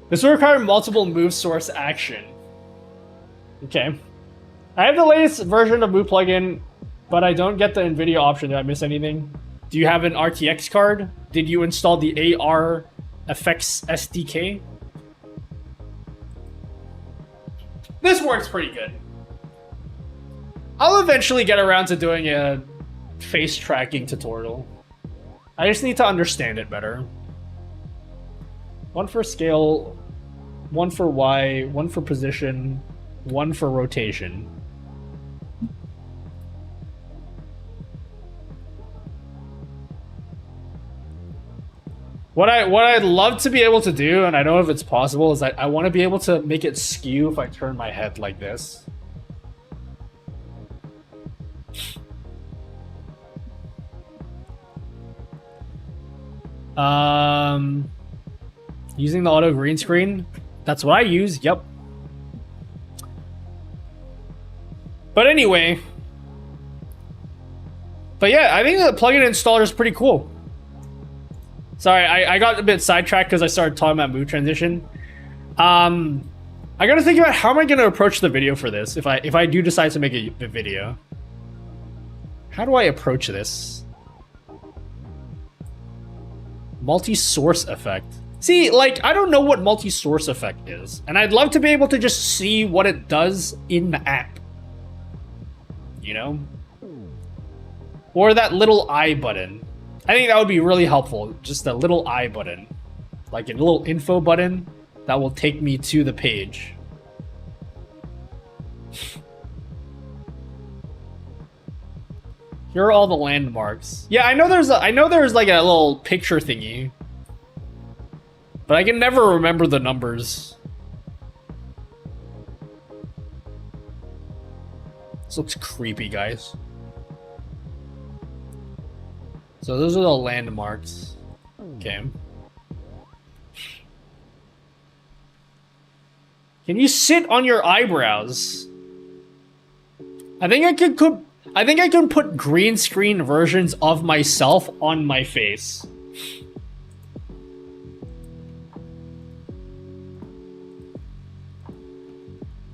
This will require multiple move source action. Okay. I have the latest version of Move plugin, but I don't get the NVIDIA option. Did I miss anything? Do you have an RTX card? Did you install the AR effects SDK? This works pretty good. I'll eventually get around to doing a face tracking tutorial. I just need to understand it better. One for scale, one for Y, one for position, one for rotation. What I'd love to be able to do, and I don't know if it's possible, is I want to be able to make it skew if I turn my head like this. Using the auto green screen. That's what I use. Yep. But anyway. But yeah, I think the plugin installer is pretty cool. Sorry, I got a bit sidetracked because I started talking about mood transition. I gotta think about how am I gonna approach the video for this if I do decide to make a video. How do I approach this? Multi-source effect. See, like, I don't know what multi-source effect is, and I'd love to be able to just see what it does in the app. You know? Or that little I button. I think that would be really helpful. Just a little I button. Like a little info button that will take me to the page. Here are all the landmarks. Yeah, I know there's like a little picture thingy. But I can never remember the numbers. This looks creepy, guys. So those are the landmarks. Okay. Can you sit on your eyebrows? I think I can put green screen versions of myself on my face.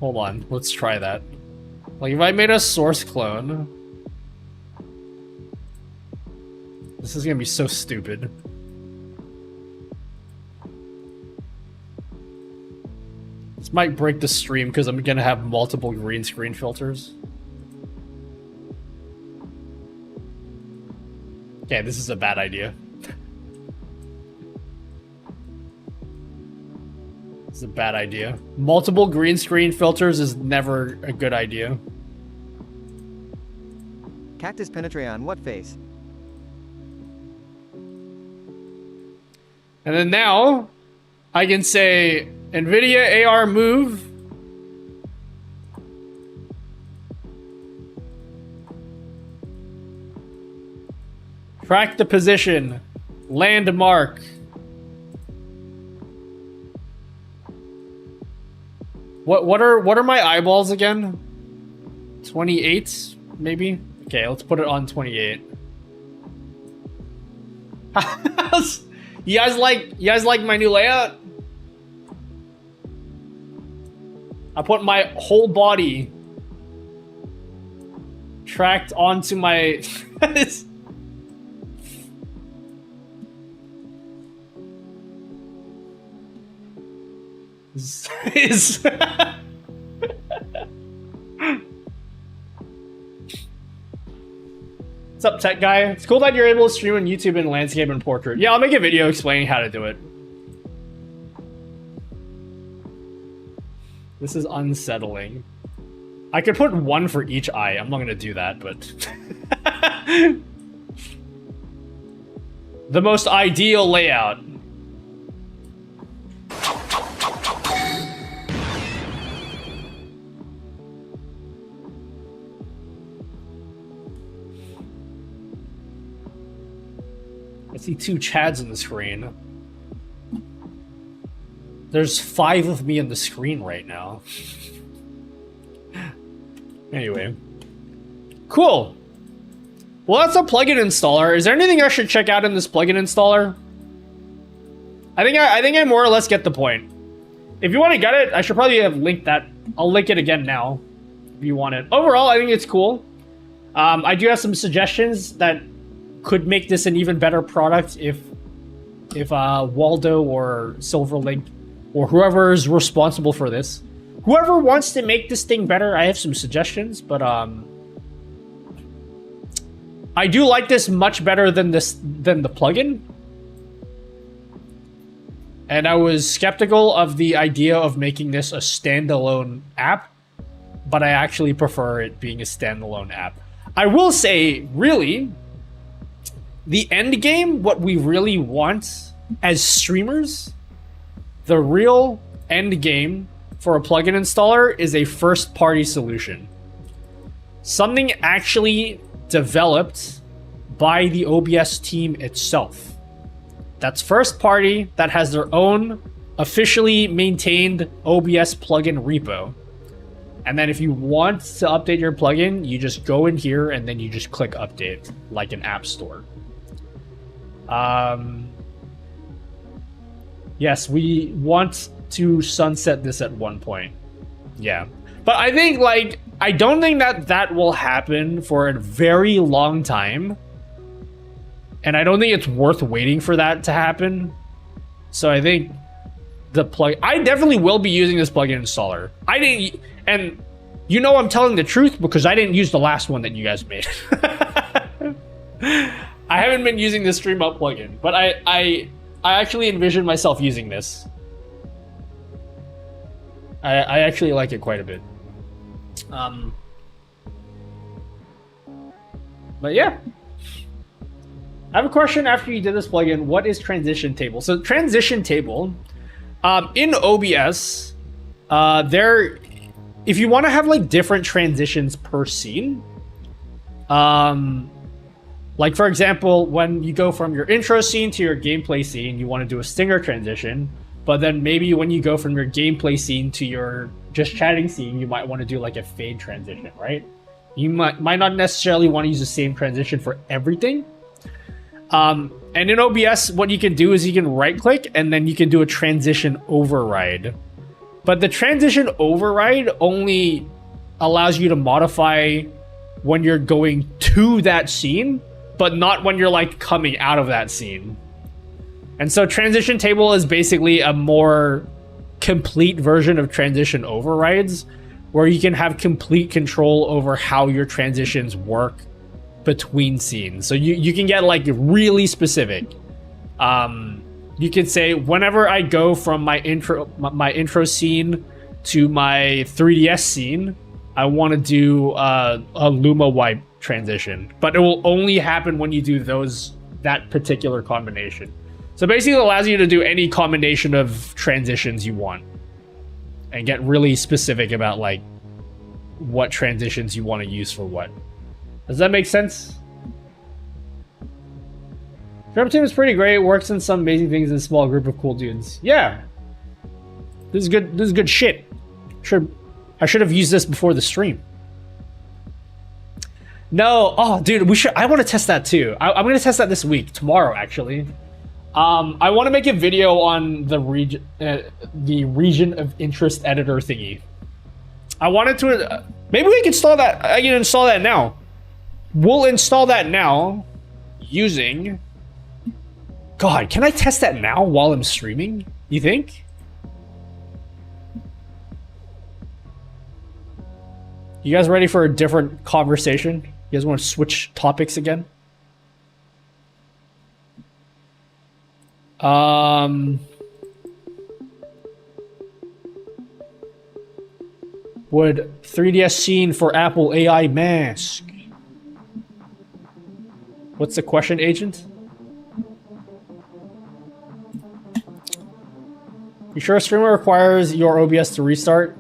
Hold on, let's try that. Like if I made a source clone. This is gonna be so stupid. This might break the stream because I'm gonna have multiple green screen filters. Okay, this is a bad idea. It's a bad idea. Multiple green screen filters is never a good idea. Cactus penetrate on what face? And then now, I can say NVIDIA AR move. Track the position. Landmark. What are my eyeballs again? 28, maybe? Okay, let's put it on 28. You guys like my new layout? I put my whole body tracked onto my is What's up, tech guy? It's cool that you're able to stream on YouTube in landscape and portrait. Yeah, I'll make a video explaining how to do it. This is unsettling. I could put one for each eye. I'm not gonna do that, but the most ideal layout. I see 2 Chads on the screen. There's 5 of me on the screen right now. Anyway. Cool. Well, that's a plugin installer. Is there anything I should check out in this plugin installer? I think I more or less get the point. If you want to get it, I should probably have linked that. I'll link it again now if you want it. Overall, I think it's cool. I do have some suggestions that could make this an even better product if Waldo or Silverlink or whoever is responsible for this, whoever wants to make this thing better, I have some suggestions, but I do like this much better than the plugin. And I was skeptical of the idea of making this a standalone app, but I actually prefer it being a standalone app. I will say, really, the end game, what we really want as streamers, the real end game for a plugin installer is a first-party solution. Something actually developed by the OBS team itself. That's first party, that has their own officially maintained OBS plugin repo. And then if you want to update your plugin, you just go in here and then you just click update, like an app store. Yes, we want to sunset this at one point. Yeah. But I think, like, I don't think that will happen for a very long time. And I don't think it's worth waiting for that to happen. So I think I definitely will be using this plugin installer. And you know I'm telling the truth because I didn't use the last one that you guys made. I haven't been using the Stream Up plugin, but I actually envision myself using this. I actually like it quite a bit. But yeah. I have a question after you did this plugin. What is transition table? So transition table, in OBS, if you want to have like different transitions per scene, like for example, when you go from your intro scene to your gameplay scene, you want to do a stinger transition, but then maybe when you go from your gameplay scene to your just chatting scene, you might want to do like a fade transition, right? You might not necessarily want to use the same transition for everything. And in OBS, what you can do is you can right click and then you can do a transition override. But the transition override only allows you to modify when you're going to that scene, but not when you're like coming out of that scene. And so transition table is basically a more complete version of transition overrides, where you can have complete control over how your transitions work between scenes. So you can get like really specific. You can say whenever I go from my intro scene to my 3DS scene, I want to do a Luma wipe transition, but it will only happen when you do that particular combination. So basically it allows you to do any combination of transitions you want and get really specific about like what transitions you want to use for what. Does that make sense? Drum team is pretty great. It works in some amazing things in a small group of cool dudes. Yeah. This is good. This is good shit. I should have used this before the stream. No. Oh, dude, I want to test that too. I'm going to test that this week. Tomorrow, actually. I want to make a video on the region of interest editor thingy. I wanted to... maybe we can install that. I can install that now. We'll install that now using... God, can I test that now while I'm streaming? You think? You guys ready for a different conversation? You guys want to switch topics again? would 3DS scene for Apple AI mask? What's the question, agent? You sure a streamer requires your OBS to restart?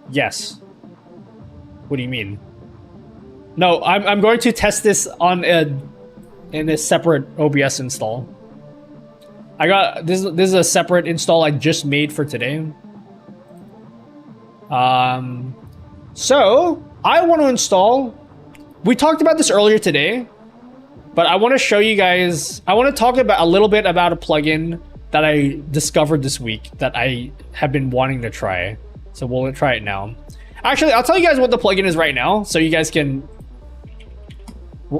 Yes. What do you mean? No, I'm going to test this on in a separate OBS install. I got this is a separate install I just made for today. So I want to install. We talked about this earlier today, but I want to show you guys. I want to talk about a little bit about a plugin that I discovered this week that I have been wanting to try. So we'll try it now. Actually, I'll tell you guys what the plugin is right now, so you guys can,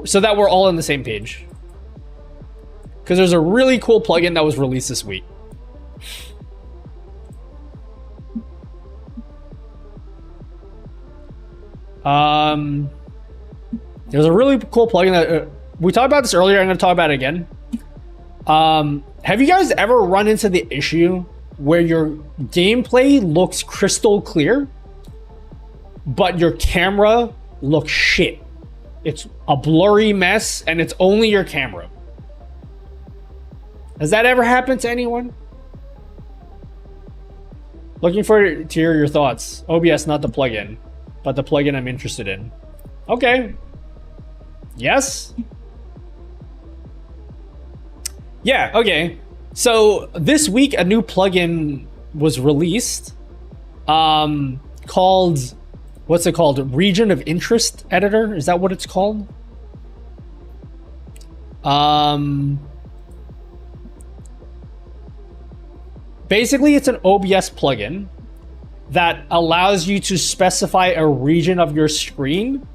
so that we're all on the same page. Because there's a really cool plugin that was released this week. There's a really cool plugin that we talked about this earlier. I'm going to talk about it again. Have you guys ever run into the issue where your gameplay looks crystal clear, but your camera looks shit? It's a blurry mess, and it's only your camera. Has that ever happened to anyone? Looking forward to hear your thoughts. OBS, not the plugin, but the plugin I'm interested in. Okay. Yes? Yeah, okay. So this week a new plugin was released called, what's it called? Region of Interest Editor? Is that what it's called? Basically, it's an OBS plugin that allows you to specify a region of your screen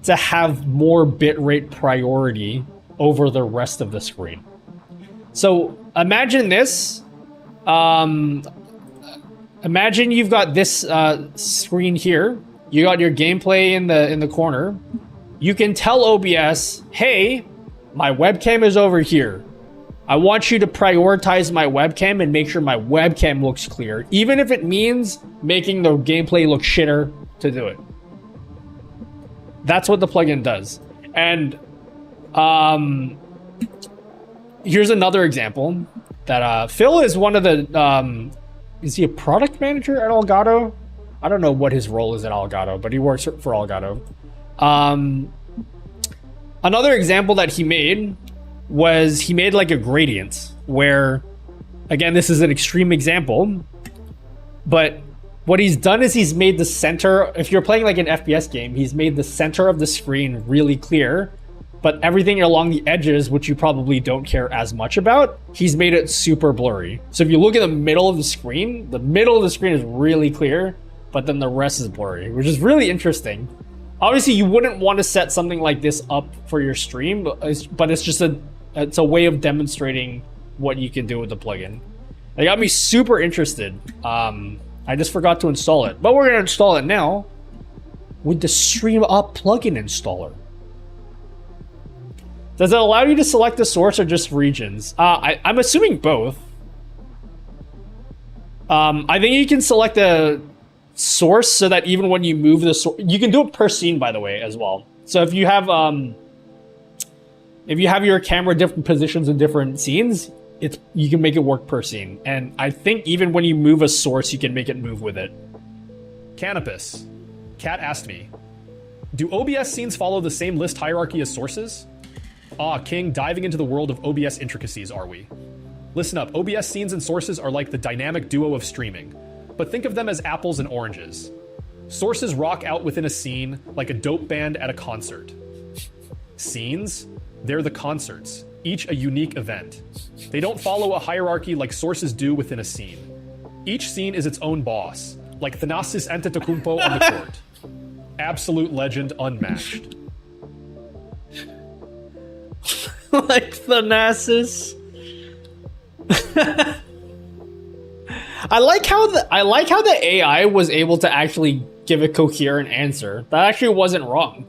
to have more bitrate priority over the rest of the screen. So imagine this. Imagine you've got this screen here. You got your gameplay in the corner. You can tell OBS, hey, my webcam is over here. I want you to prioritize my webcam and make sure my webcam looks clear, even if it means making the gameplay look shitter to do it. That's what the plugin does. And here's another example that Phil is one of the is he a product manager at Elgato? I don't know what his role is at Elgato, but he works for Elgato. Another example that he made was he made like a gradient where, again, this is an extreme example, but what he's done is he's made the center, if you're playing like an FPS game, he's made the center of the screen really clear, but everything along the edges, which you probably don't care as much about, he's made it super blurry. So if you look at the middle of the screen is really clear, but then the rest is blurry, which is really interesting. Obviously, you wouldn't want to set something like this up for your stream, but it's just it's a way of demonstrating what you can do with the plugin. It got me super interested. I just forgot to install it, but we're gonna install it now with the Stream Up plugin installer. Does it allow you to select the source or just regions? I'm assuming both. I think you can select the source so that even when you move the source, you can do it per scene, by the way, as well. So if you have your camera different positions in different scenes, you can make it work per scene. And I think even when you move a source, you can make it move with it. Canopus. Kat asked me, do OBS scenes follow the same list hierarchy as sources? Ah, King, diving into the world of OBS intricacies, are we? Listen up, OBS scenes and sources are like the dynamic duo of streaming, but think of them as apples and oranges. Sources rock out within a scene like a dope band at a concert. Scenes? They're the concerts, each a unique event. They don't follow a hierarchy like sources do within a scene. Each scene is its own boss, like Thanasis Antetokounmpo on the court. Absolute legend unmatched. Like Thanasis. I like how the AI was able to actually give a coherent answer. That actually wasn't wrong.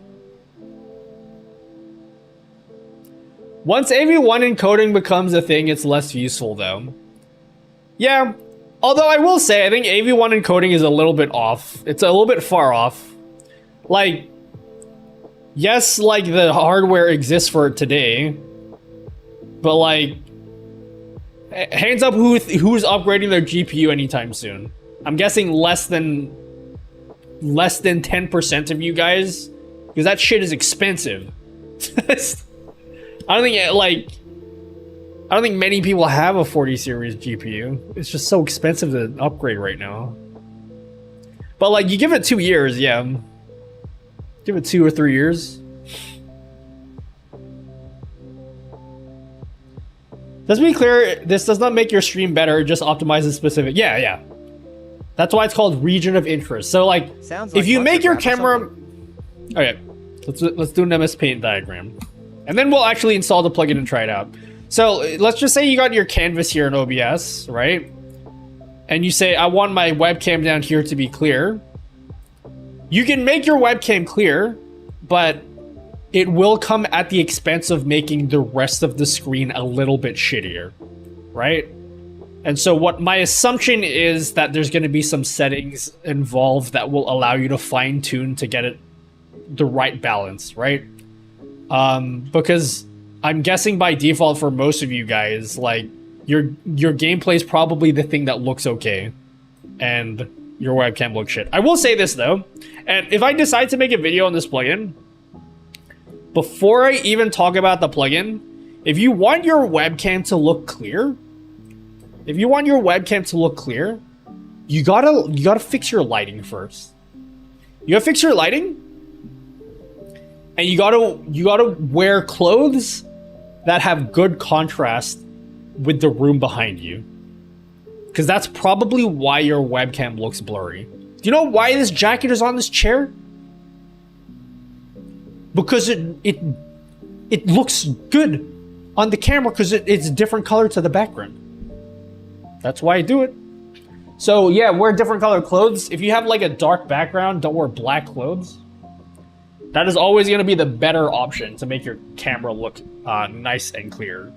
Once AV1 encoding becomes a thing, it's less useful though. Yeah, Although I will say, I think AV1 encoding is a little bit off. It's a little bit far off. Like, yes, like the hardware exists for it today, but like, hands up who's upgrading their GPU anytime soon. I'm guessing less than 10% of you guys, because that shit is expensive. I don't think many people have a 40 series GPU. It's just so expensive to upgrade right now. But like, you give it 2 years, yeah. Give it 2 or 3 years. Let's be clear, this does not make your stream better, it just optimizes specific. Yeah. That's why it's called region of interest. So like, if you make your camera... Okay, let's do an MS Paint diagram. And then we'll actually install the plugin and try it out. So let's just say you got your canvas here in OBS, right? And you say, I want my webcam down here to be clear. You can make your webcam clear, but it will come at the expense of making the rest of the screen a little bit shittier, right? And so what my assumption is that there's going to be some settings involved that will allow you to fine tune to get it the right balance, right? Because I'm guessing by default for most of you guys, like your gameplay is probably the thing that looks okay, and your webcam looks shit. I will say this though, and if I decide to make a video on this plugin, before I even talk about the plugin, if you want your webcam to look clear, you gotta fix your lighting first. You gotta fix your lighting, and you gotta wear clothes that have good contrast with the room behind you. Because that's probably why your webcam looks blurry. Do you know why this jacket is on this chair? Because it looks good on the camera because it's a different color to the background. That's why I do it. So yeah, wear different color clothes. If you have like a dark background, don't wear black clothes. That is always going to be the better option to make your camera look nice and clear.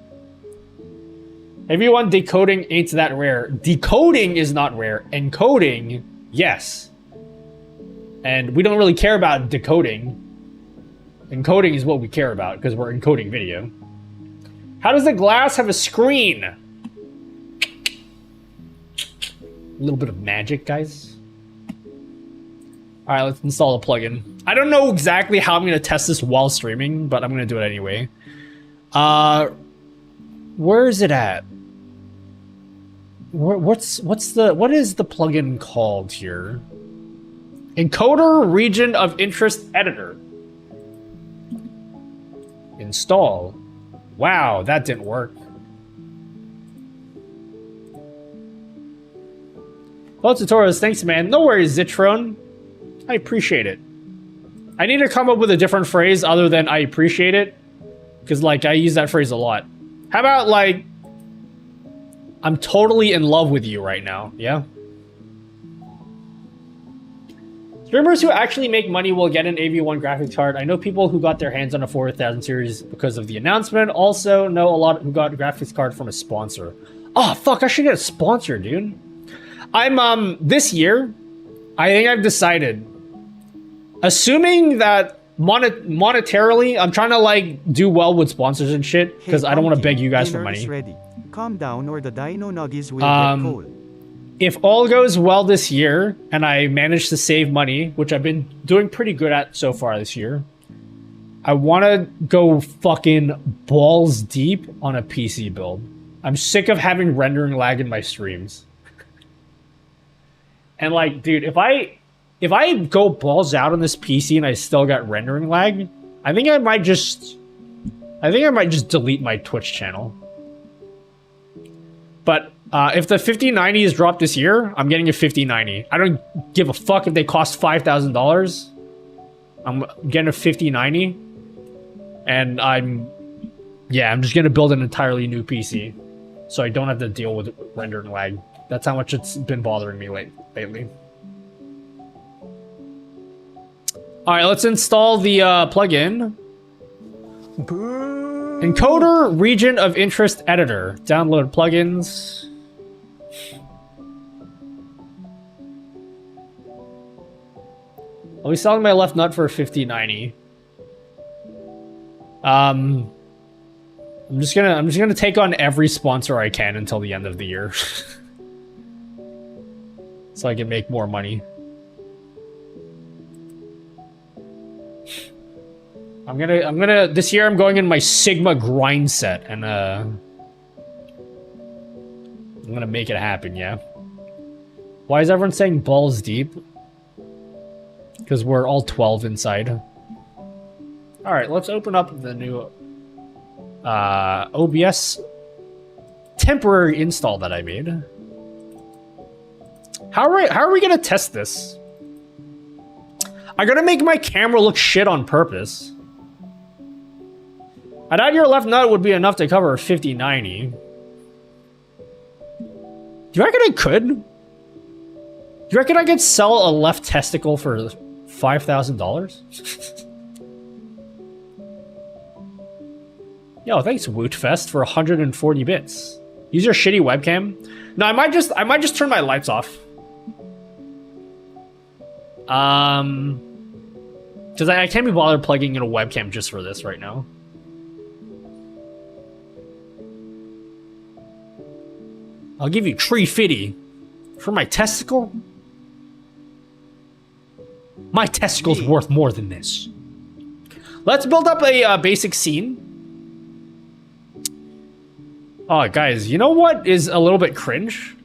Everyone, decoding ain't that rare. Decoding is not rare. Encoding, yes. And we don't really care about decoding. Encoding is what we care about because we're encoding video. How does the glass have a screen? A little bit of magic, guys. All right, let's install a plugin. I don't know exactly how I'm going to test this while streaming, but I'm going to do it anyway. Where is it at? What is the plugin called here? Encoder region of interest editor. Install. Wow, that didn't work. Well, tutorials, thanks, man. No worries, Zitron. I appreciate it. I need to come up with a different phrase other than I appreciate it. Because, like, I use that phrase a lot. How about, like, I'm totally in love with you right now, yeah? Streamers who actually make money will get an AV1 graphics card. I know people who got their hands on a 4000 series because of the announcement. Also know a lot who got a graphics card from a sponsor. Oh, fuck, I should get a sponsor, dude. I'm, this year, I think I've decided, assuming that monetarily, I'm trying to, like, do well with sponsors and shit, because I don't want to beg you guys for money. Ready. Calm down or the dino nuggies will get cold. If all goes well this year, and I manage to save money, which I've been doing pretty good at so far this year, I want to go fucking balls deep on a PC build. I'm sick of having rendering lag in my streams. And like, dude, if I go balls out on this PC and I still got rendering lag, I think I might just delete my Twitch channel. But if the 5090 is dropped this year, I'm getting a 5090. I don't give a fuck if they cost $5,000. I'm getting a 5090, and I'm just gonna build an entirely new PC, so I don't have to deal with rendering lag. That's how much it's been bothering me lately. All right, let's install the plugin. Encoder region of interest editor. Download plugins. I'll be selling my left nut for $50.90. I'm just gonna take on every sponsor I can until the end of the year. So I can make more money. This year I'm going in my Sigma grind set and I'm gonna make it happen, yeah. Why is everyone saying balls deep? Because we're all 12 inside. Alright, let's open up the new OBS temporary install that I made. How are we gonna test this? I'm gonna make my camera look shit on purpose. I thought your left nut would be enough to cover 50-90. Do you reckon I could? Do you reckon I could sell a left testicle for $5,000? Yo, thanks Wootfest for 140 bits. Use your shitty webcam. No, I might just turn my lights off. Because I can't be bothered plugging in a webcam just for this right now. I'll give you $350 for my testicle. My testicle's worth more than this. Let's build up a basic scene. Oh, guys, you know what is a little bit cringe?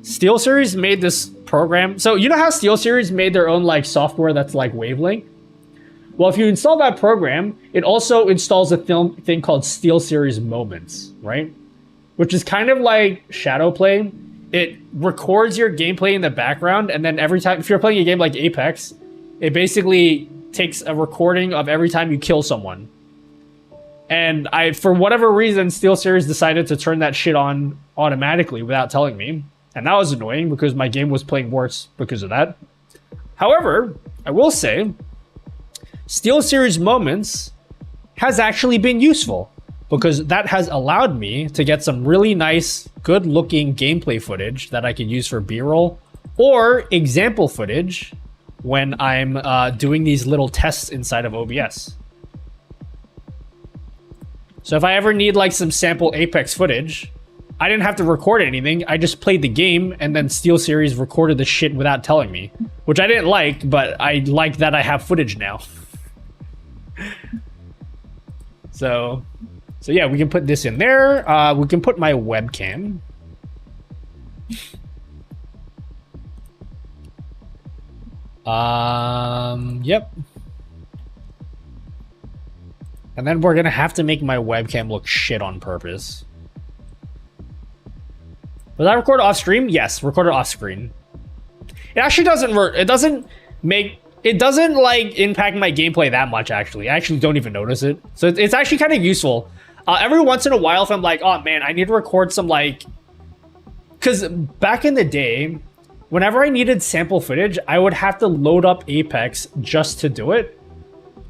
SteelSeries made this program. So you know how SteelSeries made their own like software that's like Wavelength? Well, if you install that program, it also installs a thing called SteelSeries Moments, right? Which is kind of like Shadowplay. It records your gameplay in the background, and then every time, if you're playing a game like Apex, it basically takes a recording of every time you kill someone. And for whatever reason, SteelSeries decided to turn that shit on automatically without telling me. And that was annoying because my game was playing worse because of that. However, I will say, SteelSeries Moments has actually been useful because that has allowed me to get some really nice, good-looking gameplay footage that I can use for B-roll or example footage when I'm doing these little tests inside of OBS. So if I ever need like some sample Apex footage, I didn't have to record anything. I just played the game and then SteelSeries recorded the shit without telling me, which I didn't like, but I like that I have footage now. So yeah, we can put this in there. We can put my webcam. Yep. And then we're gonna have to make my webcam look shit on purpose. Was I recorded off stream? Yes, recorded off screen. It actually doesn't work. It doesn't like impact my gameplay that much actually. I actually don't even notice it. So it's actually kind of useful. Every once in a while if I'm like, oh man, I need to record some like... Because back in the day, whenever I needed sample footage, I would have to load up Apex just to do it.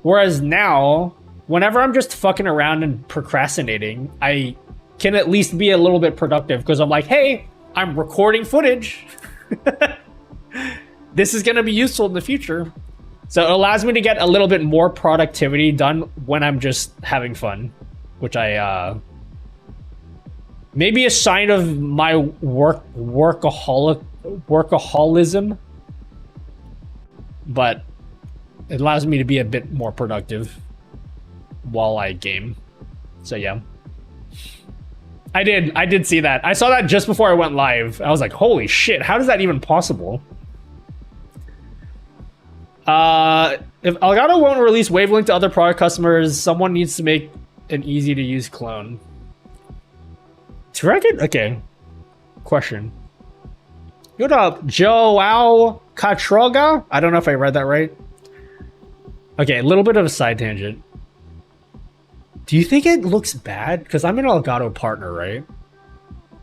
Whereas now, whenever I'm just fucking around and procrastinating, I can at least be a little bit productive because I'm like, hey, I'm recording footage. This is going to be useful in the future. So it allows me to get a little bit more productivity done when I'm just having fun, which I, maybe a sign of my workaholism, but it allows me to be a bit more productive while I game. So yeah. I did see that. I saw that just before I went live. I was like, holy shit, how is that even possible? If Elgato won't release Wavelength to other product customers, someone needs to make an easy to use clone. Do you reckon? Okay. Question. What up, Joao Catroga? I don't know if I read that right. Okay, a little bit of a side tangent. Do you think it looks bad? Because I'm an Elgato partner, right?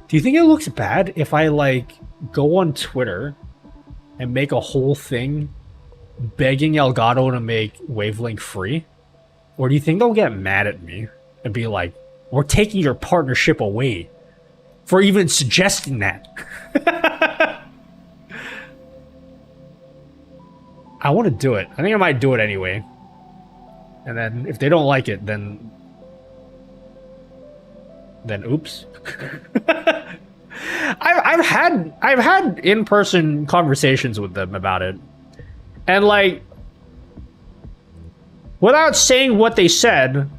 Do you think it looks bad if I, like, go on Twitter and make a whole thing begging Elgato to make Wavelength free? Or do you think they'll get mad at me and be like, we're taking your partnership away for even suggesting that? I want to do it. I think I might do it anyway. And then if they don't like it, then oops. I've had in-person conversations with them about it. And like, without saying what they said,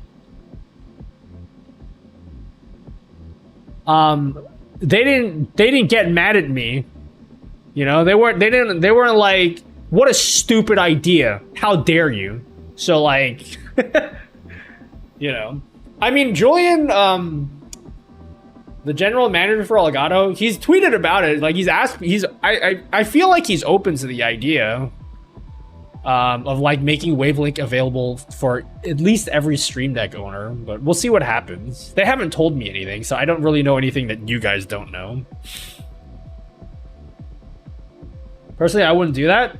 they didn't get mad at me. You know, they weren't like, what a stupid idea. How dare you? So like, you know, I mean, Julian, the general manager for Elgato, he's tweeted about it. Like I feel like he's open to the idea of like making Wavelink available for at least every Stream Deck owner, but we'll see what happens. They haven't told me anything, so I don't really know anything that you guys don't know. Personally, I wouldn't do that.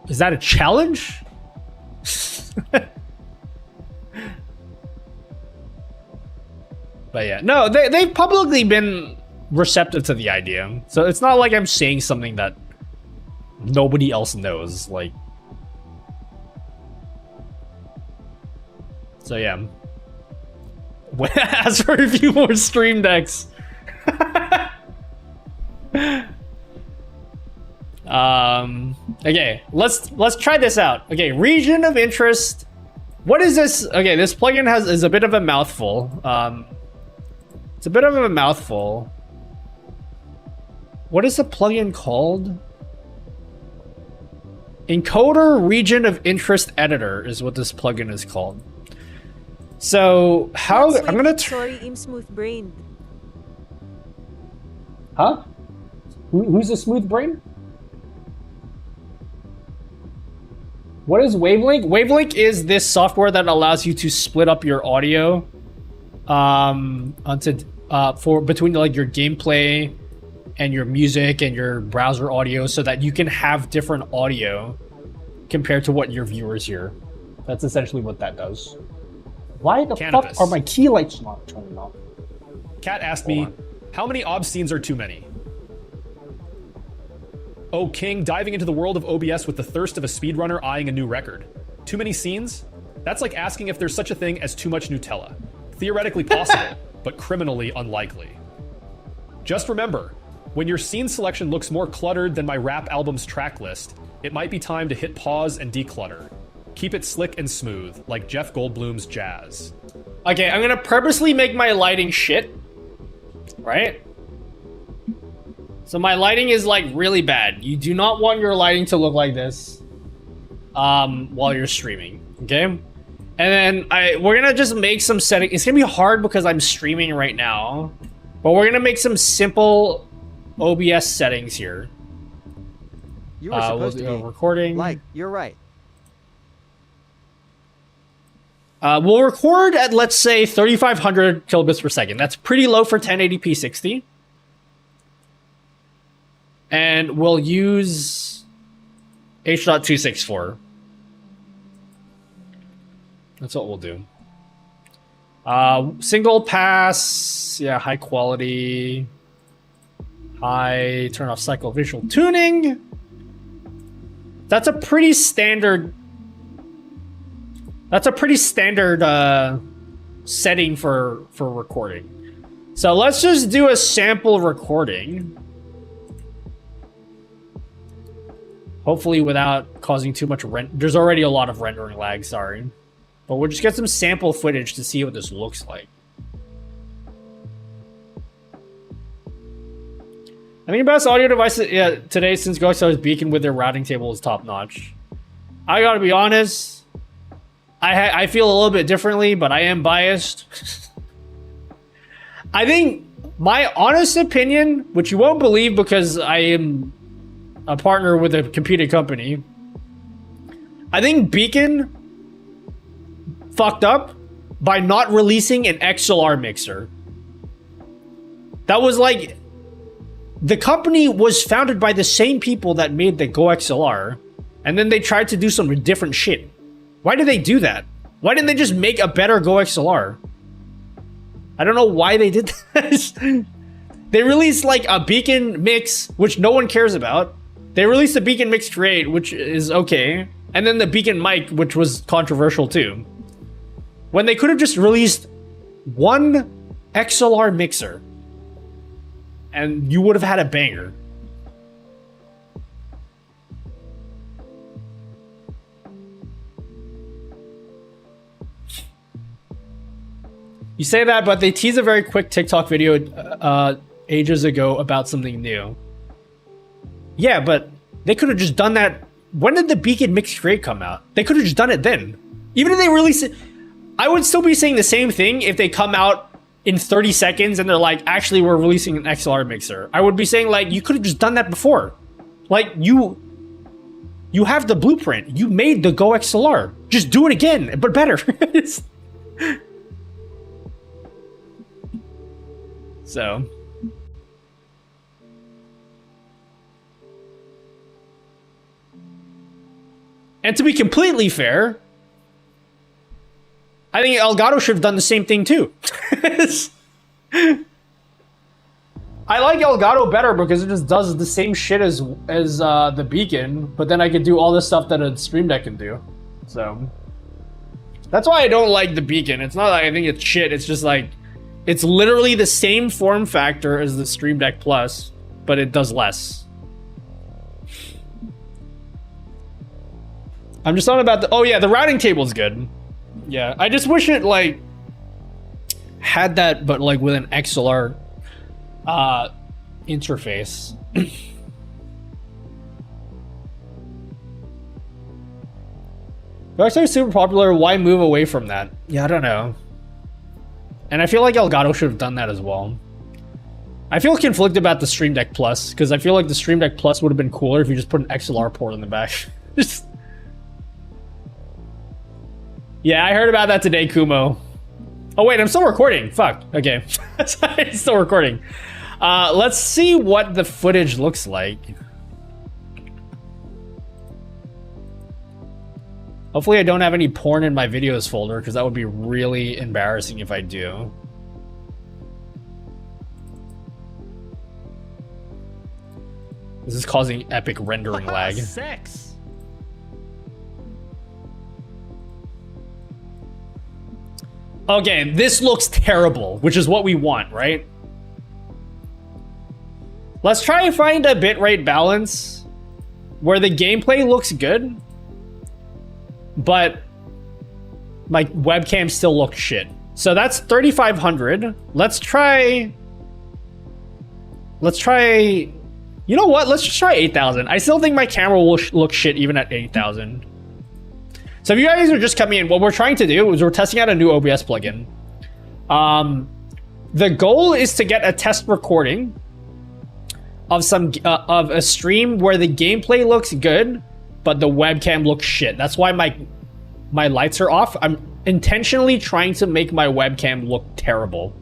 Is that a challenge? But yeah, no, they've publicly been receptive to the idea. So it's not like I'm saying something that nobody else knows. Like, so yeah. As for a few more Stream Decks. Okay, let's try this out. Okay, region of interest. What is this? Okay, this plugin is a bit of a mouthful. It's a bit of a mouthful. What is the plugin called? Encoder region of interest editor is what this plugin is called. So how I'm gonna sorry, I'm smooth brained. Huh? Who's a smooth brain? What is Wavelink? Wavelink is this software that allows you to split up your audio onto for between like your gameplay and your music and your browser audio, so that you can have different audio compared to what your viewers hear. That's essentially what that does. Why the fuck are my key lights not turning off? Kat asked me, how many OBS scenes are too many? Oh, King, diving into the world of OBS with the thirst of a speedrunner eyeing a new record. Too many scenes? That's like asking if there's such a thing as too much Nutella. Theoretically possible, but criminally unlikely. Just remember, when your scene selection looks more cluttered than my rap album's track list, it might be time to hit pause and declutter. Keep it slick and smooth, like Jeff Goldblum's jazz. Okay, I'm gonna purposely make my lighting shit. Right? So my lighting is like really bad. You do not want your lighting to look like this while you're streaming, okay? And then we're gonna just make some settings. It's gonna be hard because I'm streaming right now, but we're gonna make some simple OBS settings here. You are supposed to be recording. Like, you're right. We'll record at, let's say, 3,500 kilobits per second. That's pretty low for 1080p 60. And we'll use H.264. That's what we'll do. Single pass, yeah, high quality. High, turn off cycle visual tuning. That's a pretty standard. That's a pretty standard setting for recording. So let's just do a sample recording. Hopefully without causing too much there's already a lot of rendering lag, sorry. But we'll just get some sample footage to see what this looks like. I think best audio device today since GoXL's Beacon with their routing table is top notch. I gotta be honest, I feel a little bit differently, but I am biased. I think my honest opinion, which you won't believe because I am a partner with a computer company, I think Beacon fucked up by not releasing an XLR mixer. That was like, the company was founded by the same people that made the Go XLR, and then they tried to do some different shit. Why did they do that? Why didn't they just make a better Go XLR? I don't know why they did that. They released like a Beacon mix, which no one cares about, They released the Beacon Mix Create, which is okay. And then the Beacon Mic, which was controversial too. When they could have just released one XLR mixer. And you would have had a banger. You say that, but they teased a very quick TikTok video ages ago about something new. Yeah, but they could have just done that. When did the Beacon Mix Create come out? They could have just done it then. Even if they release it, I would still be saying the same thing if they come out in 30 seconds and they're like, actually, we're releasing an XLR mixer. I would be saying, like, you could have just done that before. Like, you have the blueprint. You made the Go XLR. Just do it again, but better. So. And to be completely fair, I think Elgato should have done the same thing too. I like Elgato better because it just does the same shit as the Beacon, but then I could do all the stuff that a Stream Deck can do. So that's why I don't like the Beacon. It's not like I think it's shit. It's just like it's literally the same form factor as the Stream Deck Plus, but it does less. I'm just talking about the... Oh, yeah, the routing table is good. Yeah, I just wish it, like, had that, but, like, with an XLR interface. Darkseid is super popular. Why move away from that? Yeah, I don't know. And I feel like Elgato should have done that as well. I feel conflicted about the Stream Deck Plus, because I feel like the Stream Deck Plus would have been cooler if you just put an XLR port in the back. Just... Yeah, I heard about that today, Kumo. Oh, wait, I'm still recording. Fuck. Okay. Sorry, still recording. Let's see what the footage looks like. Hopefully I don't have any porn in my videos folder, because that would be really embarrassing if I do. This is causing epic rendering lag. Sex. Okay, this looks terrible, which is what we want, right? Let's try and find a bitrate balance where the gameplay looks good, but my webcam still looks shit. So that's 3,500. Let's try... You know what? Let's just try 8,000. I still think my camera will look shit even at 8,000. So if you guys are just coming in, what we're trying to do is we're testing out a new OBS plugin. The goal is to get a test recording of of a stream where the gameplay looks good, but the webcam looks shit. That's why my lights are off. I'm intentionally trying to make my webcam look terrible.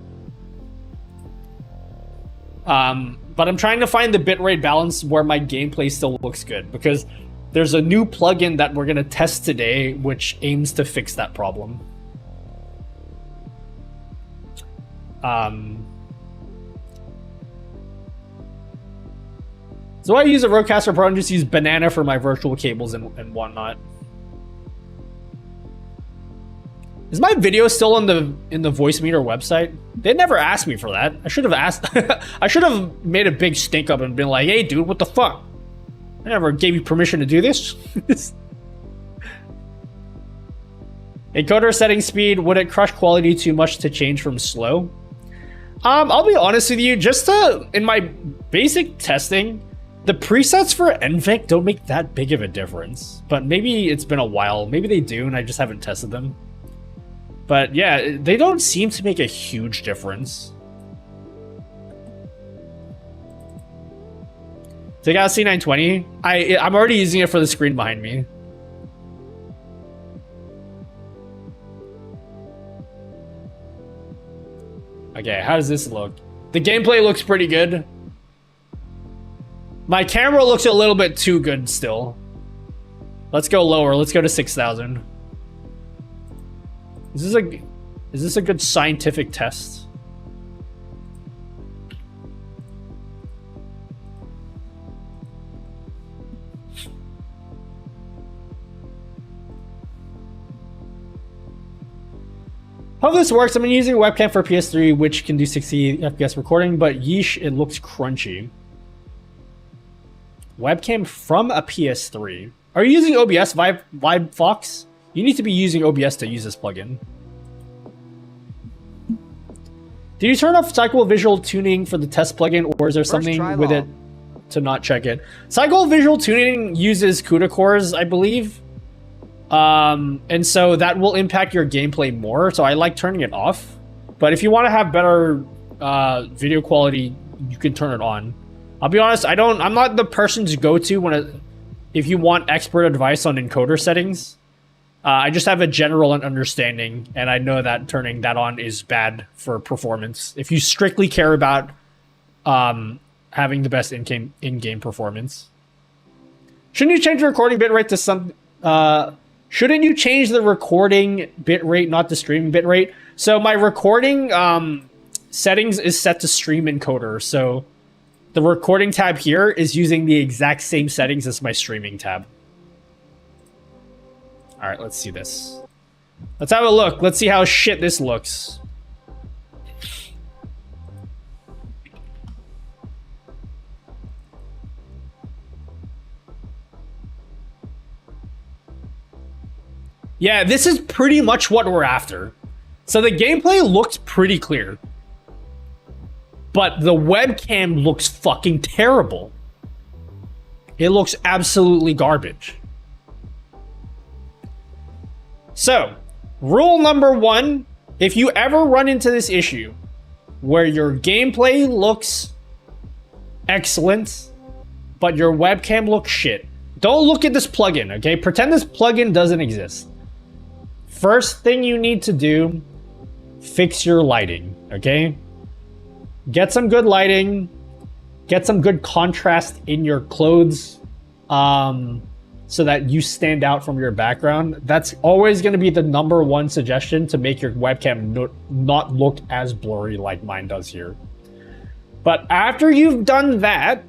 But I'm trying to find the bitrate balance where my gameplay still looks good, because there's a new plugin that we're going to test today which aims to fix that problem. So I use a Rodecaster Pro and just use Banana for my virtual cables and whatnot. Is my video still in the voice meter website? They never asked me for that. I should have asked. I should have made a big stink up and been like, "Hey, dude, what the fuck? I never gave you permission to do this." Encoder setting speed. Would it crush quality too much to change from slow? I'll be honest with you. In my basic testing, the presets for NVENC don't make that big of a difference. But maybe it's been a while. Maybe they do, and I just haven't tested them. But yeah, they don't seem to make a huge difference. Take out C920. I'm already using it for the screen behind me. Okay, how does this look? The gameplay looks pretty good. My camera looks a little bit too good still. Let's go lower. Let's go to 6,000. Is this a good scientific test? How this works, I'm using a webcam for PS3, which can do 60 FPS recording, but yeesh, it looks crunchy. Webcam from a PS3. Are you using OBS, Vibe Fox? You need to be using OBS to use this plugin. Did you turn off cycle visual tuning for the test plugin, or is there something with it to not check it? Cycle visual tuning uses CUDA cores, I believe. And so that will impact your gameplay more, so I like turning it off. But if you want to have better video quality, you can turn it on. I'll be honest, I'm not the person to go to if you want expert advice on encoder settings. I just have a general understanding, and I know that turning that on is bad for performance. If you strictly care about having the best in-game performance. Shouldn't you change the recording bitrate to some... shouldn't you change the recording bitrate, not the streaming bitrate? So my recording settings is set to stream encoder, so the recording tab here is using the exact same settings as my streaming tab. All right, let's see this. Let's have a look. Let's see how shit this looks. Yeah, this is pretty much what we're after. So the gameplay looks pretty clear. But the webcam looks fucking terrible. It looks absolutely garbage. So, rule number 1, if you ever run into this issue where your gameplay looks excellent, but your webcam looks shit, don't look at this plugin, okay? Pretend this plugin doesn't exist. First thing you need to do, fix your lighting, okay? Get some good lighting, get some good contrast in your clothes, so that you stand out from your background. That's always going to be the number 1 suggestion to make your webcam not look as blurry like mine does here. But after you've done that,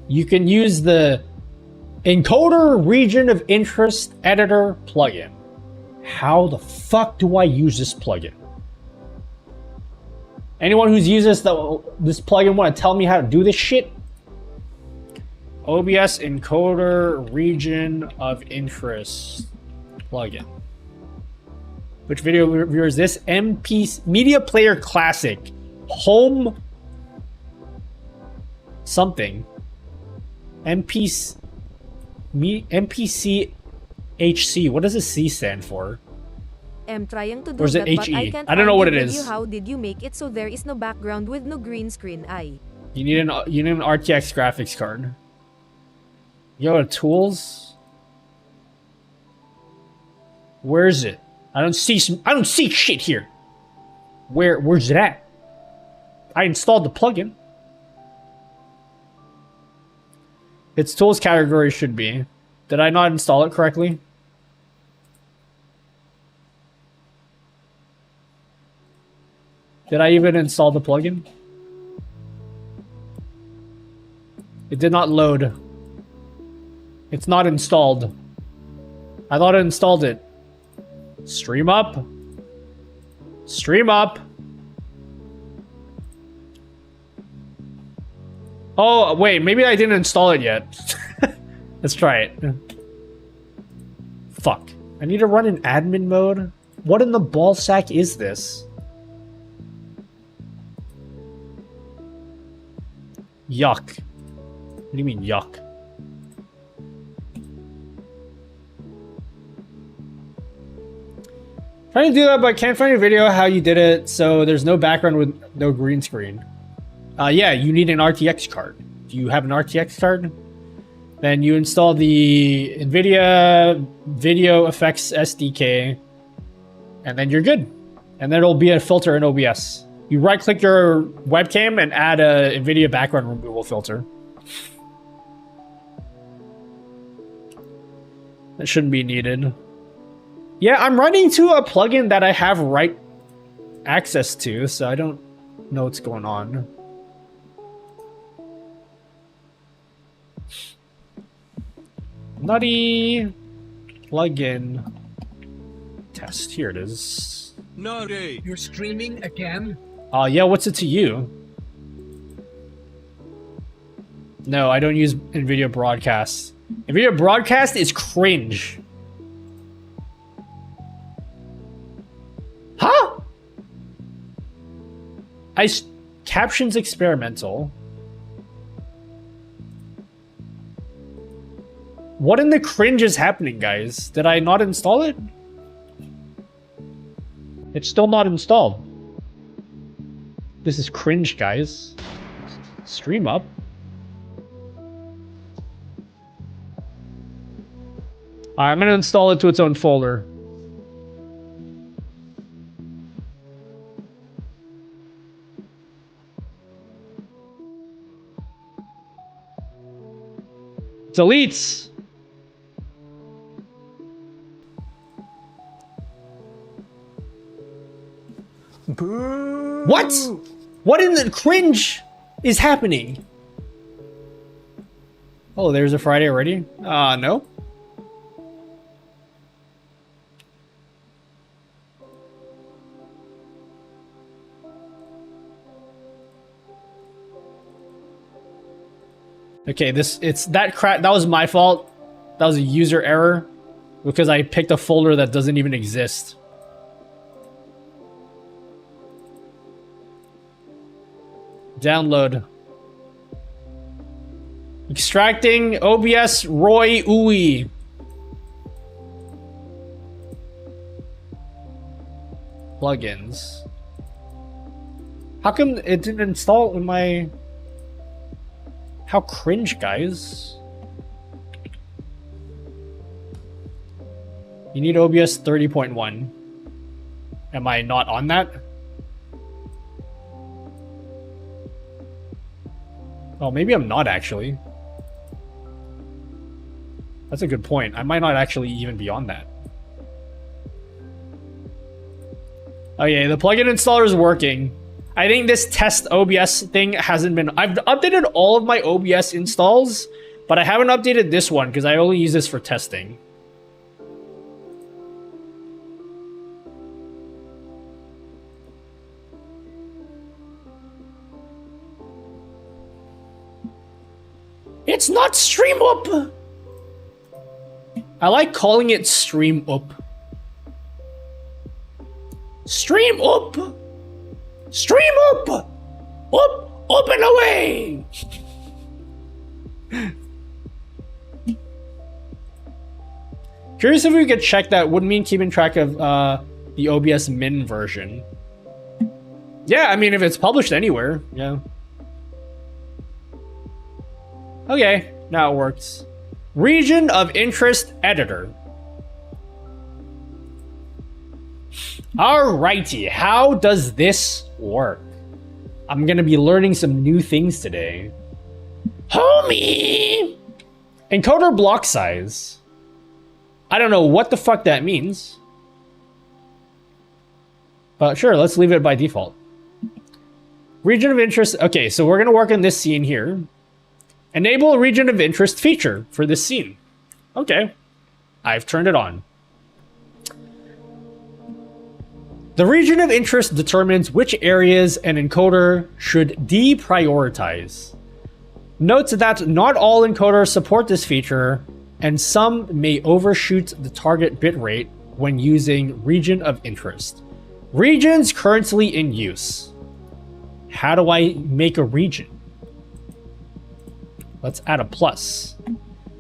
you can use the Encoder Region of Interest Editor plugin. How the fuck do I use this plugin? Anyone who's used this plugin want to tell me how to do this shit? OBS Encoder Region of Interest plugin. Which video reviewer is this? Media Player Classic. Home something. MPC HC. What does the C stand for? I'm trying to do Or is it that, but HE? I can't I don't know find what the it video. is. How did you make it so there is no background with no green screen? You need an RTX graphics card. You go to tools. Where is it? I don't see shit here. Where's it at? I installed the plugin. Its tools category should be. Did I not install it correctly? Did I even install the plugin? It did not load. It's not installed. I thought I installed it. Stream up. Stream up. Oh, wait, maybe I didn't install it yet. Let's try it. Fuck. I need to run in admin mode? What in the ballsack is this? Yuck. What do you mean, yuck? Trying to do that, but can't find a video how you did it, so there's no background with no green screen. Yeah, you need an RTX card. Do you have an RTX card? Then you install the NVIDIA Video Effects SDK, and then you're good. And then it'll be a filter in OBS. You right-click your webcam and add a NVIDIA background removal filter. That shouldn't be needed. Yeah, I'm running to a plugin that I have right access to, so I don't know what's going on. Nutty plugin. test. Here it is. Nutty, you're streaming again? Yeah, what's it to you? No, I don't use NVIDIA Broadcast. NVIDIA Broadcast is cringe. Huh? Captions experimental. What in the cringe is happening, guys? Did I not install it? It's still not installed. This is cringe, guys. Stream up. I'm gonna install it to its own folder. Deletes. Boo! What? What in the cringe is happening? Oh, there's a Friday already? No. Okay, that was my fault. That was a user error because I picked a folder that doesn't even exist. Download. Extracting OBS Roy Uwe. Plugins. How come it didn't install in my... How cringe, guys. You need OBS 30.1. Am I not on that? Oh, maybe I'm not actually. That's a good point. I might not actually even be on that. Oh yeah, the plugin installer is working. I think this test OBS thing hasn't been... I've updated all of my OBS installs, but I haven't updated this one because I only use this for testing. It's not Stream Up! I like calling it Stream Up. Stream Up! Stream Up! Up and away! Curious if we could check that. Would mean keeping track of the OBS min version. Yeah, I mean, if it's published anywhere, yeah. Okay, now it works. Region of Interest Editor. Alrighty, how does this work? I'm gonna be learning some new things today. Homie! Encoder block size. I don't know what the fuck that means. But sure, let's leave it by default. Region of interest. Okay, so we're gonna work on this scene here. Enable region of interest feature for this scene. Okay, I've turned it on. The region of interest determines which areas an encoder should deprioritize. Note that not all encoders support this feature, and some may overshoot the target bitrate when using region of interest. Regions currently in use. How do I make a region? Let's add a plus.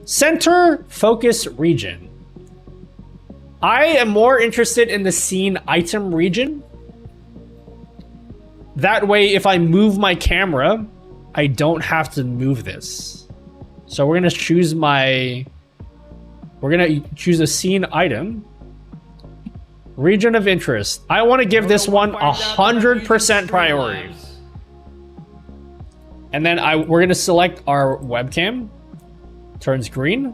Center focus region. I am more interested in the scene item region. That way, if I move my camera, I don't have to move this. So we're gonna choose a scene item. Region of interest. I want to give this one 100% priority. And then we're gonna select our webcam. Turns green.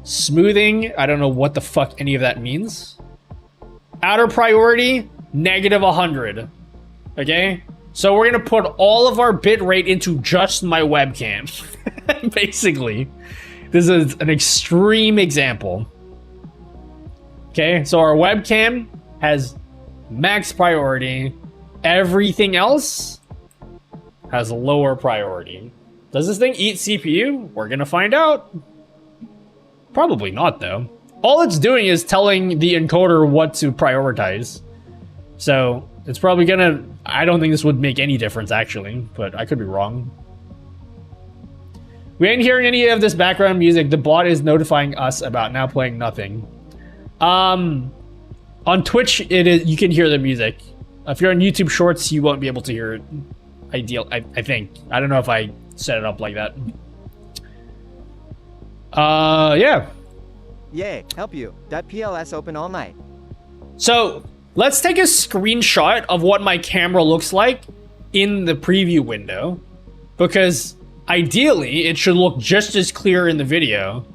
Smoothing, I don't know what the fuck any of that means. Outer priority, -100. Okay? So we're gonna put all of our bitrate into just my webcam. Basically. This is an extreme example. Okay, so our webcam has max priority. Everything else has lower priority. Does this thing eat CPU? We're gonna find out. Probably not, though. All it's doing is telling the encoder what to prioritize. So it's probably gonna... I don't think this would make any difference, actually, but I could be wrong. We ain't hearing any of this background music. The bot is notifying us about now playing nothing. On Twitch, you can hear the music. If you're on YouTube Shorts, you won't be able to hear it. I think. I don't know if I set it up like that. Yeah. Yay, help you. .pls open all night. So let's take a screenshot of what my camera looks like in the preview window, because ideally it should look just as clear in the video.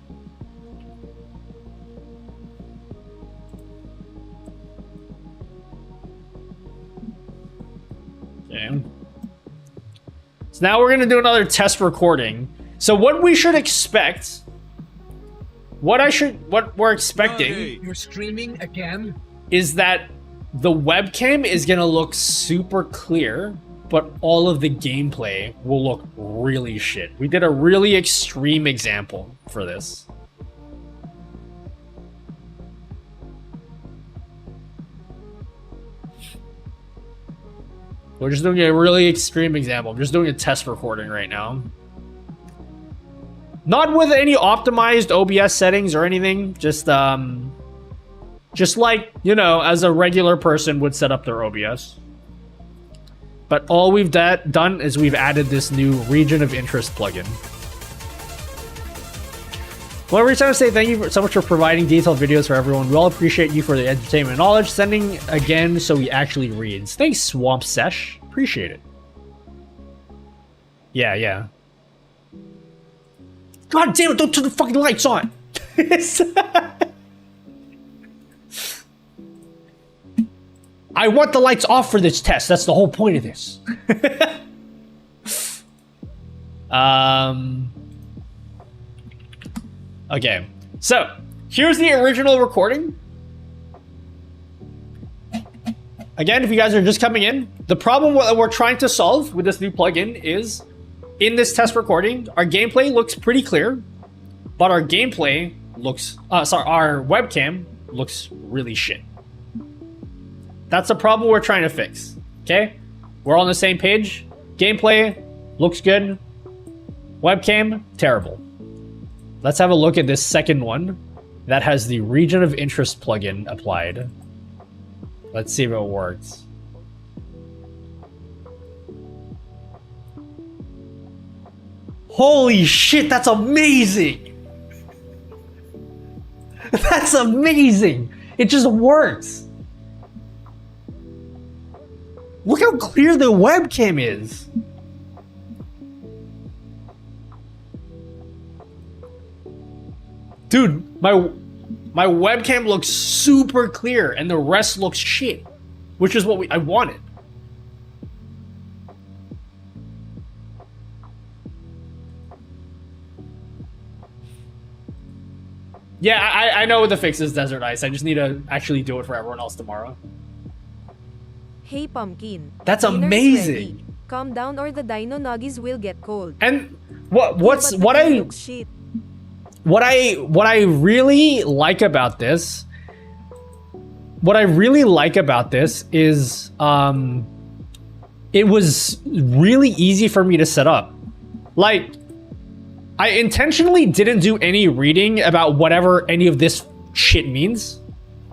Okay. So now we're gonna do another test recording. So what we should expect, what we're expecting, You're streaming again? is that the webcam is gonna look super clear, but all of the gameplay will look really shit. We did a really extreme example for this. We're just doing a really extreme example. I'm just doing a test recording right now. Not with any optimized OBS settings or anything. Just like, you know, as a regular person would set up their OBS. But all we've done is we've added this new region of interest plugin. Well, we're trying to say thank you so much for providing detailed videos for everyone. We all appreciate you for the entertainment and knowledge. Sending again so he actually reads. Thanks, Swamp Sesh. Appreciate it. Yeah. God damn it, don't turn the fucking lights on! I want the lights off for this test. That's the whole point of this. Okay, so here's the original recording. Again, if you guys are just coming in, the problem that we're trying to solve with this new plugin is, in this test recording, our gameplay looks pretty clear, but our gameplay looks, our webcam looks really shit. That's the problem we're trying to fix, okay? We're all on the same page. Gameplay looks good. Webcam, terrible. Let's have a look at this second one that has the region of interest plugin applied. Let's see if it works. Holy shit, that's amazing! That's amazing! It just works! Look how clear the webcam is! Dude, my webcam looks super clear and the rest looks shit, which is what I wanted. Yeah, I know what the fix is, Desert Ice. I just need to actually do it for everyone else tomorrow. Hey Pumpkin. That's Dinner's amazing. ready. Calm down or the dino nuggies will get cold. And what I really like about this, is it was really easy for me to set up. Like, I intentionally didn't do any reading about whatever any of this shit means,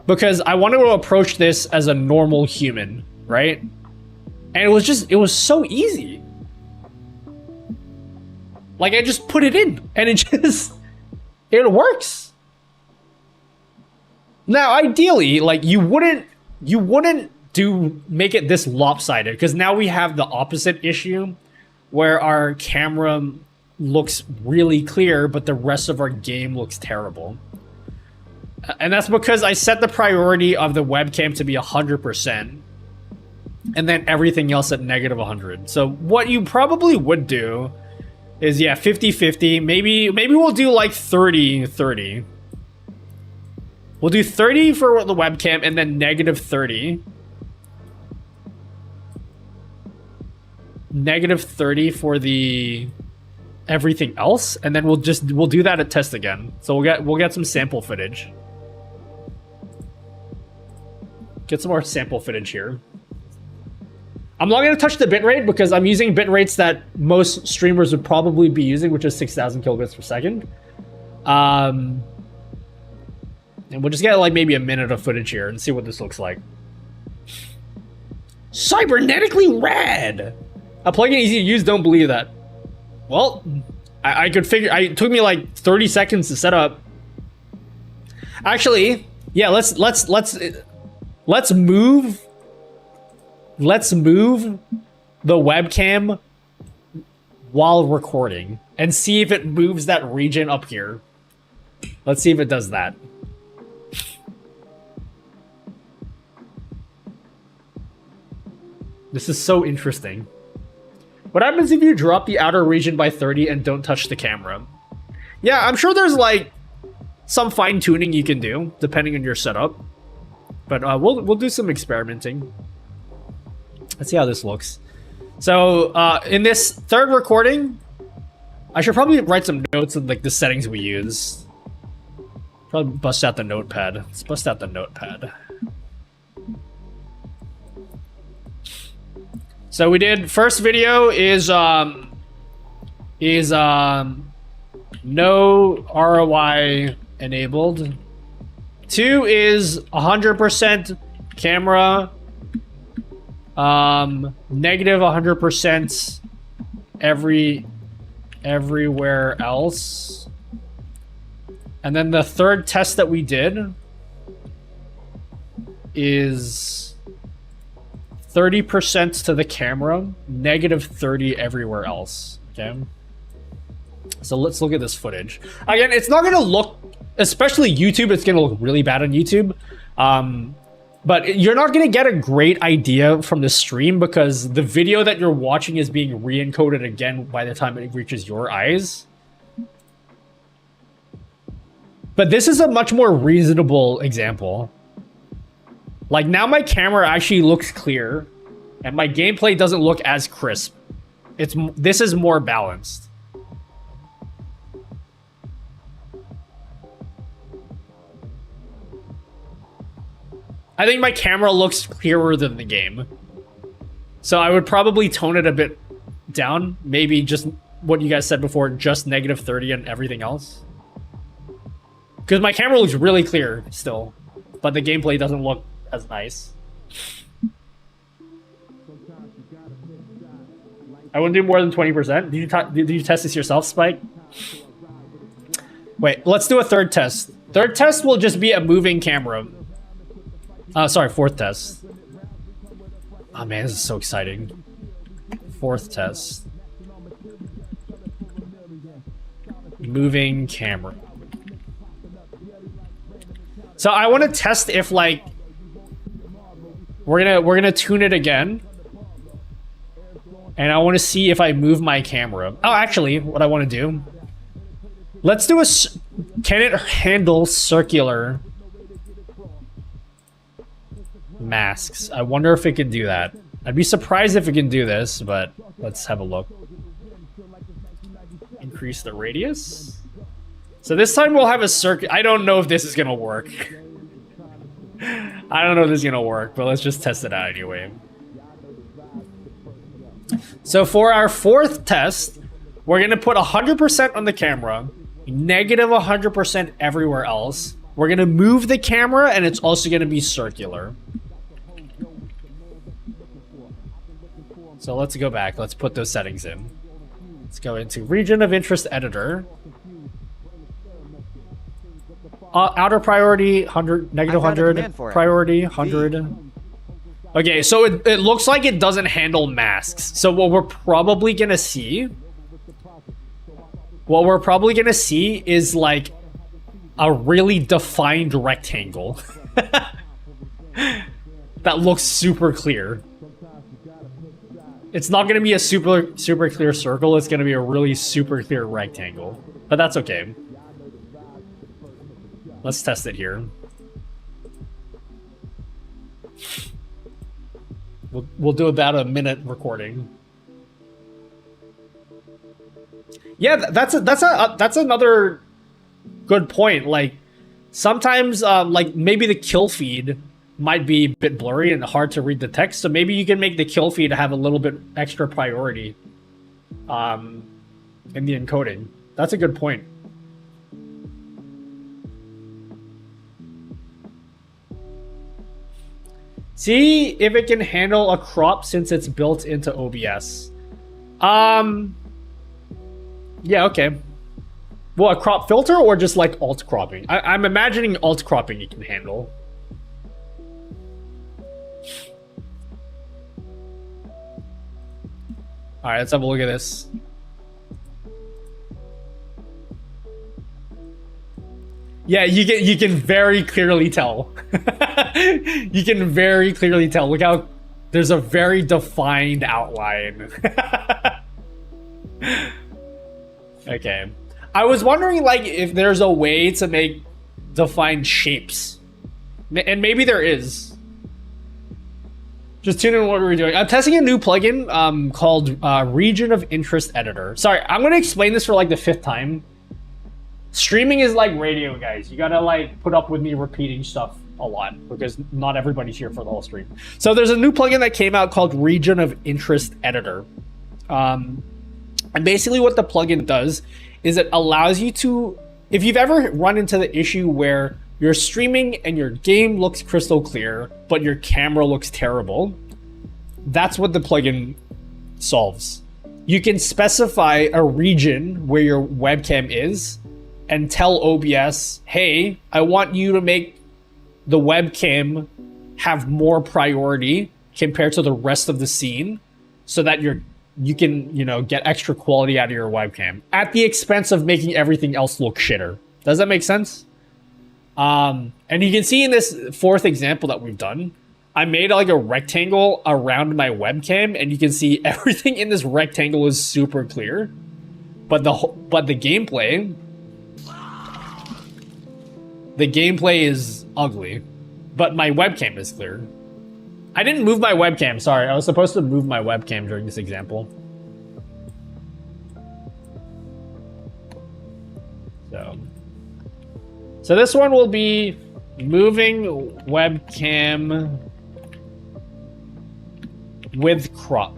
because I wanted to approach this as a normal human, right? And it was so easy. Like, I just put it in and it works. Now, ideally, like, you wouldn't make it this lopsided, because now we have the opposite issue where our camera looks really clear, but the rest of our game looks terrible. And that's because I set the priority of the webcam to be 100%, and then everything else at -100. So what you probably would do is, yeah, 50-50. Maybe we'll do like 30-30. We'll do 30 for the webcam and then negative 30. Negative 30 for the everything else, and then we'll do that at test again. So we'll get some sample footage. Get some more sample footage here. I'm not going to touch the bitrate because I'm using bitrates that most streamers would probably be using, which is 6,000 kilobits per second. And we'll just get like maybe a minute of footage here and see what this looks like. Cybernetically rad! A plugin easy to use, don't believe that. Well, I could figure, it took me like 30 seconds to set up. Actually, yeah, let's move the webcam while recording and see if it moves that region up here. Let's see if it does that. This is so interesting. What happens if you drop the outer region by 30 and don't touch the camera? Yeah, I'm sure there's like some fine tuning you can do depending on your setup. But we'll do some experimenting. Let's see how this looks. So in this third recording, I should probably write some notes of like the settings we use. Probably bust out the notepad. Let's bust out the notepad. So we did first video is no ROI enabled. 2 is 100% camera. Negative 100% everywhere else. And then the third test that we did is 30% to the camera, negative 30 everywhere else. Okay. So let's look at this footage. Again, it's not gonna look, especially YouTube, it's gonna look really bad on YouTube. But you're not gonna get a great idea from the stream because the video that you're watching is being re-encoded again by the time it reaches your eyes. But this is a much more reasonable example. Like now my camera actually looks clear and my gameplay doesn't look as crisp. This is more balanced. I think my camera looks clearer than the game. So I would probably tone it a bit down. Maybe just what you guys said before, just negative 30 and everything else. Because my camera looks really clear still, but the gameplay doesn't look as nice. I wouldn't do more than 20%. Did you test this yourself, Spike? Wait, let's do a third test. Third test will just be a moving camera. Sorry, fourth test. Oh man, this is so exciting. Fourth test. Moving camera. So I want to test if like we're gonna tune it again, and I want to see if I move my camera. Oh, actually, what I want to do. Let's do can it handle circular masks? I wonder if it can do that. I'd be surprised if it can do this, but let's have a look. Increase the radius. So this time we'll have a circuit. I don't know if this is gonna work. I don't know if this is gonna work, but let's just test it out anyway. So for our fourth test, we're gonna put 100% on the camera, negative 100% everywhere else. We're gonna move the camera, and it's also gonna be circular. So let's go back. Let's put those settings in. Let's go into region of interest editor. Outer priority 100, negative 100, priority 100. Okay, so it looks like it doesn't handle masks. So what we're probably gonna see is like a really defined rectangle that looks super clear. It's not gonna be a super clear circle. It's gonna be a really super clear rectangle, but that's okay. Let's test it here. We'll do about a minute recording. Yeah, that's another good point. Like sometimes like maybe the kill feed might be a bit blurry and hard to read the text, so maybe you can make the kill feed have a little bit extra priority in the encoding. That's a good point. See if it can handle a crop since it's built into OBS. Yeah, okay. Well, a crop filter or just like alt cropping? I'm imagining alt cropping it can handle. All right, let's have a look at this. Yeah, you can very clearly tell. You can very clearly tell. Look how there's a very defined outline. Okay. I was wondering like if there's a way to make defined shapes. And maybe there is. Just tune in what we're doing. I'm testing a new plugin called Region of Interest Editor. Sorry, I'm going to explain this for like the 5th time. Streaming is like radio, guys. You got to like put up with me repeating stuff a lot because not everybody's here for the whole stream. So there's a new plugin that came out called Region of Interest Editor. And basically what the plugin does is it allows you to, if you've ever run into the issue where you're streaming and your game looks crystal clear, but your camera looks terrible, that's what the plugin solves. You can specify a region where your webcam is and tell OBS, hey, I want you to make the webcam have more priority compared to the rest of the scene so that you can, you know, get extra quality out of your webcam at the expense of making everything else look shitter. Does that make sense? And you can see in this 4th example that we've done, I made like a rectangle around my webcam, and you can see everything in this rectangle is super clear, but the gameplay is ugly, but my webcam is clear. I didn't move my webcam, sorry. I was supposed to move my webcam during this example. So this one will be moving webcam with crop.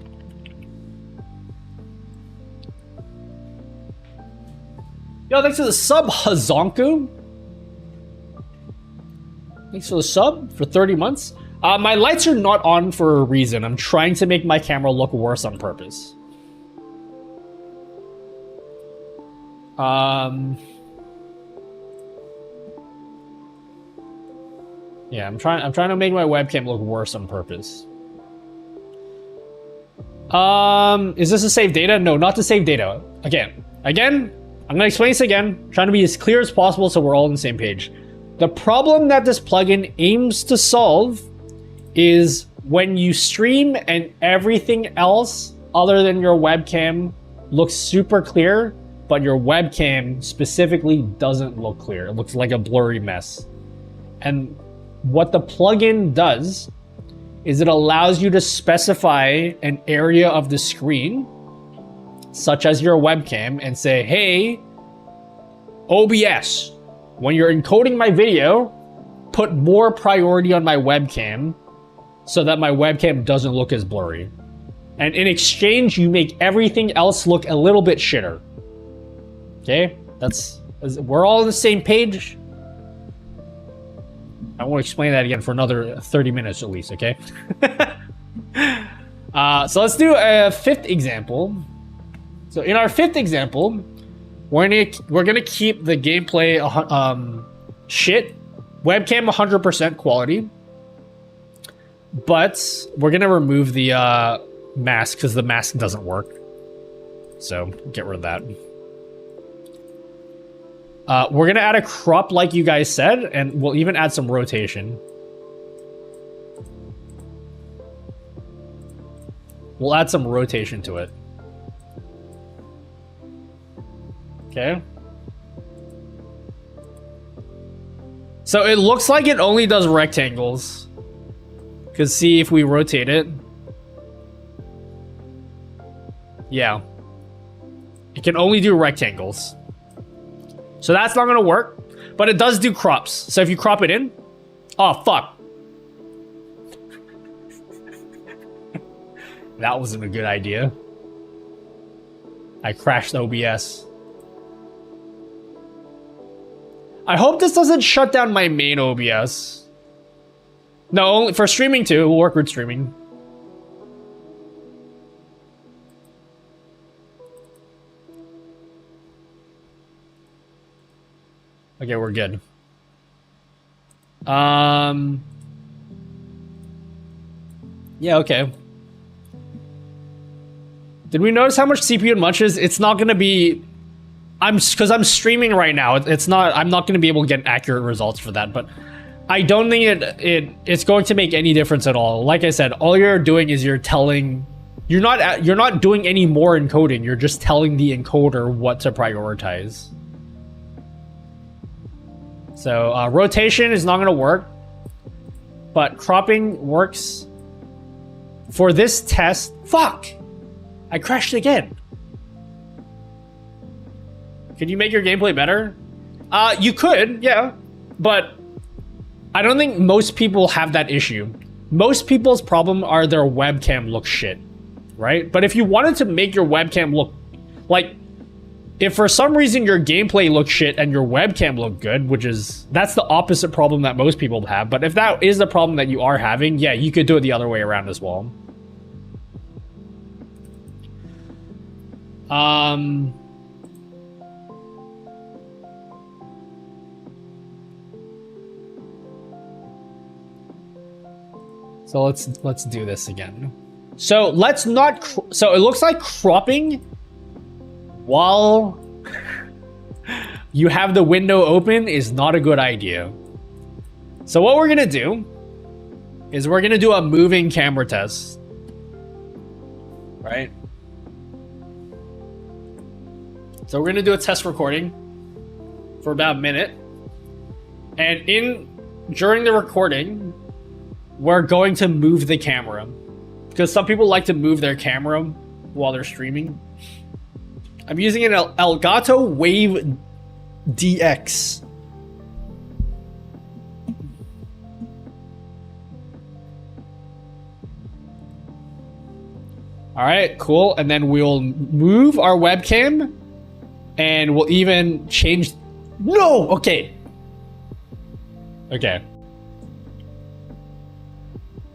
Yo, thanks for the sub, Hazonku. Thanks for the sub for 30 months. My lights are not on for a reason. I'm trying to make my camera look worse on purpose. Yeah, I'm trying to make my webcam look worse on purpose. Is this to save data? No, not to save data. Again, I'm gonna explain this again. Trying to be as clear as possible so we're all on the same page. The problem that this plugin aims to solve is when you stream and everything else other than your webcam looks super clear, but your webcam specifically doesn't look clear. It looks like a blurry mess. And what the plugin does is it allows you to specify an area of the screen, such as your webcam, and say, hey, OBS, when you're encoding my video, put more priority on my webcam so that my webcam doesn't look as blurry. And in exchange, you make everything else look a little bit shitter. Okay? We're all on the same page. I won't explain that again for another 30 minutes at least, okay? So let's do a 5th example. So in our 5th example, we're gonna keep the gameplay shit, webcam 100% quality, but we're gonna remove the mask because the mask doesn't work. So get rid of that. We're gonna add a crop like you guys said, and we'll even add some rotation. We'll add some rotation to it. Okay. So it looks like it only does rectangles. Because see, if we rotate it, Yeah. It can only do rectangles. So that's not gonna work, but it does do crops. So if you crop it in, oh fuck. That wasn't a good idea. I crashed OBS. I hope this doesn't shut down my main OBS. No, only for streaming too. It will work with streaming. Okay, we're good. Yeah, okay. Did we notice how much CPU it munches? It's not gonna be... because I'm streaming right now. It's not... I'm not gonna be able to get accurate results for that, but I don't think it's going to make any difference at all. Like I said, all you're doing is you're telling... You're not doing any more encoding. You're just telling the encoder what to prioritize. So rotation is not going to work, but cropping works. For this test, fuck! I crashed again. Could you make your gameplay better? You could, yeah, but I don't think most people have that issue. Most people's problem are their webcam looks shit, right? But if you wanted to make your webcam look like, if for some reason your gameplay looks shit and your webcam look good, that's the opposite problem that most people have. But if that is the problem that you are having, yeah, you could do it the other way around as well. So let's do this again. So let's not. So it looks like cropping while you have the window open is not a good idea. So what we're gonna do is we're gonna do a moving camera test, right? So we're gonna do a test recording for about a minute, and during the recording, we're going to move the camera because some people like to move their camera while they're streaming. I'm using an Elgato Wave DX. All right, cool. And then we'll move our webcam and we'll even change. No, okay. Okay.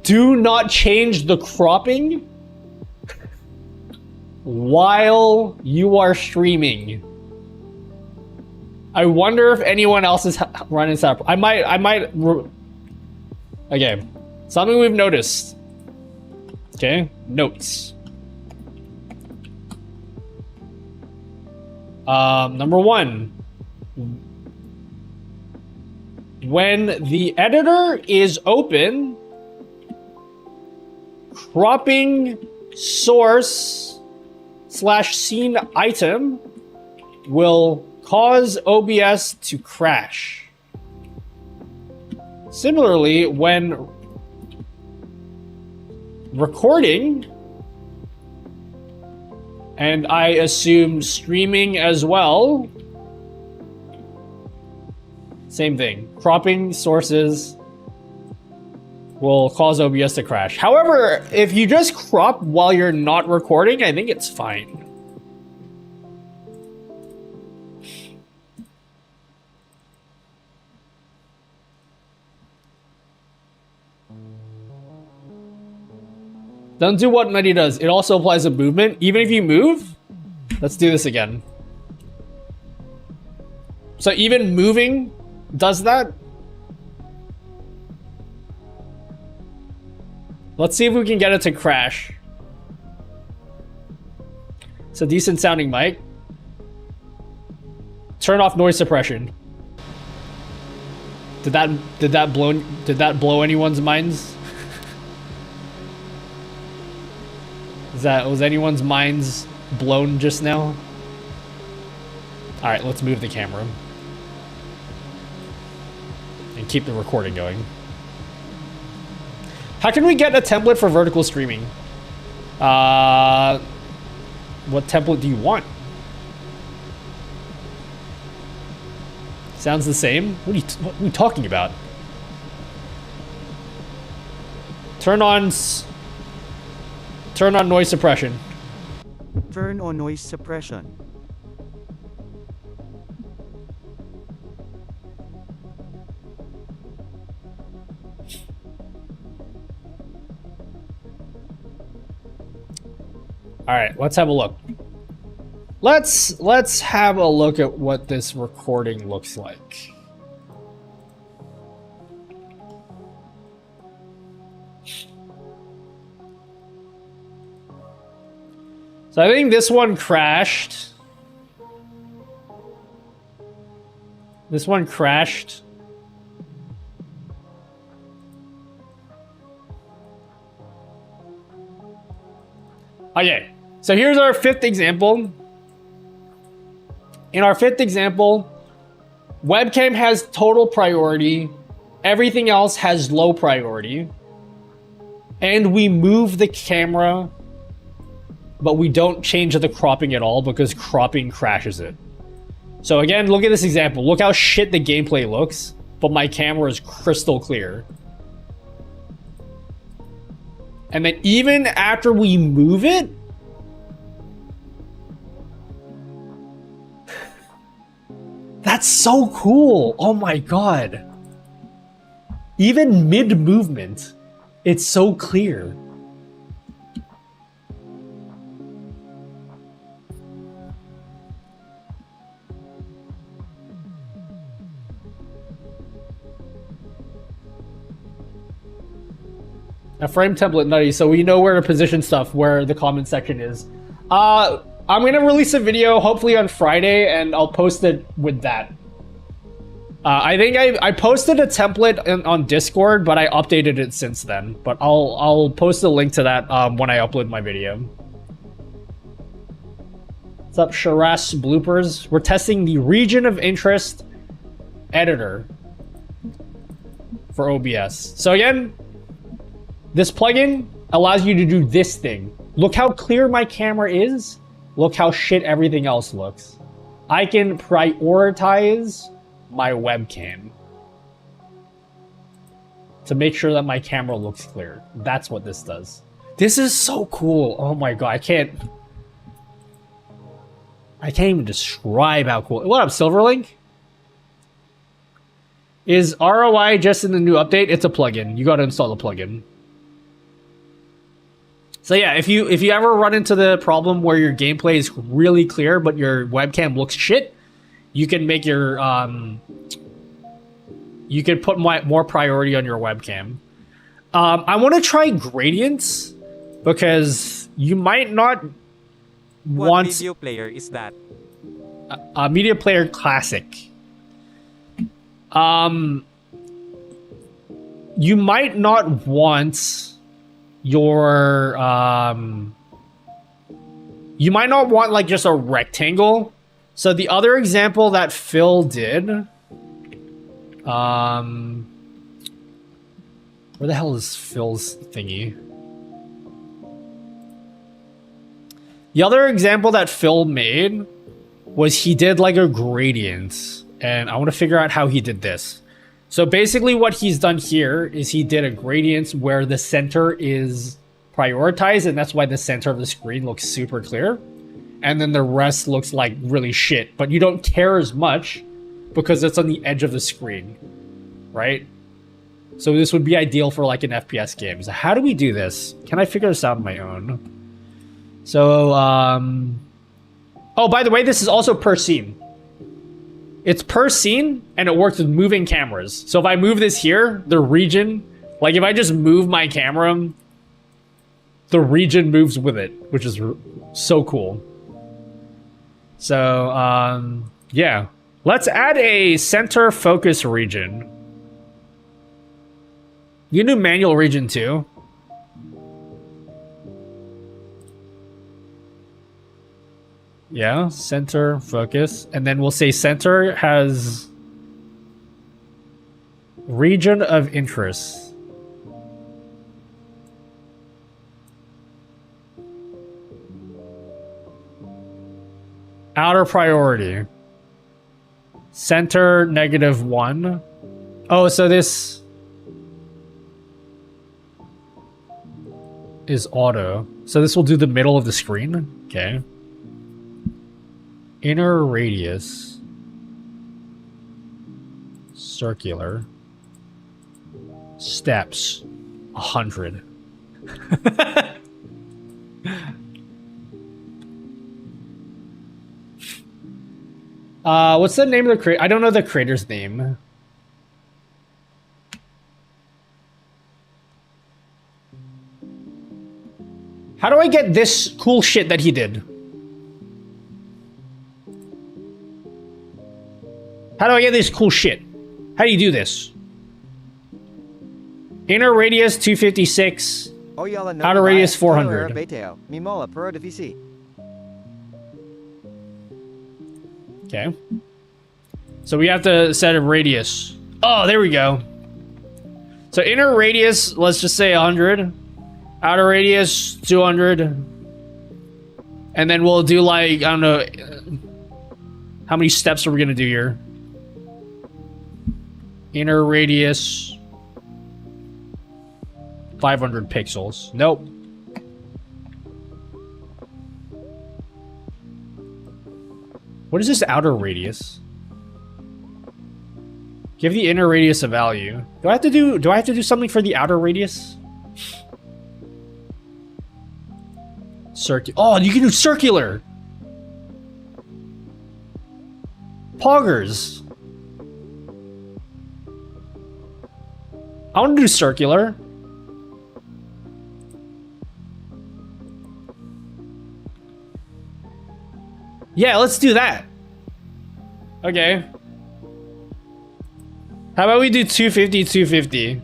Do not change the cropping while you are streaming. I wonder if anyone else is running that. I might. Okay, something we've noticed. Okay, notes. Number one, when the editor is open, cropping source/scene item will cause OBS to crash. Similarly, when recording, and I assume streaming as well, same thing. Cropping sources will cause OBS to crash. However, if you just crop while you're not recording, I think it's fine. Don't do what Nutty does. It also applies a movement. Even if you move, let's do this again. So even moving does that. Let's see if we can get it to crash. It's a decent sounding mic. Turn off noise suppression. Did that blow anyone's minds? Was anyone's minds blown just now? All right, let's move the camera and keep the recording going. How can we get a template for vertical streaming? What template do you want? Sounds the same. What are you talking about? Turn on noise suppression. Turn on noise suppression. All right, let's have a look. Let's have a look at what this recording looks like. So I think this one crashed. This one crashed. Okay, so here's our fifth example. In our fifth example, webcam has total priority. Everything else has low priority. And we move the camera, but we don't change the cropping at all because cropping crashes it. So again, look at this example. Look how shit the gameplay looks, but my camera is crystal clear. And then even after we move it, that's so cool. Oh my god. Even mid-movement, it's so clear. A frame template, nutty, so we know where to position stuff, where the comment section is. I'm gonna release a video hopefully on Friday, and I'll post it with that. I think I posted a template on Discord, but I updated it since then. But I'll post a link to that when I upload my video. What's up, Sharas Bloopers? We're testing the region of interest editor for OBS. So again, this plugin allows you to do this thing. Look how clear my camera is. Look how shit everything else looks. I can prioritize my webcam to make sure that my camera looks clear. That's what this does. This is so cool. Oh my god, I can't even describe how cool. What up, Silverlink? Is ROI just in the new update? It's a plugin. You gotta install the plugin. So yeah, if you ever run into the problem where your gameplay is really clear but your webcam looks shit, you can make your you can put more priority on your webcam. I want to try gradients because you might not want. What video player is that? A Media Player Classic. You might not want your you might not want like just a rectangle. So the other example that Phil did, where the hell is Phil's thingy? The other example that Phil made was he did like a gradient, and I want to figure out how he did this. So basically what he's done here is he did a gradient where the center is prioritized, and that's why the center of the screen looks super clear. And then the rest looks like really shit, but you don't care as much because it's on the edge of the screen, right? So this would be ideal for like an FPS game. So how do we do this? Can I figure this out on my own? So, oh, by the way, this is also per scene. It's per scene, and it works with moving cameras. So if I move this here, the region, like if I just move my camera, the region moves with it, which is so cool. So, yeah. Let's add a center focus region. You can do manual region too. Yeah, center focus. And then we'll say center has region of interest. Outer priority. Center -1. Oh, so this is auto. So this will do the middle of the screen. Okay. Inner radius. Circular. Steps. 100. What's the name of the creator? I don't know the creator's name. How do I get this cool shit that he did? How do I get this cool shit? How do you do this? Inner radius 256. Outer radius 400. Okay. So we have to set a radius. Oh, there we go. So inner radius, let's just say 100. Outer radius 200. And then we'll do like, I don't know. How many steps are we going to do here? Inner radius 500 pixels. Nope. What is this outer radius? Give the inner radius a value. Do I have to do something for the outer radius? Oh, you can do circular. Poggers. I want to do circular. Yeah, let's do that. Okay. How about we do 250, 250?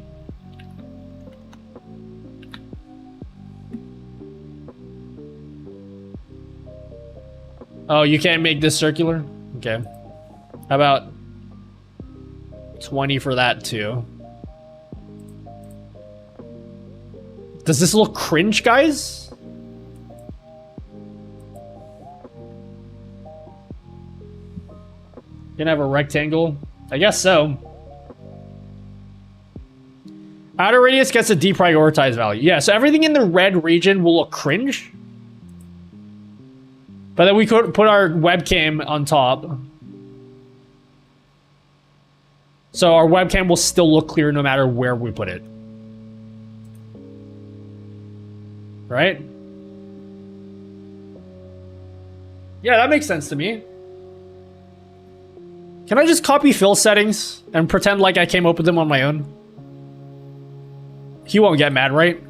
Oh, you can't make this circular? Okay. How about 20 for that too? Does this look cringe, guys? Gonna have a rectangle? I guess so. Outer radius gets a deprioritized value. Yeah, so everything in the red region will look cringe. But then we could put our webcam on top. So our webcam will still look clear no matter where we put it. Right? Yeah, that makes sense to me. Can I just copy Phil's settings and pretend like I came up with them on my own? He won't get mad, right?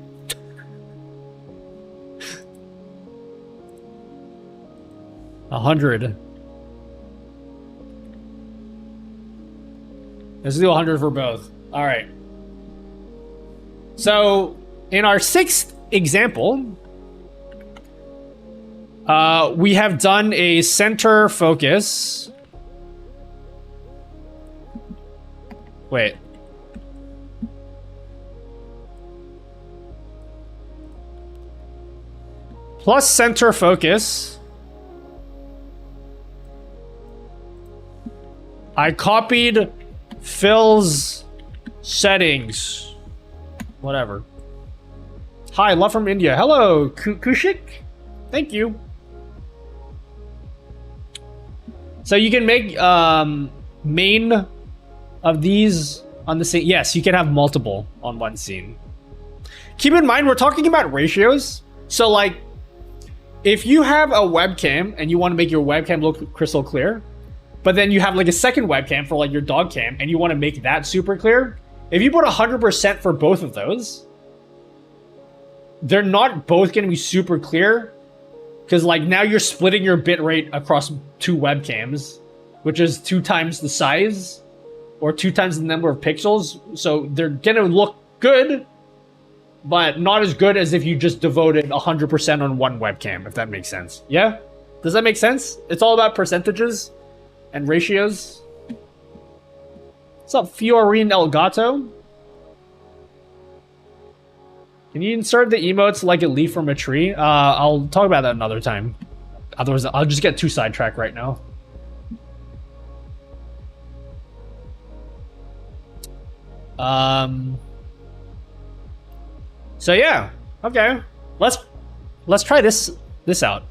$100. Let's do 100 for both. All right. So in our 6th example, we have done a center focus. Wait. Plus center focus. I copied Phil's settings. Whatever. Hi, love from India. Hello, Kushik. Thank you. So you can make main of these on the same. Yes, you can have multiple on one scene. Keep in mind, we're talking about ratios. So like, if you have a webcam and you want to make your webcam look crystal clear, but then you have like a second webcam for like your dog cam and you want to make that super clear, if you put 100% for both of those, they're not both going to be super clear, because like now you're splitting your bitrate across 2 webcams, which is 2 times the size or 2 times the number of pixels. So they're going to look good, but not as good as if you just devoted 100% on one webcam, if that makes sense. Yeah? Does that make sense? It's all about percentages and ratios. What's up, Fiorine Elgato? Can you insert the emotes like a leaf from a tree? I'll talk about that another time. Otherwise, I'll just get too sidetracked right now. So yeah, okay. Let's try this out.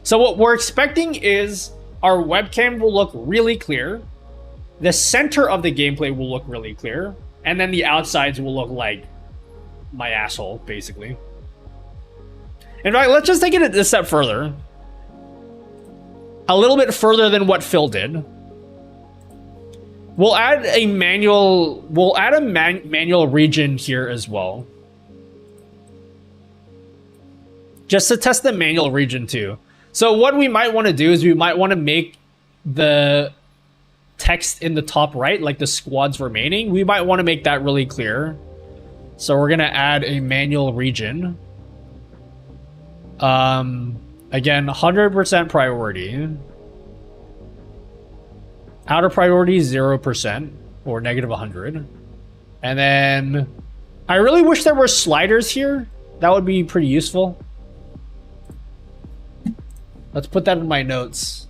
So what we're expecting is our webcam will look really clear. The center of the gameplay will look really clear, and then the outsides will look like my asshole, basically. In fact, let's just take it a step further. A little bit further than what Phil did. We'll add a manual region here as well. Just to test the manual region too. So what we might want to do is we might want to make the text in the top right, like the squads remaining, we might want to make that really clear. So we're going to add a manual region. Again, 100% priority. Outer priority 0% or negative 100. And then I really wish there were sliders here. That would be pretty useful. Let's put that in my notes.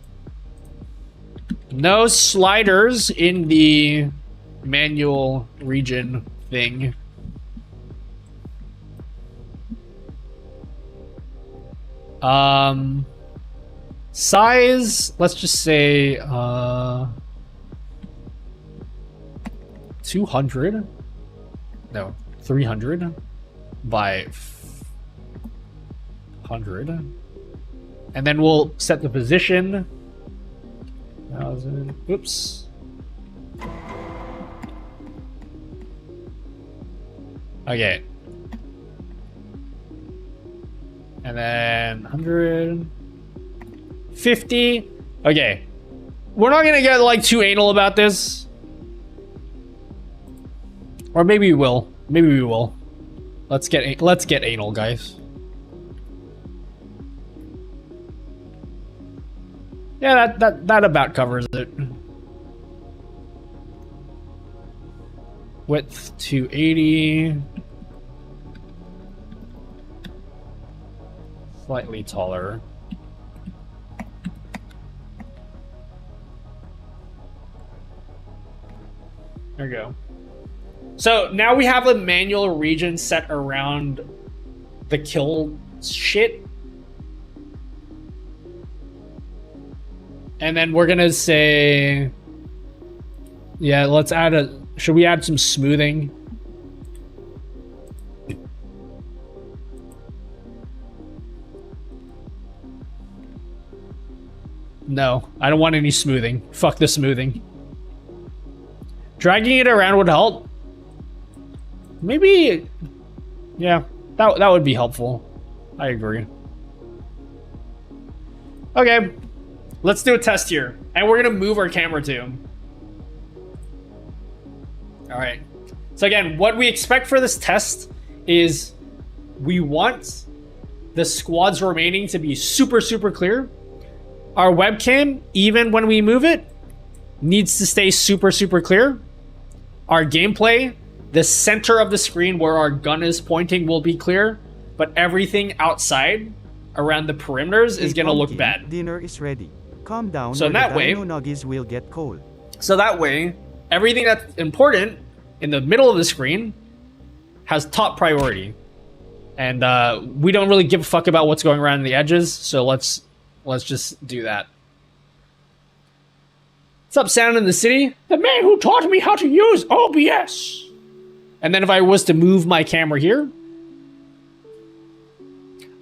No sliders in the manual region thing. Size, let's just say 200. No, 300 by 100. And then we'll set the position. 1,000. Oops. Okay. And then 150. Okay. We're not gonna get like too anal about this. Or maybe we will. Maybe we will. Let's get anal, guys. Yeah, that about covers it. Width 280. Slightly taller. There we go. So now we have a manual region set around the kill shit. And then we're gonna say, yeah, let's add should we add some smoothing? No, I don't want any smoothing. Fuck the smoothing. Dragging it around would help. Maybe, yeah, that would be helpful. I agree. Okay. Let's do a test here. And we're going to move our camera too. All right. So again, what we expect for this test is we want the squads remaining to be super, super clear. Our webcam, even when we move it, needs to stay super, super clear. Our gameplay, the center of the screen where our gun is pointing will be clear, but everything outside around the perimeters is going to look bad. Dinner is ready. Calm down, so in that way, nuggies will get cold. So that way, everything that's important in the middle of the screen has top priority, and we don't really give a fuck about what's going around the edges. So let's just do that. What's up, Sound in the City? The man who taught me how to use OBS. And then if I was to move my camera here,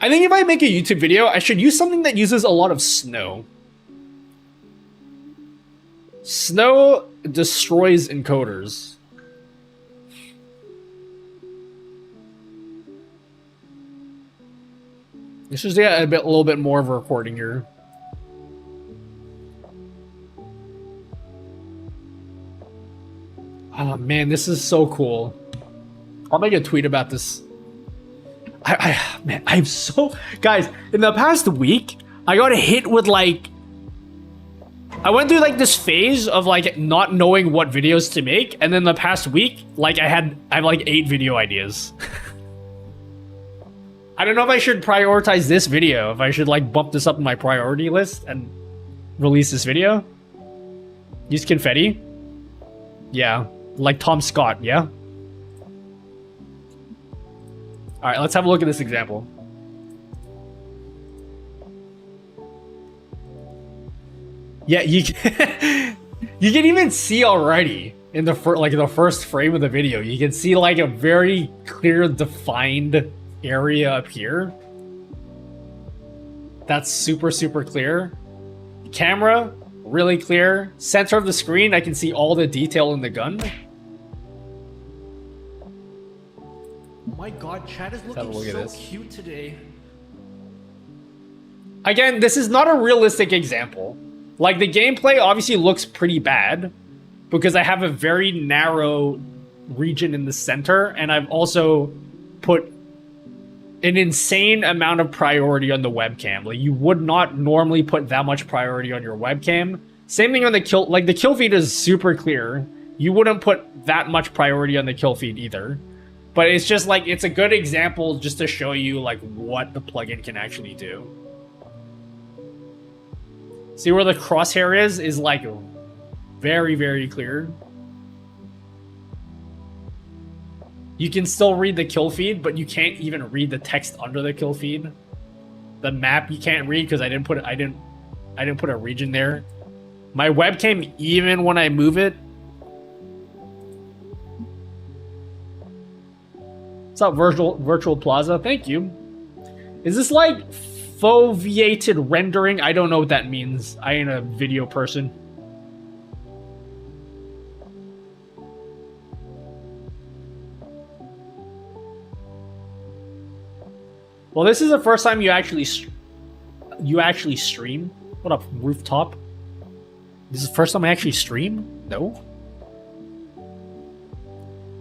I think if I make a YouTube video, I should use something that uses a lot of snow. Snow destroys encoders. Let's just get a little bit more of a recording here. Oh man, this is so cool. I'll make a tweet about this. Man, I'm so... Guys, in the past week, I got hit with like... I went through like this phase of like not knowing what videos to make, and then the past week, like I have like 8 video ideas. I don't know if I should prioritize this video, if I should like bump this up in my priority list and release this video. Use confetti. Yeah, like Tom Scott, yeah? Alright, let's have a look at this example. Yeah, you can, you can even see already in the first frame of the video, you can see like a very clear defined area up here. That's super, super clear. Camera, really clear. Center of the screen, I can see all the detail in the gun. Oh my god, Chad is looking so cute today. Again, this is not a realistic example. Like, the gameplay obviously looks pretty bad because I have a very narrow region in the center, and I've also put an insane amount of priority on the webcam. Like, you would not normally put that much priority on your webcam. Same thing on the kill, like the kill feed is super clear. You wouldn't put that much priority on the kill feed either. But it's just like, it's a good example just to show you like what the plugin can actually do. See where the crosshair is like very, very clear. You can still read the kill feed, but you can't even read the text under the kill feed. The map you can't read because I didn't put a region there. My webcam, even when I move it. What's up, Virtual Plaza? Thank you. Is this like foveated rendering? I don't know what that means. I ain't a video person. Well, this is the first time you actually stream. What up, Rooftop? This is the first time I actually stream? No.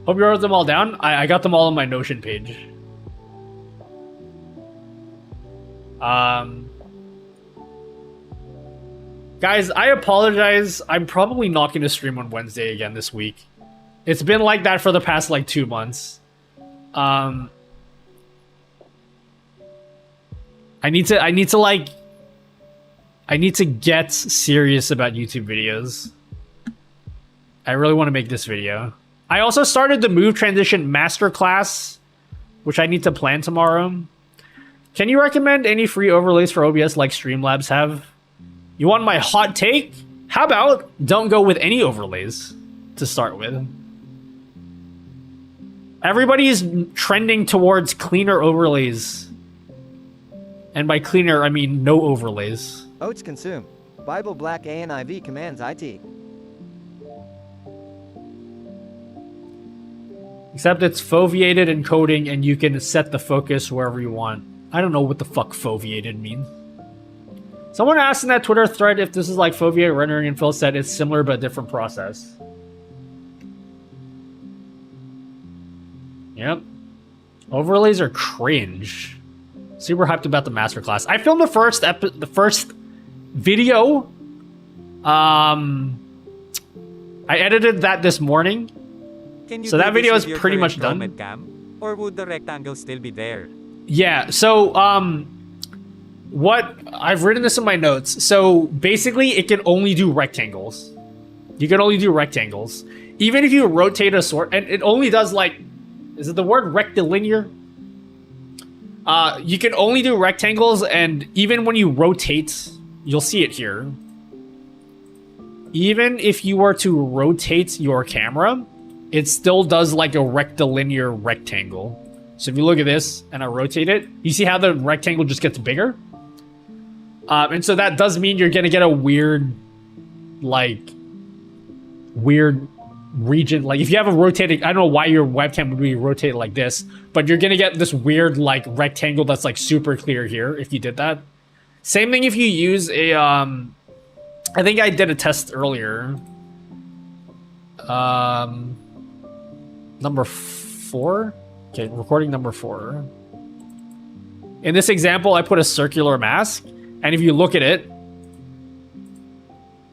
Hope you wrote them all down. I got them all on my Notion page. Guys, I apologize. I'm probably not going to stream on Wednesday again this week. It's been like that for the past like 2 months. I need to get serious about YouTube videos. I really want to make this video. I also started the Move Transition Masterclass, which I need to plan tomorrow. Can you recommend any free overlays for OBS like Streamlabs have? You want my hot take? How about don't go with any overlays to start with? Everybody's trending towards cleaner overlays. And by cleaner, I mean no overlays. Oats consume. Bible Black ANIV commands IT. Except it's foveated encoding and you can set the focus wherever you want. I don't know what the fuck foveated means. Someone asked in that Twitter thread if this is like foveated rendering, and Phil said it's similar but a different process. Yep. Overlays are cringe. Super hyped about the masterclass. I filmed the first video. I edited that this morning. So that video is pretty much done. Cam, or would the rectangle still be there? Yeah, so what I've written this in my notes. So basically it can only do rectangles. You can only do rectangles. Even if you rotate a sort, and it only does like, is it the word rectilinear? You can only do rectangles, and even when you rotate, you'll see it here. Even if you were to rotate your camera, it still does like a rectilinear rectangle. So if you look at this and I rotate it, you see how the rectangle just gets bigger? And so that does mean you're gonna get a weird region. Like if you have a rotating, I don't know why your webcam would be rotated like this, but you're gonna get this weird like rectangle that's like super clear here if you did that. Same thing if you use a, I think I did a test earlier. Number 4? Okay, recording number 4. In this example, I put a circular mask, and if you look at it,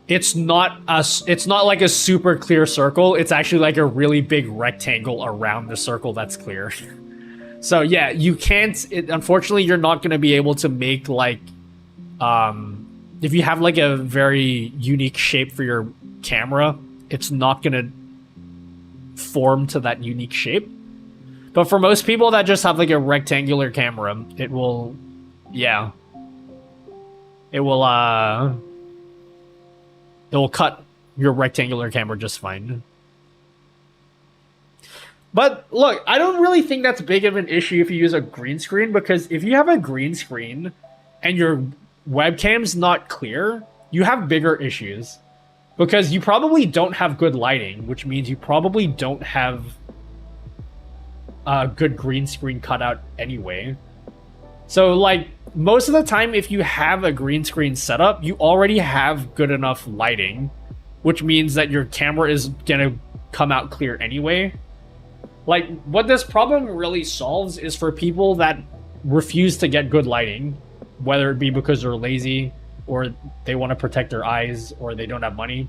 it's not like a super clear circle. It's actually like a really big rectangle around the circle that's clear. So yeah, you can't. Unfortunately, you're not going to be able to make like, if you have like a very unique shape for your camera, it's not going to form to that unique shape. But for most people that just have like a rectangular camera, it will, yeah, it will cut your rectangular camera just fine. But look, I don't really think that's big of an issue if you use a green screen, because if you have a green screen and your webcam's not clear, you have bigger issues. Because you probably don't have good lighting, which means you probably don't have a good green screen cutout anyway. So like most of the time, if you have a green screen setup, you already have good enough lighting, which means that your camera is gonna come out clear anyway. Like, what this problem really solves is for people that refuse to get good lighting, whether it be because they're lazy, or they want to protect their eyes, or they don't have money.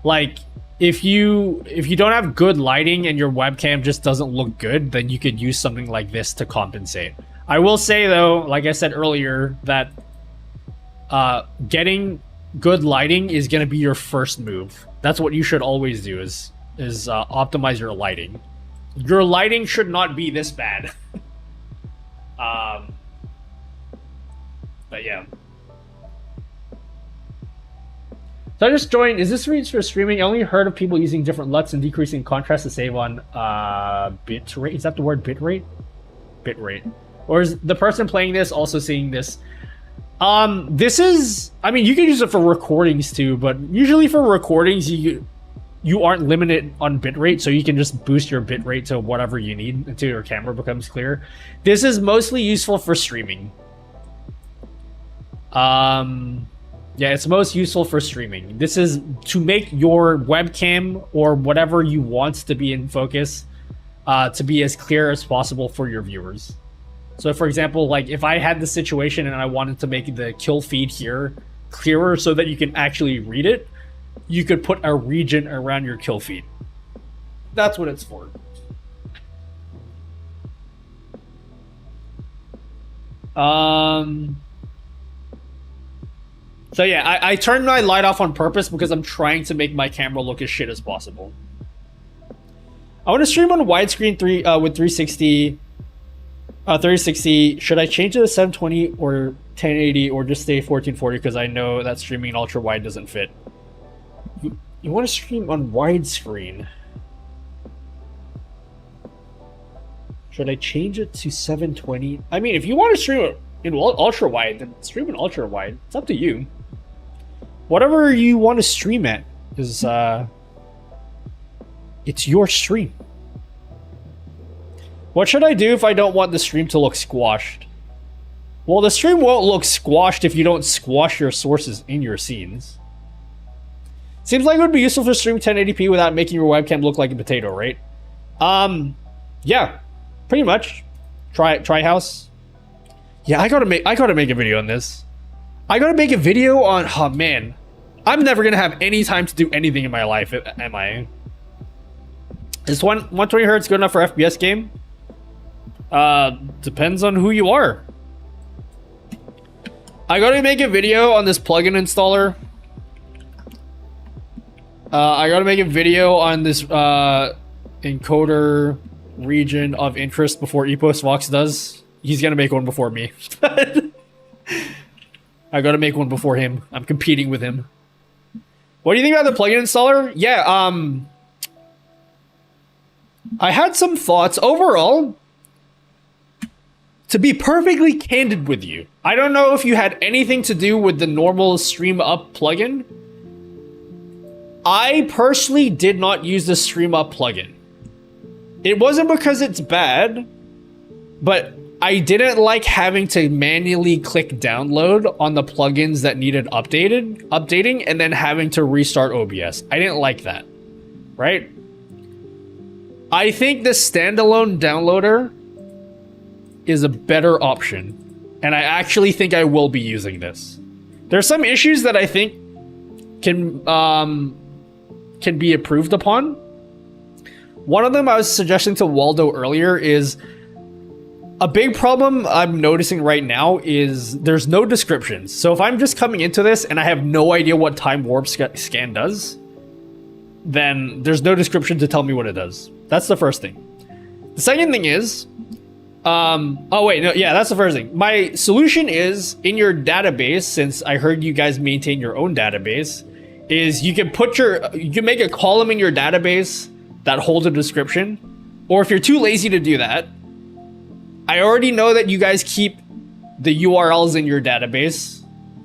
Like, if you don't have good lighting and your webcam just doesn't look good, then you could use something like this to compensate. I will say though, like I said earlier, that getting good lighting is going to be your first move. That's what you should always do, is optimize your lighting. Your lighting should not be this bad. But yeah. So I just joined. Is this reach for streaming? I only heard of people using different LUTs and decreasing contrast to save on bit rate. Is that the word bit rate? Bit rate. Or is the person playing this also seeing this? This is, I mean, you can use it for recordings too, but usually for recordings, you aren't limited on bitrate, so you can just boost your bitrate to whatever you need until your camera becomes clear. This is mostly useful for streaming. Yeah, it's most useful for streaming. This is to make your webcam or whatever you want to be in focus to be as clear as possible for your viewers. So for example, like if I had the situation and I wanted to make the kill feed here clearer so that you can actually read it, you could put a region around your kill feed. That's what it's for. So yeah, I turned my light off on purpose because I'm trying to make my camera look as shit as possible. I want to stream on widescreen with 360. 360. Should I change it to 720 or 1080 or just stay 1440? Because I know that streaming ultra wide doesn't fit. You want to stream on widescreen? Should I change it to 720? I mean, if you want to stream it in ultra wide, then stream in ultra wide. It's up to you. Whatever you want to stream at is it's your stream. What should I do if I don't want the stream to look squashed? Well, the stream won't look squashed if you don't squash your sources in your scenes. Seems like it would be useful to stream 1080p without making your webcam look like a potato, right? Yeah, pretty much. Try house. Yeah, I gotta make a video on this. I gotta make a video on, oh man, I'm never gonna have any time to do anything in my life, am I? Is 120 hertz good enough for FPS game? Depends on who you are. I gotta make a video on this plugin installer. I gotta make a video on this encoder region of interest before EposVox does. He's gonna make one before me. I gotta make one before him. I'm competing with him. What do you think about the plugin installer? Yeah, I had some thoughts. Overall, to be perfectly candid with you, I don't know if you had anything to do with the normal Stream Up plugin. I personally did not use the Stream Up plugin. It wasn't because it's bad, but I didn't like having to manually click download on the plugins that needed updating and then having to restart OBS. I didn't like that, right? I think the standalone downloader is a better option, and I actually think I will be using this. There's some issues that I think can be improved upon, One of them I was suggesting to Waldo earlier is a big problem I'm noticing right now is there's no descriptions. So if I'm just coming into this and I have no idea what time warp scan does, then there's no description to tell me what it does. That's the first thing. The second thing is, oh wait, no, yeah, that's the first thing. My solution is in your database, since I heard you guys maintain your own database, is you can make a column in your database that holds a description. Or if you're too lazy to do that, I already know that you guys keep the URLs in your database.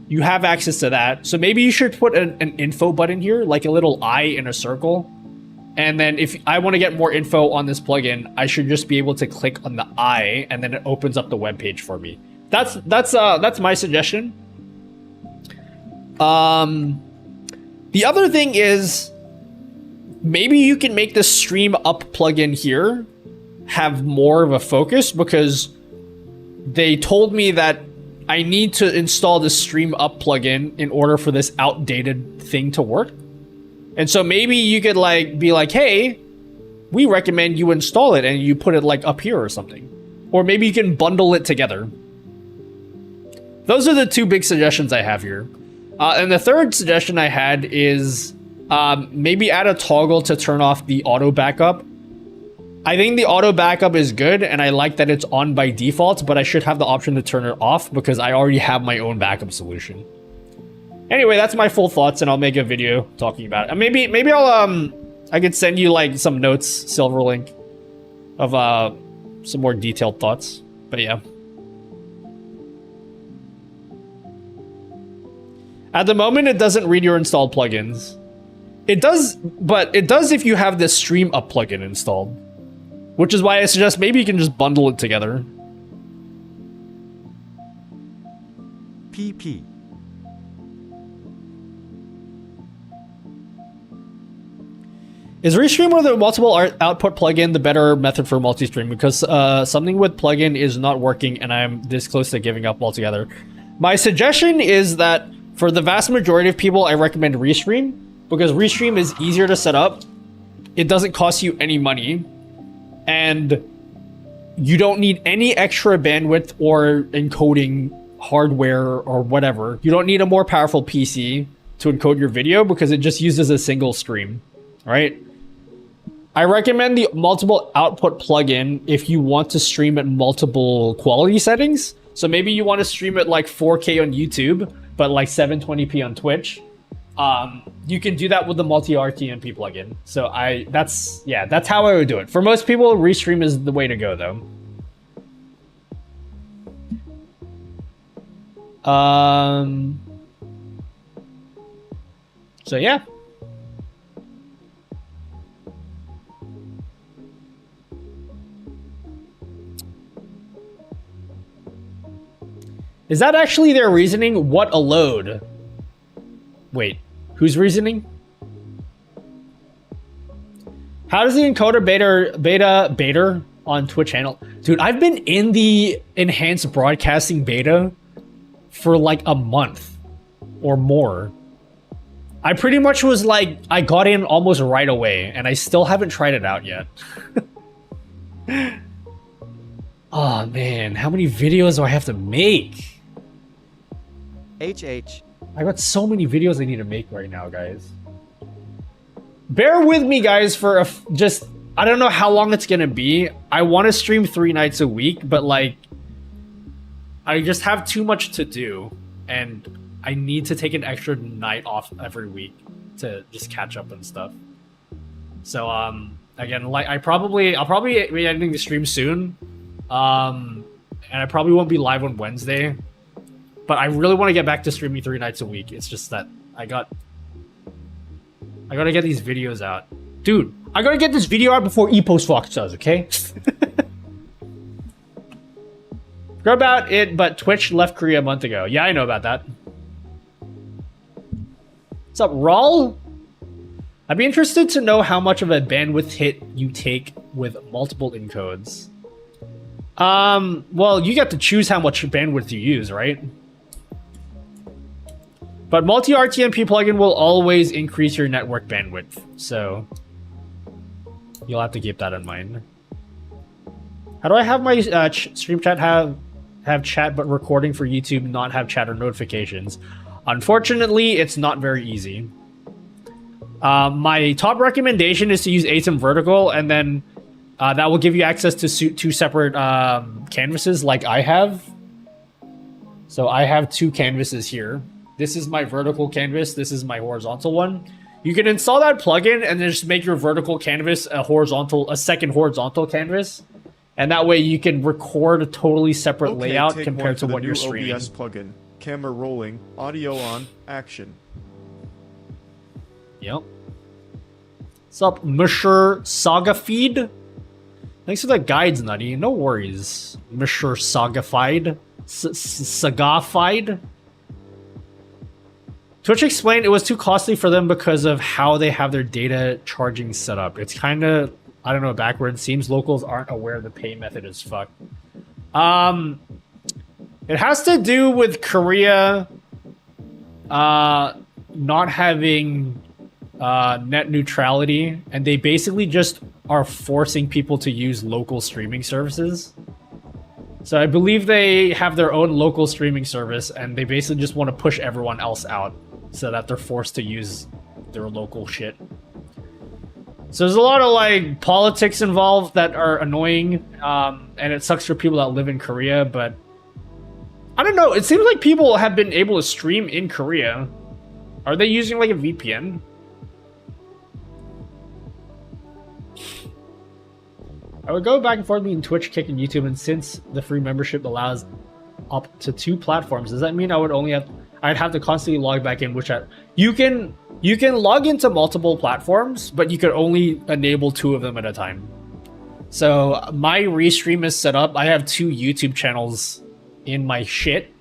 You have access to that. So maybe you should put an info button here, like a little eye in a circle. And then if I want to get more info on this plugin, I should just be able to click on the eye and then it opens up the web page for me. That's my suggestion. The other thing is maybe you can make the stream up plugin here have more of a focus, because they told me that I need to install the stream up plugin in order for this outdated thing to work. And so maybe you could like be like, hey, we recommend you install it and you put it like up here or something. Or maybe you can bundle it together. Those are the two big suggestions I have here. And the third suggestion I had is maybe add a toggle to turn off the auto backup. I think the auto backup is good and I like that it's on by default, but I should have the option to turn it off because I already have my own backup solution. Anyway, that's my full thoughts and I'll make a video talking about it. And maybe I'll I could send you like some notes, Silverlink, of some more detailed thoughts. But yeah. At the moment, it doesn't read your installed plugins. It does, but it does if you have this Stream Up plugin installed. Which is why I suggest maybe you can just bundle it together. PP. Is Restream with a multiple output plugin the better method for multi-stream? Because something with plugin is not working and I'm this close to giving up altogether. My suggestion is that for the vast majority of people, I recommend Restream, because Restream is easier to set up. It doesn't cost you any money. And you don't need any extra bandwidth or encoding hardware or whatever. You don't need a more powerful PC to encode your video because it just uses a single stream, right? I recommend the multiple output plugin if you want to stream at multiple quality settings. So maybe you want to stream at like 4K on YouTube, but like 720p on Twitch. You can do that with the multi-RTMP plugin. So that's how I would do it. For most people, Restream is the way to go though. So yeah. Is that actually their reasoning? What a load. Wait, whose reasoning? How does the encoder beta on Twitch channel? Dude, I've been in the enhanced broadcasting beta for like a month or more. I pretty much was like, I got in almost right away and I still haven't tried it out yet. Oh man, how many videos do I have to make? HH. I got so many videos I need to make right now, guys. Bear with me, guys, for just... I don't know how long it's gonna be. I want to stream 3 nights a week, but like... I just have too much to do. And I need to take an extra night off every week to just catch up and stuff. So, again, like, I'll probably be ending the stream soon. And I probably won't be live on Wednesday. But I really want to get back to streaming 3 nights a week. It's just that I gotta get these videos out. Dude, I gotta get this video out before ePostFox does, okay? Forgot about it, but Twitch left Korea a month ago. Yeah, I know about that. What's up, Raul? I'd be interested to know how much of a bandwidth hit you take with multiple encodes. Well, you get to choose how much bandwidth you use, right? But multi-RTMP plugin will always increase your network bandwidth, so... You'll have to keep that in mind. How do I have my stream chat have chat but recording for YouTube not have chat or notifications? Unfortunately, it's not very easy. My top recommendation is to use ASIM vertical, and then that will give you access to two separate canvases like I have. So I have two canvases here. This is my vertical canvas. This is my horizontal one. You can install that plugin and then just make your vertical canvas a second horizontal canvas. And that way you can record a totally separate layout compared to what you're streaming. OBS plugin. Camera rolling, audio on, action. Yep. What's up, Mr. Saga Feed? Thanks for the guides, Nutty. No worries, Mr. Sagafied. Sagafied. Twitch explained it was too costly for them because of how they have their data charging set up. It's kind of, I don't know, backwards. Seems locals aren't aware the pay method is fucked. It has to do with Korea not having net neutrality, and they basically just are forcing people to use local streaming services. So I believe they have their own local streaming service, and they basically just want to push everyone else out so that they're forced to use their local shit. So there's a lot of like politics involved that are annoying, and it sucks for people that live in Korea, but I don't know, it seems like people have been able to stream in Korea. Are they using like a VPN? I would go back and forth between Twitch, Kick, and YouTube, and since the free membership allows up to 2 platforms, does that mean I'd have to constantly log back in? You can log into multiple platforms, but you can only enable 2 of them at a time. So my restream is set up. I have 2 YouTube channels in my shit,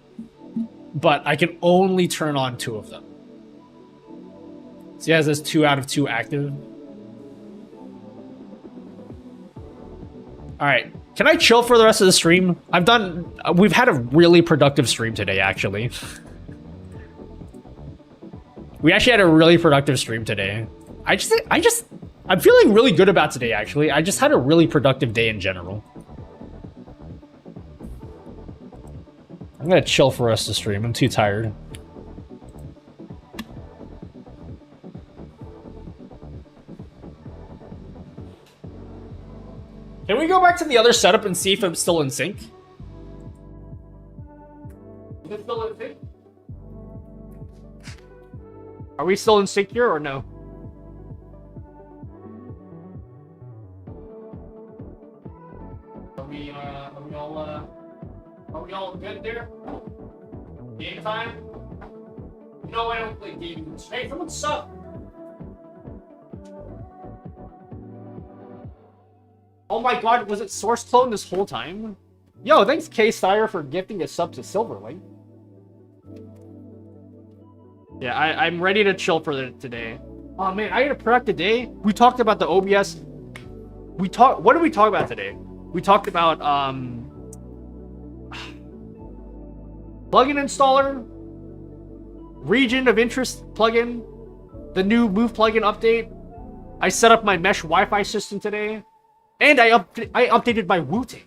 but I can only turn on 2 of them. So yeah, it says 2 out of 2 active. All right, can I chill for the rest of the stream? We've had a really productive stream today, actually. We actually had a really productive stream today. I'm feeling really good about today, actually. I just had a really productive day in general. I'm gonna chill for the rest of the stream. I'm too tired. Can we go back to the other setup and see if I'm still in sync? Is it still in sync? Are we still in sync here or no? Are we all good there? Game time? No, I don't play games. Hey, someone suck! Oh my god, was it Source Clone this whole time? Yo, thanks K-Sire for gifting a sub to Silverlink. Yeah, I'm ready to chill for today. Oh man, I had a productive day. We talked about the OBS. What did we talk about today? We talked about plugin installer, region of interest plugin, the new Move plugin update. I set up my mesh Wi-Fi system today. And I updated my Wu-Tang.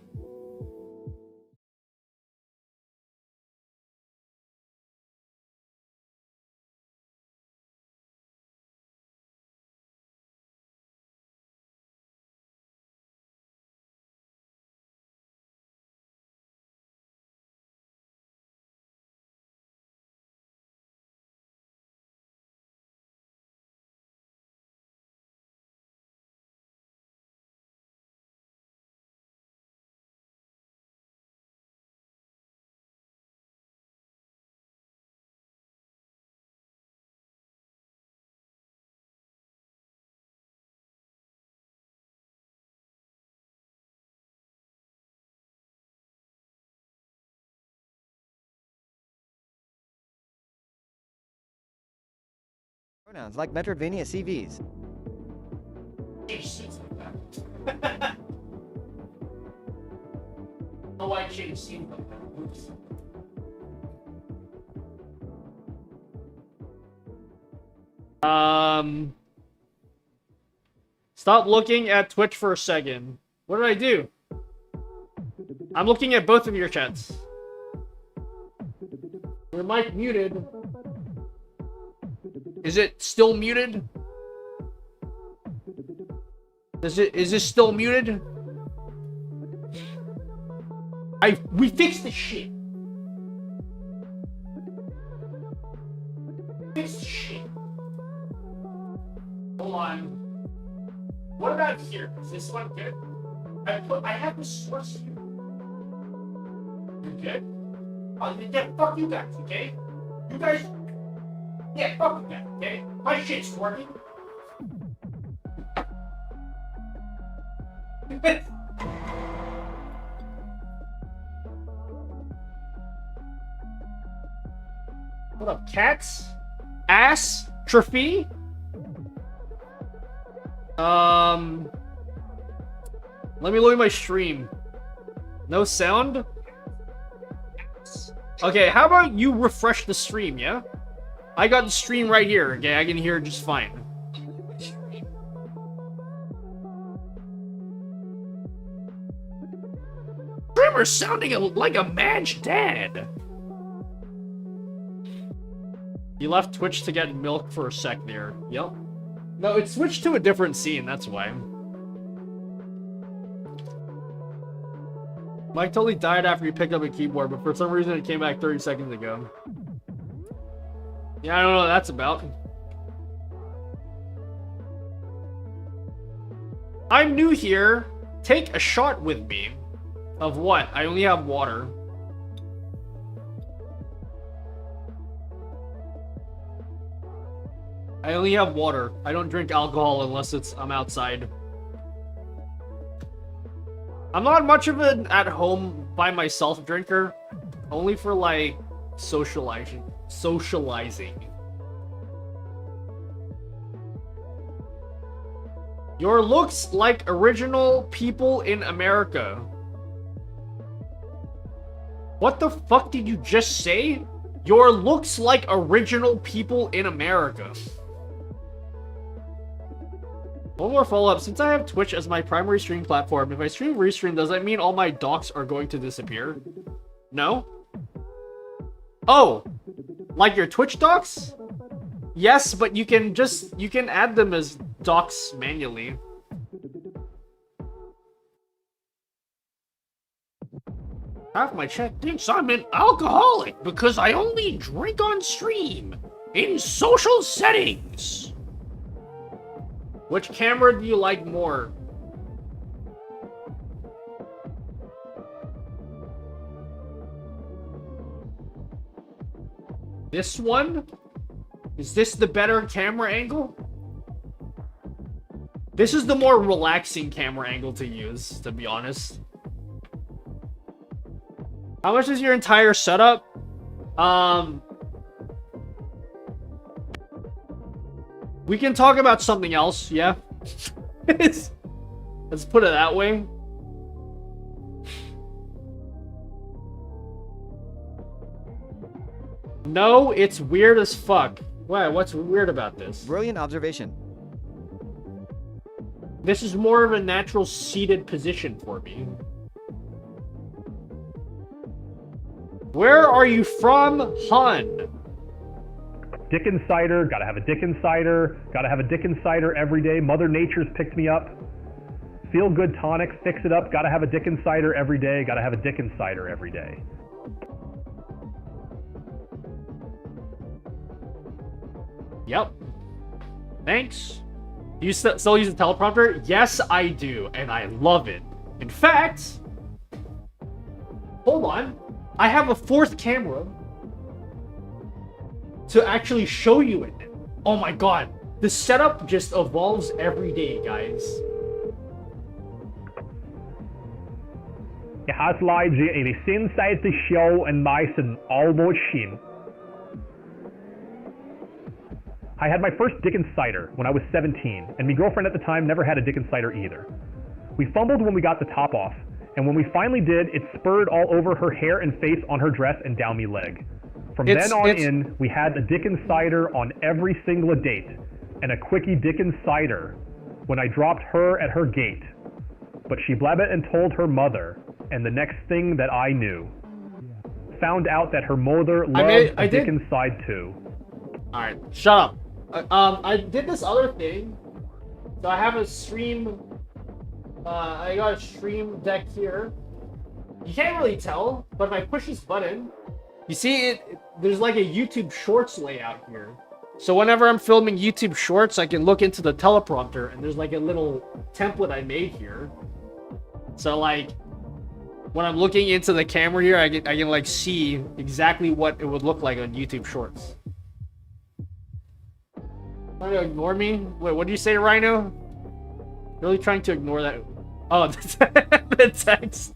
Pronouns like Metrovania CVs. Oh, I changed scene like that. Oops. Stop looking at Twitch for a second. What did I do? I'm looking at both of your chats. Your mic muted. Is it still muted? Is this still muted? We fixed this shit. Fixed the shit. Hold on. What about here? Is this one good? I have the source here. You good? Yeah, fuck you guys, okay? You guys. Yeah, fuck you guys, okay? My shit's working. What up, cats? Ass? Trophy? Let me look at my stream. No sound? Okay, how about you refresh the stream, yeah? I got the stream right here, okay? I can hear it just fine. Streamer's sounding like a Madge dad. You left Twitch to get milk for a sec there. Yep. No, it switched to a different scene, that's why. Mike totally died after he picked up a keyboard, but for some reason it came back 30 seconds ago. Yeah, I don't know what that's about. I'm new here. Take a shot with me. Of what? I only have water. I only have water. I don't drink alcohol unless I'm outside. I'm not much of an at-home by myself drinker. Only for like socializing. Your looks like original people in America. What the fuck did you just say? Your looks like original people in America. One more follow-up. Since I have Twitch as my primary stream platform, if I stream restream, does that mean all my docs are going to disappear? No? Oh! Like your Twitch docs? Yes, but you can add them as docs manually. Half my chat thinks I'm an alcoholic because I only drink on stream in social settings. Which camera do you like more? This one? Is this the better camera angle? This is the more relaxing camera angle to use, to be honest. How much is your entire setup? We can talk about something else, yeah? Let's put it that way. No, it's weird as fuck. Why? What's weird about this? Brilliant observation. This is more of a natural seated position for me. Where are you from, Hun? Dickens cider, gotta have a Dickens cider, gotta have a Dickens cider every day. Mother Nature's picked me up. Feel good tonic, fix it up, gotta have a Dickens cider every day, gotta have a Dickens cider every day. Yep. Thanks. Do you still use a teleprompter? Yes, I do, and I love it. In fact, hold on. I have a fourth camera to actually show you it. Oh my god. The setup just evolves every day, guys. Jeg har slides i det sindssyge show and mejsen almost shin. I had my first Dickens cider when I was 17, and my girlfriend at the time never had a Dickens cider either. We fumbled when we got the top off, and when we finally did, it spurred all over her hair and face on her dress and down me leg. From then on in, we had a Dickens cider on every single date, and a quickie Dickens cider when I dropped her at her gate. But she blabbed and told her mother, and the next thing that I knew, found out that her mother loved a dick inside too. Alright, shut up. I did this other thing. So I have a stream. I got a stream deck here. You can't really tell, but if I push this button, you see there's like a YouTube Shorts layout here. So whenever I'm filming YouTube Shorts, I can look into the teleprompter, and there's like a little template I made here. So like, when I'm looking into the camera here, I can like see exactly what it would look like on YouTube Shorts. Trying to ignore me? Wait, what did you say, Rhino? Really trying to ignore that? Oh, the text.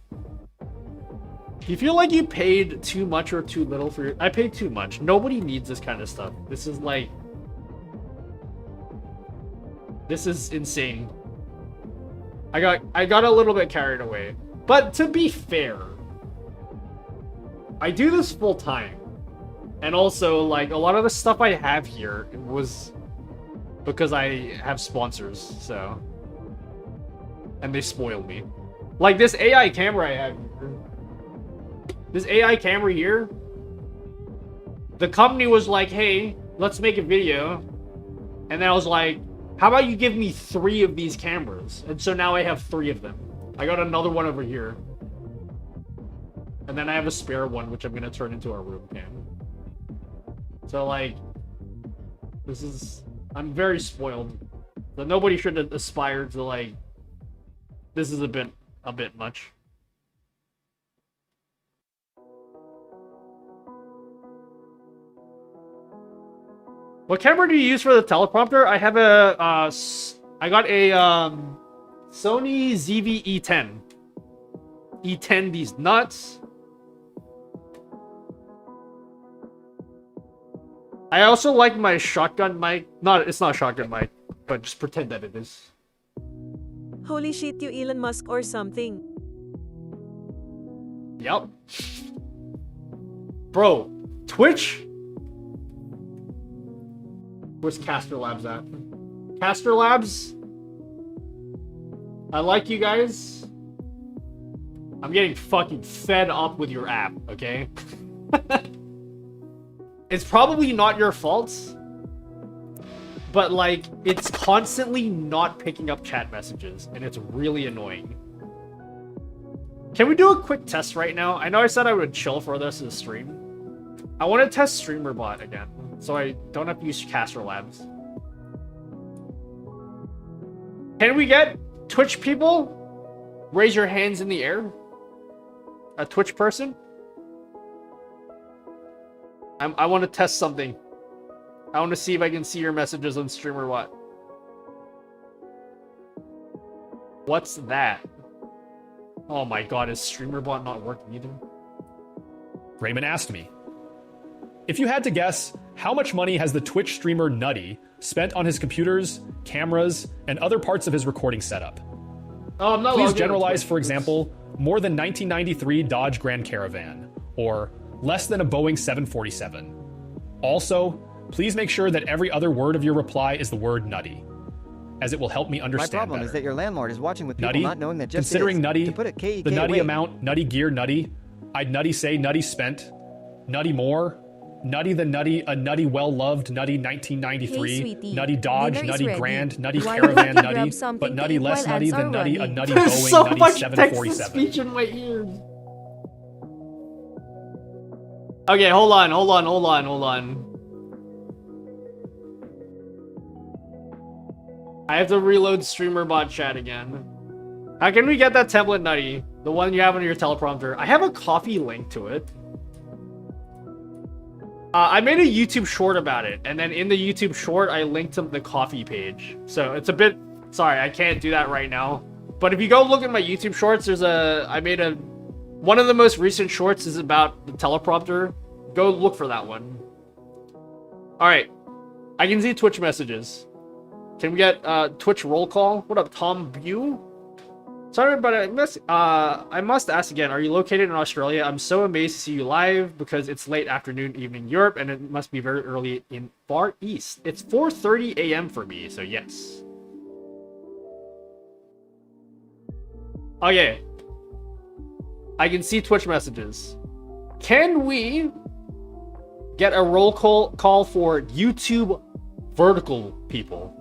Do you feel like you paid too much or too little for your... I paid too much. Nobody needs this kind of stuff. This is like... This is insane. I got a little bit carried away. But to be fair, I do this full time. And also, like, a lot of the stuff I have here was because I have sponsors, so... And they spoil me. Like, this AI camera I have here. This AI camera here. The company was like, hey, let's make a video. And then I was like, how about you give me 3 of these cameras? And so now I have 3 of them. I got another one over here. And then I have a spare one, which I'm going to turn into a room cam. So, like, this is... I'm very spoiled. But nobody should aspire to, like... This is a bit much. What camera do you use for the teleprompter? I have a, I got a, Sony ZV-E10. E10 these nuts. I also like my shotgun mic. It's not a shotgun mic, but just pretend that it is. Holy shit, you Elon Musk or something. Yep. Bro, Twitch? Where's Caster Labs at? Caster Labs? I like you guys. I'm getting fucking fed up with your app, okay? It's probably not your fault. But, like, it's constantly not picking up chat messages, and it's really annoying. Can we do a quick test right now? I know I said I would chill for the rest of the stream. I want to test StreamerBot again, so I don't have to use Caster Labs. Can we get Twitch people? Raise your hands in the air. A Twitch person? I want to test something. I want to see if I can see your messages on StreamerBot. What's that? Oh my god, is StreamerBot not working either? Raymond asked me, if you had to guess, how much money has the Twitch streamer Nutty spent on his computers, cameras, and other parts of his recording setup? Oh, I'm not. Please generalize, for example, more than 1993 Dodge Grand Caravan, or less than a Boeing 747. Also, please make sure that every other word of your reply is the word nutty, as it will help me understand My problem better. is that your landlord is watching with people Nutty, not knowing that just considering is, nutty, to put it the nutty amount, nutty gear, nutty, I'd nutty say nutty spent, nutty more, nutty the nutty, a nutty well-loved, nutty 1993, Hey, sweetie, nutty Dodge, dinner is nutty ready. Grand, nutty Why Caravan, don't you grab nutty, something but to nutty eat less while nutty ads than are nutty, a running? nutty There's Boeing, so nutty much text-to-speech 747. in my ears. Okay, hold on. I have to reload StreamerBot chat again. How can we get that template, Nutty? The one you have on your teleprompter. I have a coffee link to it. I made a YouTube short about it, and then in the YouTube short, I linked to the coffee page. So it's a bit... Sorry, I can't do that right now. But if you go look at my YouTube shorts, I made a... One of the most recent shorts is about the teleprompter. Go look for that one. Alright. I can see Twitch messages. Can we get Twitch roll call? What up, Tom Bew? Sorry, but I must ask again. Are you located in Australia? I'm so amazed to see you live because it's late afternoon, evening Europe, and it must be very early in Far East. It's 4:30 a.m. for me, so yes. Okay. I can see Twitch messages. Can we get a roll call for YouTube vertical people?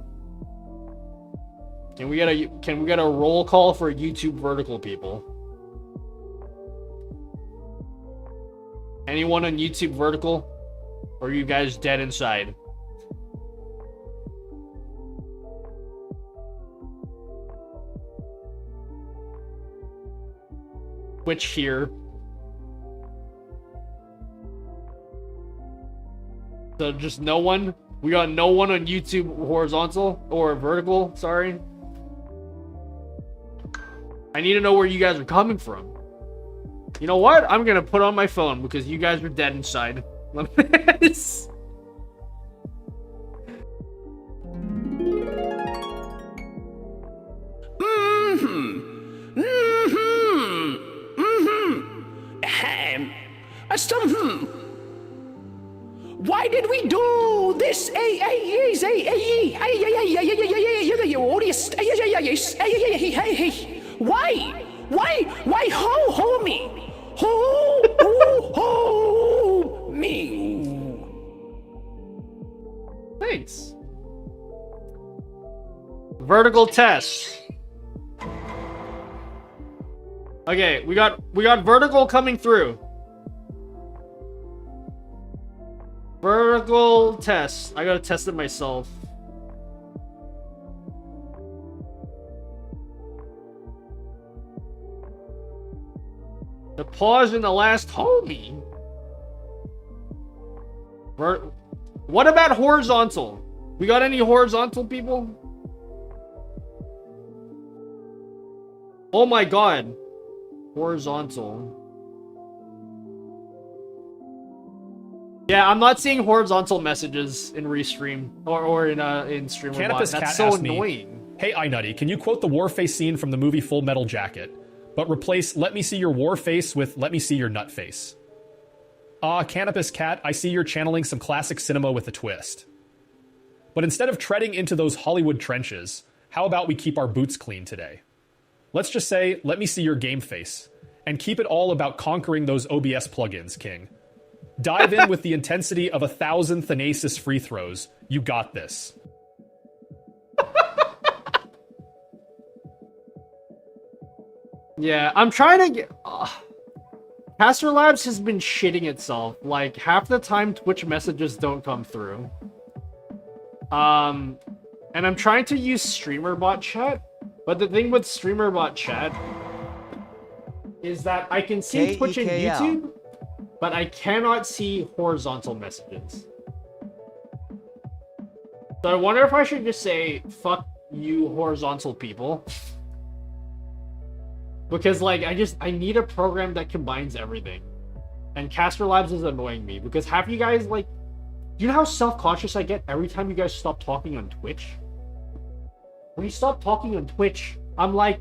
Can we get a roll call for YouTube vertical people? Anyone on YouTube vertical? Or are you guys dead inside? Twitch here. So just no one? We got no one on YouTube horizontal or vertical, sorry. I need to know where you guys are coming from. You know what? I'm gonna put on my phone because you guys are dead inside. Why did we do this? Why, ho me? Ho me. Thanks. Vertical test. Okay, we got vertical coming through. Vertical test. I gotta test it myself. The pause in the last homie. What about horizontal? We got any horizontal people? Oh my god. Horizontal. Yeah, I'm not seeing horizontal messages in Restream or in Streamer. Canopus That's Cat so asked me, annoying. "Hey, iNutty, can you quote the war face scene from the movie Full Metal Jacket, but replace 'Let me see your war face' with 'Let me see your nut face'?" Canopus Cat, I see you're channeling some classic cinema with a twist. But instead of treading into those Hollywood trenches, how about we keep our boots clean today? Let's just say, let me see your game face, and keep it all about conquering those OBS plugins, King. Dive in with the intensity of 1,000 Thanasis free throws. You got this. Yeah, I'm trying to get... Caster Labs has been shitting itself. Like, half the time Twitch messages don't come through. And I'm trying to use StreamerBot chat, but the thing with StreamerBot chat is that I can see Twitch and YouTube, but I cannot see horizontal messages. So I wonder if I should just say, fuck you horizontal people. Because, like, I need a program that combines everything. And Caster Labs is annoying me, because half you guys, like... Do you know how self-conscious I get every time you guys stop talking on Twitch? When you stop talking on Twitch, I'm like...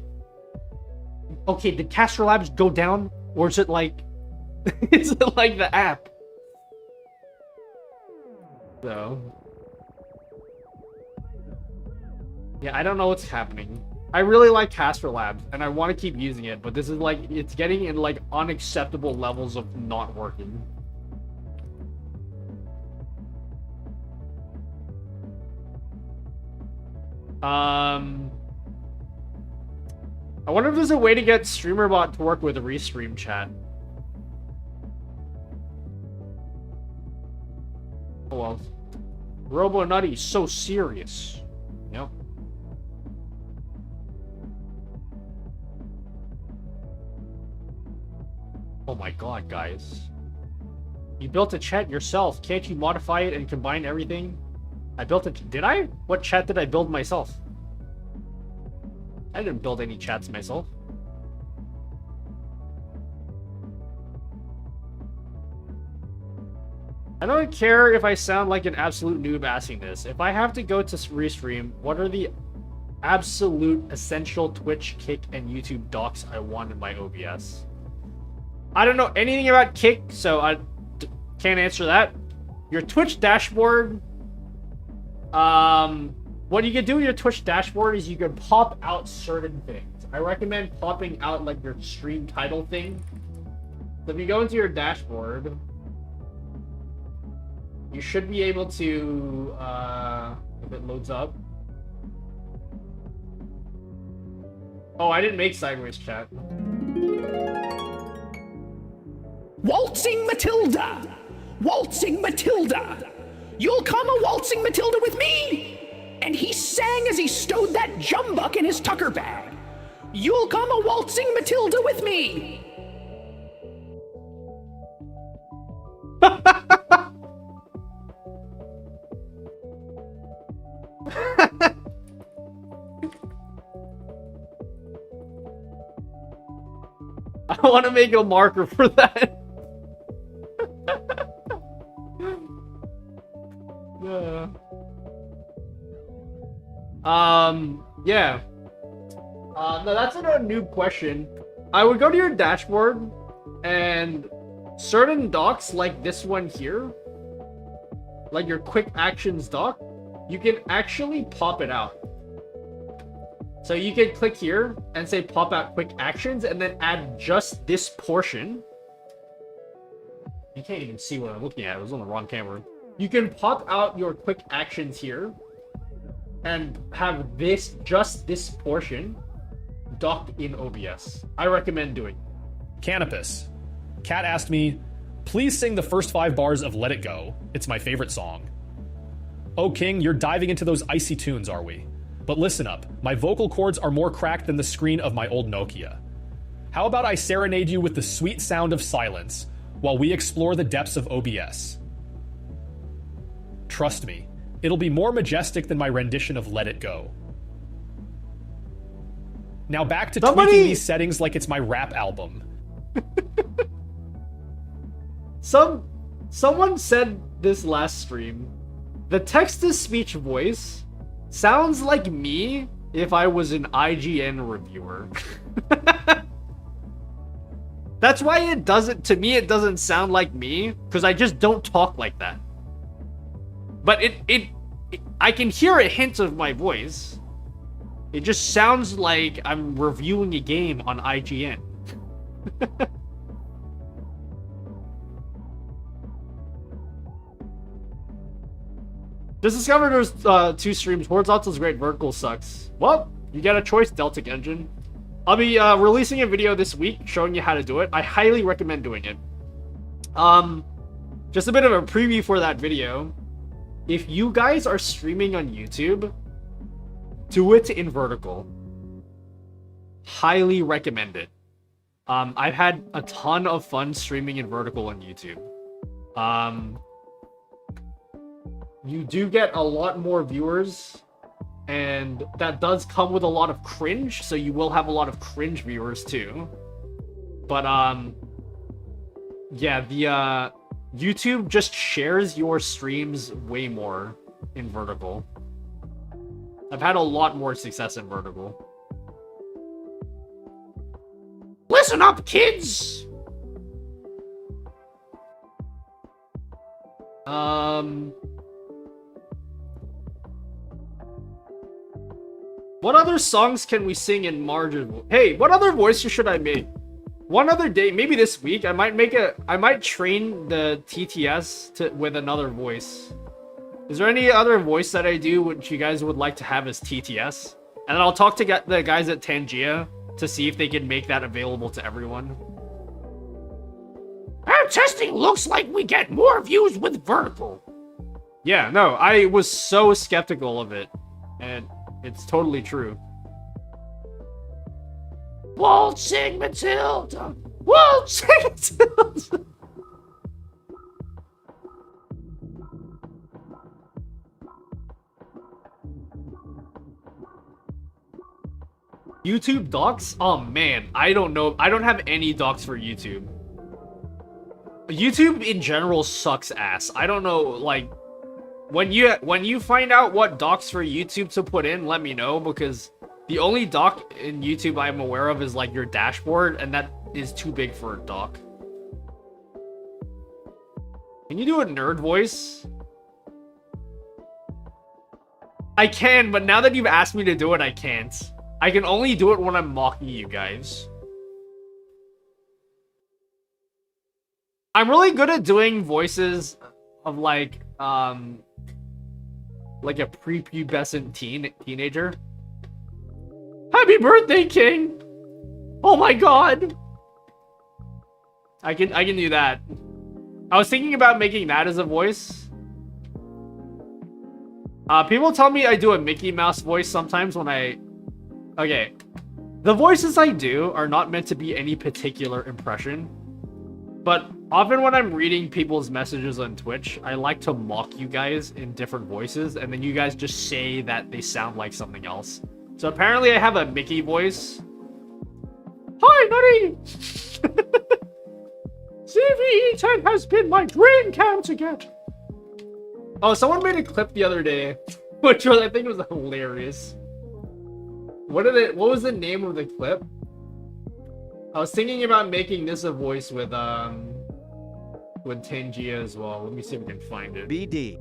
Okay, did Caster Labs go down? Or is it like... is it like the app? So... Yeah, I don't know what's happening. I really like Caster Labs, and I want to keep using it, but this is like, it's getting in like unacceptable levels of not working. I wonder if there's a way to get StreamerBot to work with a Restream chat. Oh well. Robo Nutty, so serious. Yep. Oh my god, guys. You built a chat yourself. Can't you modify it and combine everything? I built it. Did I? What chat did I build myself? I didn't build any chats myself. I don't care if I sound like an absolute noob asking this. If I have to go to Restream, what are the absolute essential Twitch, Kick, and YouTube docs I want in my OBS? I don't know anything about Kick, so I can't answer that. Your Twitch dashboard. What you can do with your Twitch dashboard is you can pop out certain things. I recommend popping out like your stream title thing. So if you go into your dashboard, you should be able to, if it loads up. Oh, I didn't make sideways chat. Waltzing Matilda! Waltzing Matilda! You'll come a waltzing Matilda with me! And he sang as he stowed that jumbuck in his tucker bag. You'll come a waltzing Matilda with me! I want to make a marker for that. Yeah. Yeah. No, that's not a noob question. I would go to your dashboard, and certain docs, like this one here, like your quick actions doc, you can actually pop it out. So you can click here and say pop out quick actions and then add just this portion. You can't even see what I'm looking at. It was on the wrong camera. You can pop out your quick actions here and have this, just this portion, docked in OBS. I recommend doing. Canopus. Kat asked me, please sing the first 5 bars of Let It Go. It's my favorite song. Oh, King, you're diving into those icy tunes, are we? But listen up, my vocal cords are more cracked than the screen of my old Nokia. How about I serenade you with the sweet sound of silence while we explore the depths of OBS? Trust me, it'll be more majestic than my rendition of Let It Go. Now back to tweaking these settings like it's my rap album. Someone said this last stream. The text-to-speech voice sounds like me if I was an IGN reviewer. That's why it doesn't, to me, it doesn't sound like me, because I just don't talk like that. But I can hear a hint of my voice. It just sounds like I'm reviewing a game on IGN. Just discovered there's 2 streams. Hordes Alto's great, vertical sucks. Well, you got a choice, Deltic Engine. I'll be releasing a video this week showing you how to do it. I highly recommend doing it. Just a bit of a preview for that video. If you guys are streaming on YouTube, do it in vertical. Highly recommend it. I've had a ton of fun streaming in vertical on YouTube. You do get a lot more viewers, and that does come with a lot of cringe, so you will have a lot of cringe viewers too. But yeah, the YouTube just shares your streams way more in vertical. I've had a lot more success in vertical. Listen up, kids! What other songs can we sing in margin? Hey, what other voices should I make? One other day, maybe this week, I might train the TTS with another voice. Is there any other voice that I do which you guys would like to have as TTS? And then I'll talk to the guys at Tangia to see if they can make that available to everyone. Our testing looks like we get more views with vertical. Yeah, no, I was so skeptical of it. And it's totally true. Waltzing Matilda! Waltzing Matilda! YouTube docs? Oh man, I don't know. I don't have any docs for YouTube. YouTube in general sucks ass. I don't know, like, when you find out what docs for YouTube to put in, let me know, because the only doc in YouTube I'm aware of is like your dashboard, and that is too big for a doc. Can you do a nerd voice? I can, but now that you've asked me to do it, I can't. I can only do it when I'm mocking you guys. I'm really good at doing voices of like a prepubescent teenager. Happy birthday, King! Oh my god! I can do that. I was thinking about making that as a voice. People tell me I do a Mickey Mouse voice sometimes when I... Okay. The voices I do are not meant to be any particular impression. But often when I'm reading people's messages on Twitch, I like to mock you guys in different voices, and then you guys just say that they sound like something else. So apparently I have a Mickey voice. Hi, Nutty! CVE10 has been my dream cam to get. Oh, someone made a clip the other day, which was, I think was hilarious. What was the name of the clip? I was thinking about making this a voice with Tangia as well. Let me see if we can find it. BD.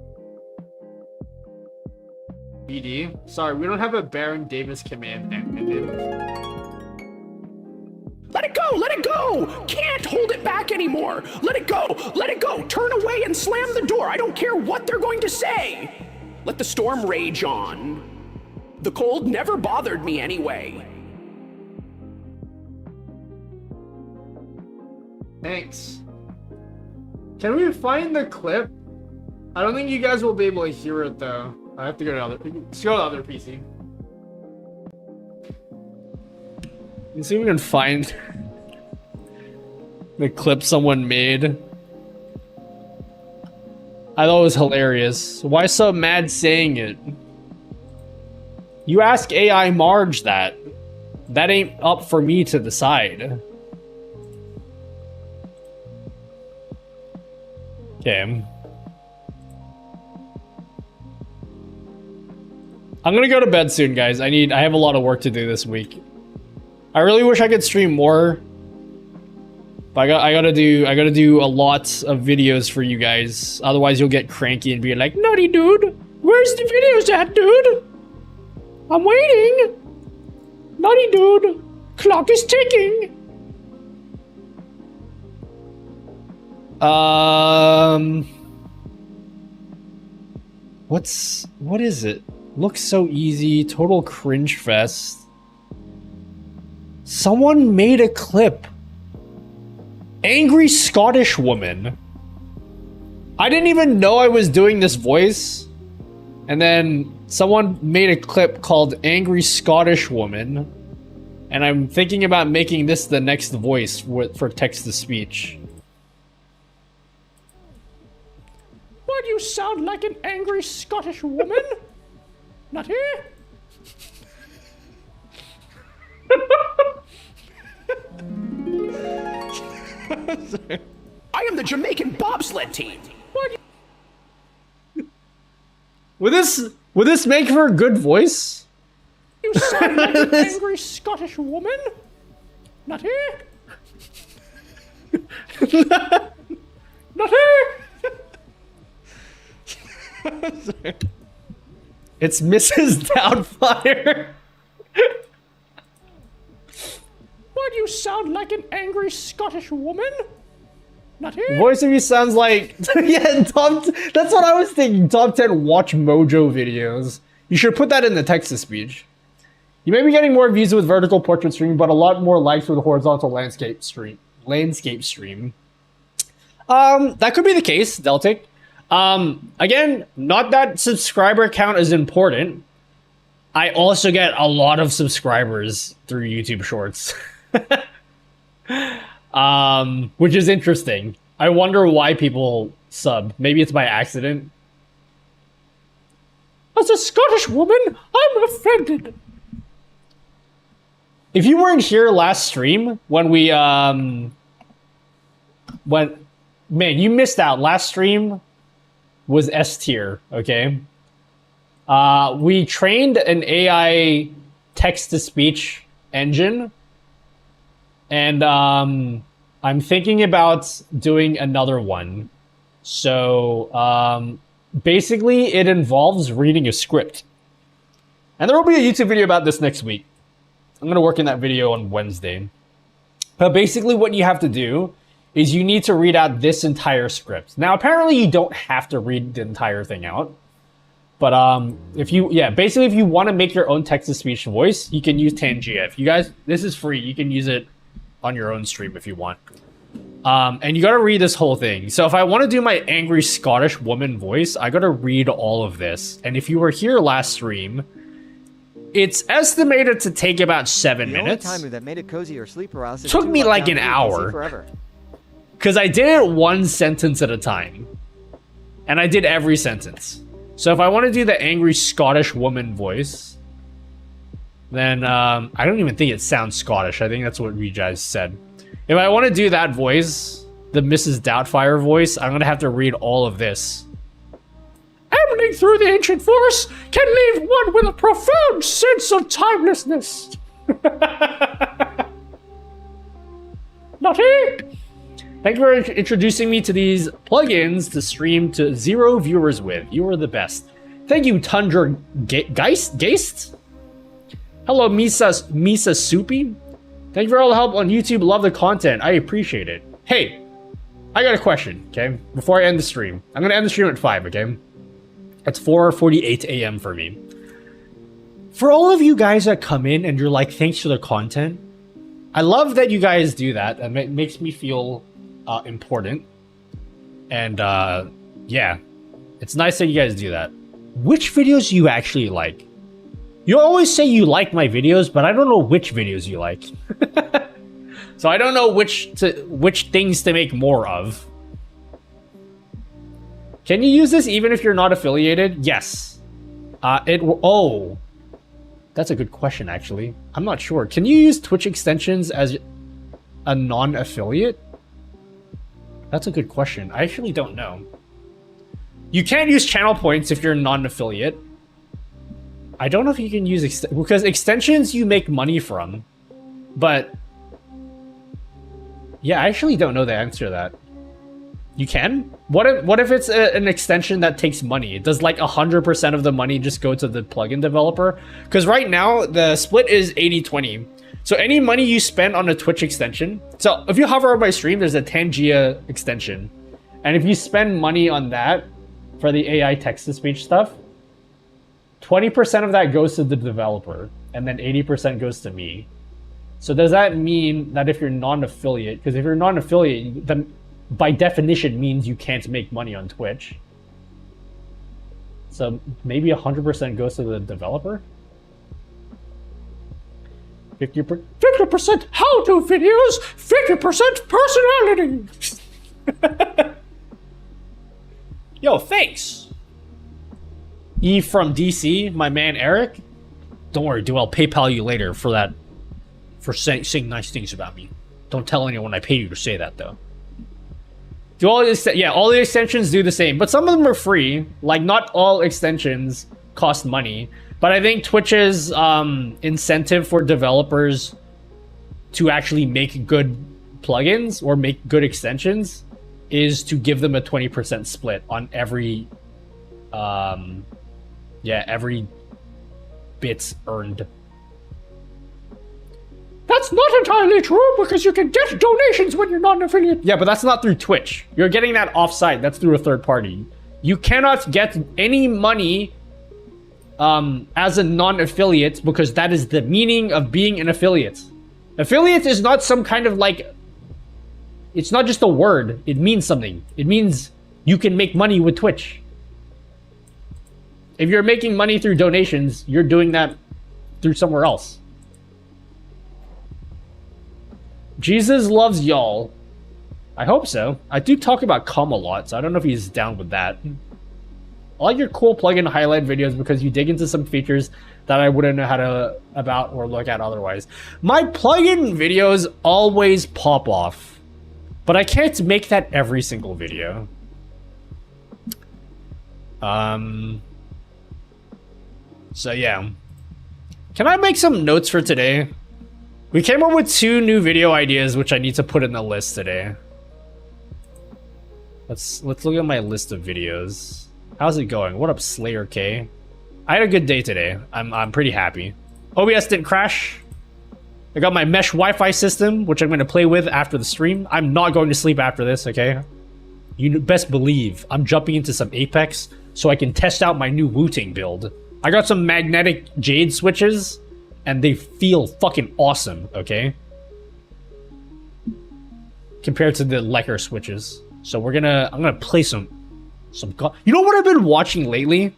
BD? Sorry, we don't have a Baron Davis command ended. Let it go! Let it go! Can't hold it back anymore! Let it go! Let it go! Turn away and slam the door! I don't care what they're going to say! Let the storm rage on. The cold never bothered me anyway. Thanks. Can we find the clip? I don't think you guys will be able to hear it though. I have to go to let's go to the other PC. Let's see if we can find the clip someone made. I thought it was hilarious. Why so mad saying it? You ask AI Marge that. That ain't up for me to decide. Okay. I'm gonna go to bed soon, guys. I have a lot of work to do this week. I really wish I could stream more. But I gotta do a lot of videos for you guys. Otherwise you'll get cranky and be like, Nutty dude, where's the videos at, dude? I'm waiting. Nutty dude, clock is ticking. What is it? Looks so easy. Total cringe fest. Someone made a clip. Angry Scottish woman. I didn't even know I was doing this voice. And then someone made a clip called Angry Scottish Woman. And I'm thinking about making this the next voice for text-to-speech. Why do you sound like an angry Scottish woman? Not here? I am the Jamaican bobsled team. Would this make for a good voice? You sound like an angry Scottish woman. Not here. Not here. It's Mrs. Doubtfire. Why do you sound like an angry Scottish woman? Not here. Voice of you sounds like yeah. That's what I was thinking. Top 10 Watch Mojo videos. You should put that in the text to speech. You may be getting more views with vertical portrait stream, but a lot more likes with horizontal landscape stream. That could be the case, Deltic. Again, not that subscriber count is important. I also get a lot of subscribers through YouTube Shorts. Which is interesting. I wonder why people sub. Maybe it's by accident. As a Scottish woman, I'm offended. If you weren't here last stream when we man, you missed out. Last stream was S tier, okay? We trained an AI text-to-speech engine, and I'm thinking about doing another one. So basically, it involves reading a script. And there will be a YouTube video about this next week. I'm gonna work in that video on Wednesday. But basically what you have to do is you need to read out this entire script. Now, apparently you don't have to read the entire thing out. But basically if you want to make your own text-to-speech voice, you can use Tangia. If you guys, this is free. You can use it on your own stream if you want. And you got to read this whole thing. So if I want to do my angry Scottish woman voice, I got to read all of this. And if you were here last stream, it's estimated to take about 7 minutes. The only timer that made it cozy or sleep paralysis Took me like an hour. Because I did it one sentence at a time. And I did every sentence. So if I want to do the angry Scottish woman voice, then I don't even think it sounds Scottish. I think that's what you guys said. If I want to do that voice, the Mrs. Doubtfire voice, I'm going to have to read all of this. Ambling through the ancient forest can leave one with a profound sense of timelessness. Nutty! Thank you for introducing me to these plugins to stream to 0 viewers with. You are the best. Thank you, Tundra Geist? Hello, Misa Soupy. Thank you for all the help on YouTube. Love the content. I appreciate it. Hey, I got a question, okay? Before I end the stream. I'm going to end the stream at 5, okay? It's 4:48 a.m. for me. For all of you guys that come in and you're like, thanks for the content. I love that you guys do that. And it makes me feel important. And yeah, it's nice that you guys do that. Which videos do you actually like? You always say you like my videos, but I don't know which videos you like. So I don't know which things to make more of. Can you use this even if you're not affiliated? Yes. Oh, that's a good question, actually. I'm not sure. Can you use Twitch extensions as a non-affiliate? That's a good question. I actually don't know. You can't use channel points if you're a non-affiliate. I don't know if you can use because extensions you make money from, but yeah, I actually don't know the answer to that. You can? What if it's an extension that takes money? Does like 100% of the money just go to the plugin developer? Because right now the split is 80-20. So any money you spend on a Twitch extension, so if you hover over my stream, there's a Tangia extension, and if you spend money on that for the AI text-to-speech stuff, 20% of that goes to the developer, and then 80% goes to me. So does that mean that if you're non-affiliate, because if you're non-affiliate, then by definition means you can't make money on Twitch. So maybe 100% goes to the developer? 50% how-to videos, 50% personality. Yo, thanks. E from DC, my man Eric. Don't worry, dude, I'll PayPal you later for that, for saying nice things about me. Don't tell anyone I pay you to say that, though. Do all this, yeah, all the extensions do the same, but some of them are free. Like, not all extensions cost money. But I think Twitch's incentive for developers to actually make good plugins or make good extensions is to give them a 20% split on every every bit earned. That's not entirely true because you can get donations when you're not an affiliate. Yeah, but that's not through Twitch. You're getting that offsite. That's through a third party. You cannot get any money as a non-affiliate because that is the meaning of being an affiliate. Affiliate is not some kind of like, it's not just a word. It means something. It means you can make money with Twitch. If you're making money through donations, you're doing that through somewhere else. Jesus loves y'all. I hope so. I do talk about cum a lot, so I don't know if he's down with that. I like your cool plugin highlight videos because you dig into some features that I wouldn't know how to about or look at otherwise. My plugin videos always pop off, but I can't make that every single video. So yeah. Can I make some notes for today? We came up with 2 new video ideas which I need to put in the list today. Let's look at my list of videos. How's it going? What up, Slayer K? I had a good day today. I'm pretty happy. OBS didn't crash. I got my mesh Wi-Fi system, which I'm going to play with after the stream. I'm not going to sleep after this, okay? You best believe I'm jumping into some Apex so I can test out my new Wu-Tang build. I got some magnetic jade switches, and they feel fucking awesome, okay? Compared to the Lecker switches. So I'm gonna play some you know what I've been watching lately?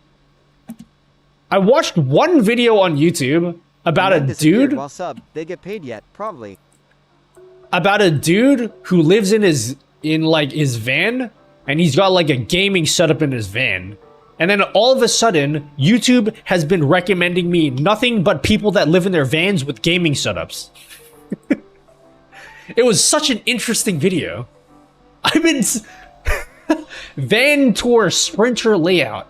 I watched one video on YouTube about a dude. While sub, they get paid yet? Probably. About a dude who lives in his van, and he's got like a gaming setup in his van. And then all of a sudden, YouTube has been recommending me nothing but people that live in their vans with gaming setups. It was such an interesting video. I've been van tour sprinter layout,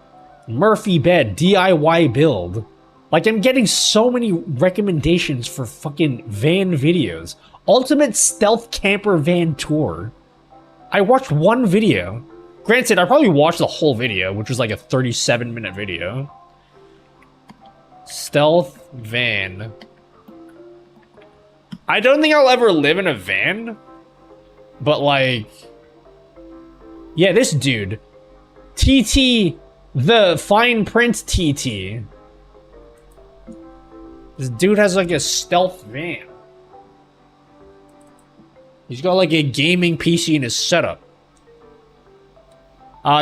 Murphy bed, DIY build. Like, I'm getting so many recommendations for fucking van videos. Ultimate stealth camper van tour. I watched one video. Granted, I probably watched the whole video, which was like a 37-minute video. Stealth van. I don't think I'll ever live in a van. But like... yeah, this dude. TT, the fine print TT. This dude has like a stealth van. He's got like a gaming PC in his setup.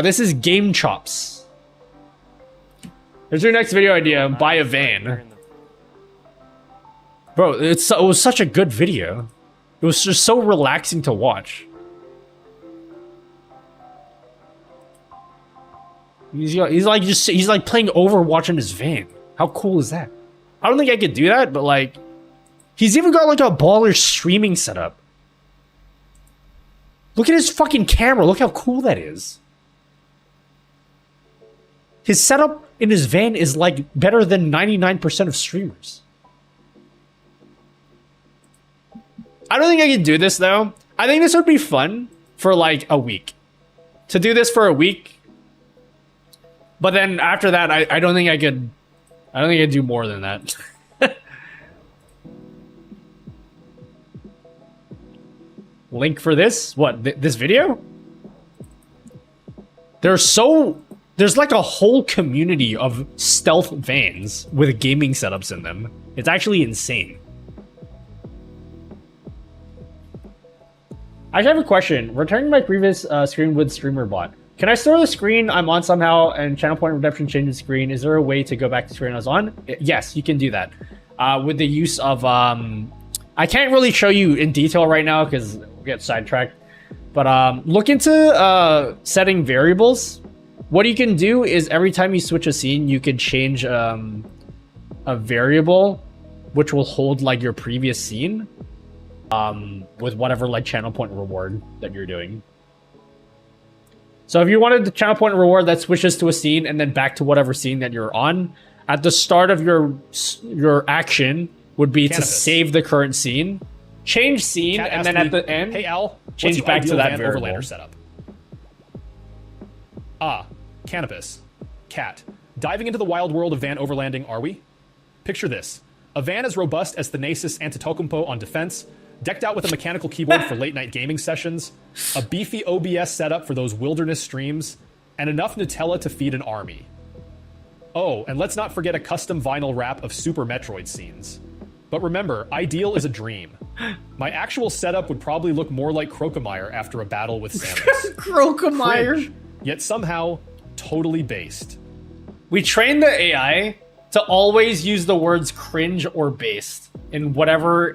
This is Game Chops. Here's your next video idea. Buy a van. Bro, it was such a good video. It was just so relaxing to watch. He's like playing Overwatch in his van. How cool is that? I don't think I could do that, but like, he's even got like a baller streaming setup. Look at his fucking camera. Look how cool that is. His setup in his van is like better than 99% of streamers. I don't think I could do this though. I think this would be fun for like a week. To do this for a week. But then after that, I don't think I could do more than that. Link for this? What, this video? There's like a whole community of stealth vans with gaming setups in them. It's actually insane. I have a question. Returning my previous screen with streamer bot. Can I store the screen I'm on somehow and channel point redemption changes screen? Is there a way to go back to screen I was on? Yes, you can do that. With the use of... I can't really show you in detail right now because we'll get sidetracked. But look into setting variables. What you can do is every time you switch a scene, you can change a variable which will hold like your previous scene with whatever like channel point reward that you're doing. So if you wanted the channel point reward that switches to a scene and then back to whatever scene that you're on, at the start of your action would be to save the current scene, change scene, and then at the end, hey Al, change back to that variable. Overlander setup. Cannabis. Cat. Diving into the wild world of van overlanding, are we? Picture this. A van as robust as Thanasis Antetokounmpo on defense, decked out with a mechanical keyboard for late-night gaming sessions, a beefy OBS setup for those wilderness streams, and enough Nutella to feed an army. Oh, and let's not forget a custom vinyl wrap of Super Metroid scenes. But remember, ideal is a dream. My actual setup would probably look more like Crocomire after a battle with Samus. Crocomire! Cringe, yet somehow totally based. We trained the AI to always use the words cringe or based in whatever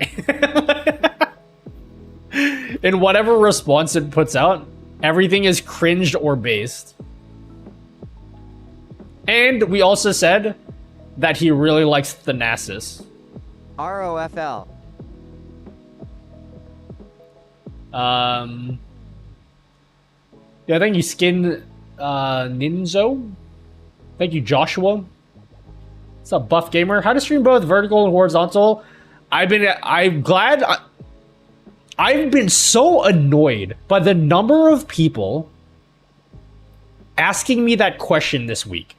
in whatever response it puts out. Everything is cringed or based. And we also said that he really likes Thanasis. ROFL. Yeah, thank you, Skin Ninzo. Thank you, Joshua. What's up, Buff Gamer? How to stream both vertical and horizontal? I've been so annoyed by the number of people asking me that question this week.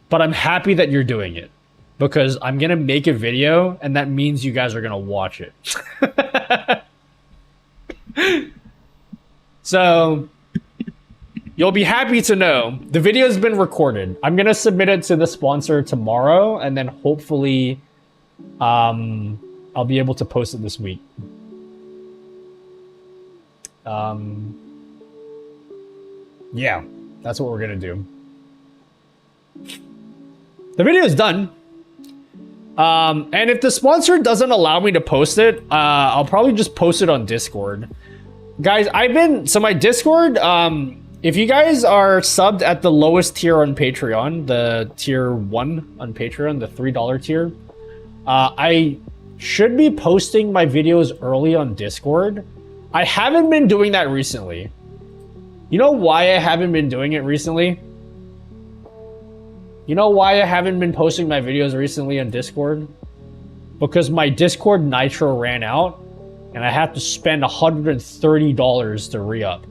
But I'm happy that you're doing it. because I'm gonna make a video, and that means you guys are gonna watch it. So you'll be happy to know the video has been recorded. I'm gonna submit it to the sponsor tomorrow, and then hopefully I'll be able to post it this week. Yeah, that's what we're gonna do. The video is done. And if the sponsor doesn't allow me to post it, I'll probably just post it on Discord. Guys, my Discord, if you guys are subbed at the lowest tier on Patreon, the tier 1 on Patreon, the $3 tier, I should be posting my videos early on Discord. I haven't been doing that recently. You know why I haven't been doing it recently? You know why I haven't been posting my videos recently on Discord? Because my Discord Nitro ran out, and I have to spend $130 to re-up.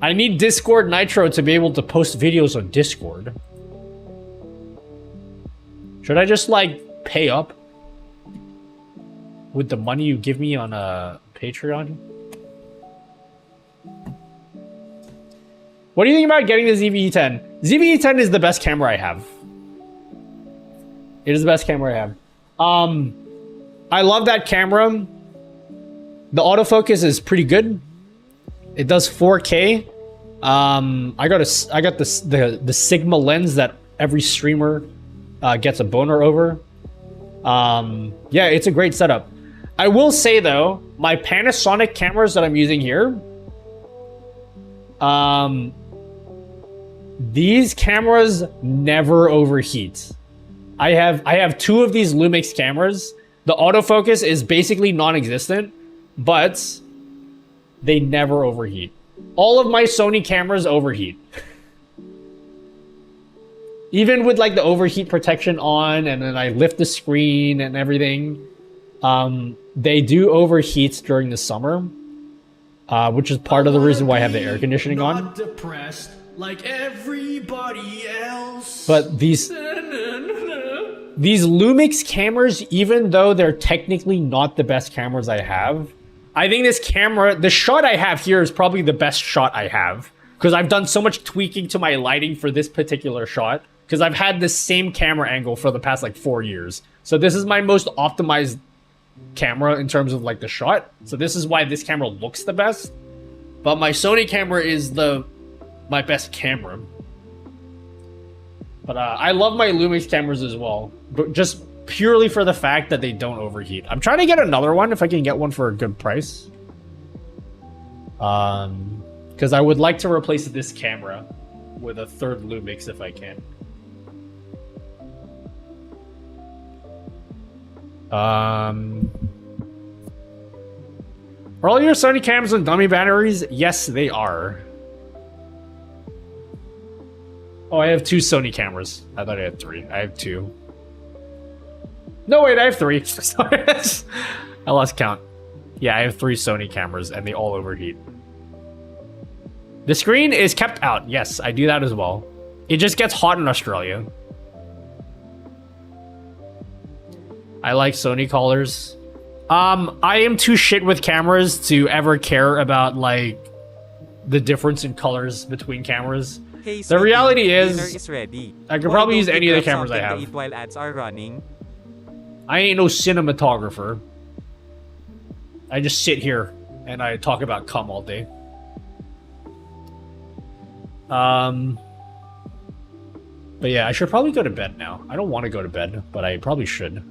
I need Discord Nitro to be able to post videos on Discord. Should I just, like, pay up with the money you give me on Patreon? What do you think about getting the ZV-E10? ZV-E10 is the best camera I have. It is the best camera I have. I love that camera. The autofocus is pretty good. It does 4K. I got the Sigma lens that every streamer gets a boner over. Yeah, it's a great setup. I will say though, my Panasonic cameras that I'm using here, these cameras never overheat. I have 2 of these Lumix cameras. The autofocus is basically non-existent, but they never overheat. All of my Sony cameras overheat. Even with like the overheat protection on, and then I lift the screen and everything, they do overheat during the summer, which is part of the reason why I have the air conditioning on. Not depressed like everybody else. But these Lumix cameras, even though they're technically not the best cameras I have, I think this camera, the shot I have here is probably the best shot I have, because I've done so much tweaking to my lighting for this particular shot, because I've had this same camera angle for the past like 4 years. So this is my most optimized camera in terms of like the shot. So this is why this camera looks the best. But my Sony camera is my best camera. But I love my Lumix cameras as well, but just purely for the fact that they don't overheat. I'm trying to get another one if I can get one for a good price. Because I would like to replace this camera with a 3rd Lumix if I can. Are all your Sony cams on dummy batteries? Yes, they are. Oh, I have 2 Sony cameras. I thought I had 3. I have 2. No, wait, I have 3. Sorry. I lost count. Yeah, I have 3 Sony cameras, and they all overheat. The screen is kept out. Yes, I do that as well. It just gets hot in Australia. I like Sony colors. I am too shit with cameras to ever care about, like, the difference in colors between cameras. Hey, the reality is ready. I could probably use any of the cameras I have. While ads are running? I ain't no cinematographer. I just sit here and I talk about cum all day. But yeah, I should probably go to bed now. I don't want to go to bed, but I probably should.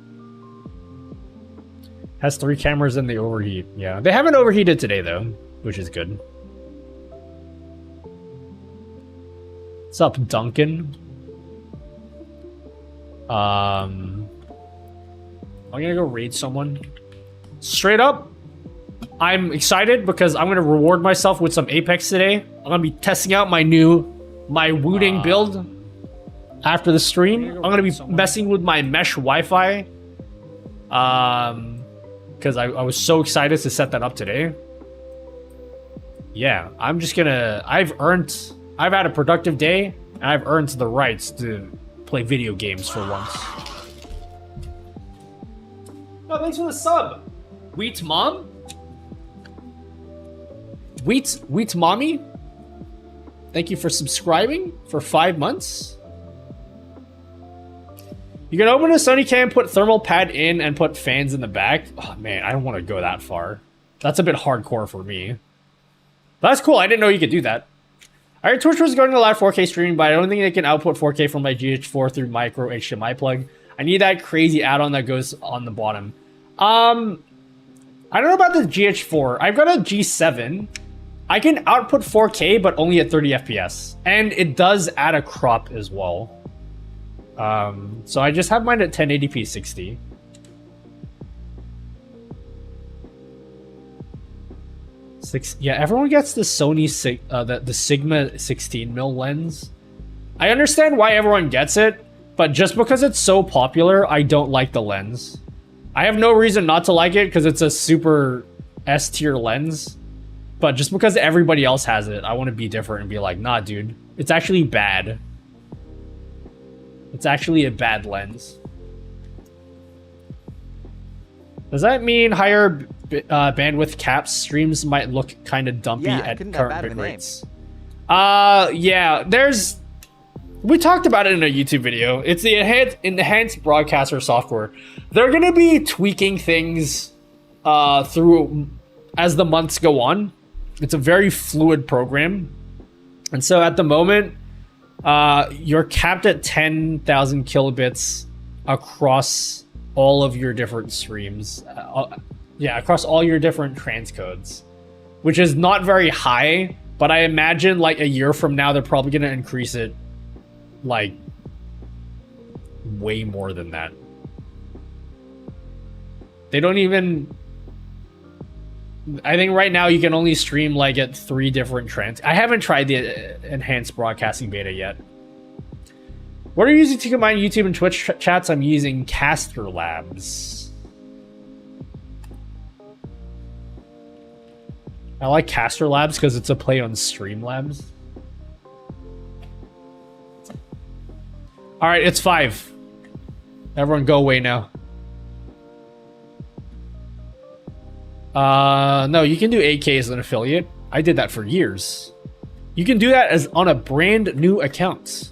Has 3 cameras and they overheat. Yeah, they haven't overheated today though, which is good. What's up, Duncan? I'm gonna go raid someone. Straight up, I'm excited because I'm gonna reward myself with some Apex today. I'm gonna be testing out my Wooding build after the stream. I'm gonna be messing with my mesh Wi-Fi. Because I was so excited to set that up today. Yeah, I'm just gonna... I've had a productive day. I've earned the rights to play video games for once. Oh, thanks for the sub. Wheat Mom? Wheat Mommy? Thank you for subscribing for 5 months. You can open a Sony cam, put thermal pad in, and put fans in the back. Oh man, I don't want to go that far. That's a bit hardcore for me. That's cool. I didn't know you could do that. I heard Twitch was going to allow 4K streaming, but I don't think they can output 4K from my GH4 through micro HDMI plug. I need that crazy add-on that goes on the bottom. I don't know about the GH4. I've got a G7. I can output 4K, but only at 30 FPS. And it does add a crop as well. So I just have mine at 1080p 60. Yeah, everyone gets the Sony the Sigma 16mm lens. I understand why everyone gets it, but just because it's so popular, I don't like the lens. I have no reason not to like it because it's a super S tier lens. But just because everybody else has it, I want to be different and be like, nah, dude, it's actually bad. It's actually a bad lens. Does that mean higher bandwidth caps streams might look kind of dumpy at current bit rates? Yeah, we talked about it in a YouTube video. It's the enhanced broadcaster software. They're going to be tweaking things through as the months go on. It's a very fluid program. And so at the moment, you're capped at 10,000 kilobits across all of your different streams. Yeah, across all your different transcodes, which is not very high, but I imagine like a year from now, they're probably going to increase it like way more than that. They don't even... I think right now you can only stream like at 3 different trans. I haven't tried the enhanced broadcasting beta yet. What are you using to combine YouTube and Twitch chats? I'm using Caster Labs. I like Caster Labs because it's a play on Streamlabs. All right, it's 5. Everyone go away now. No, you can do 8K as an affiliate. I did that for years. You can do that as on a brand new account.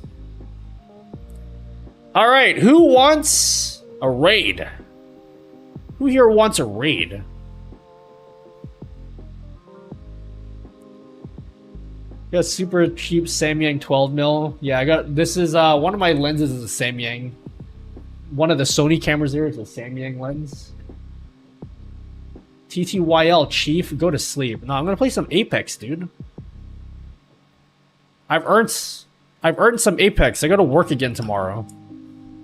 All right, who wants a raid? Who here wants a raid? Got super cheap Samyang 12mm. Yeah, I got this is one of my lenses is a Samyang. One of the Sony cameras there is a Samyang lens. TTYL Chief, go to sleep. No, I'm gonna play some Apex, dude. I've earned some Apex. I gotta work again tomorrow.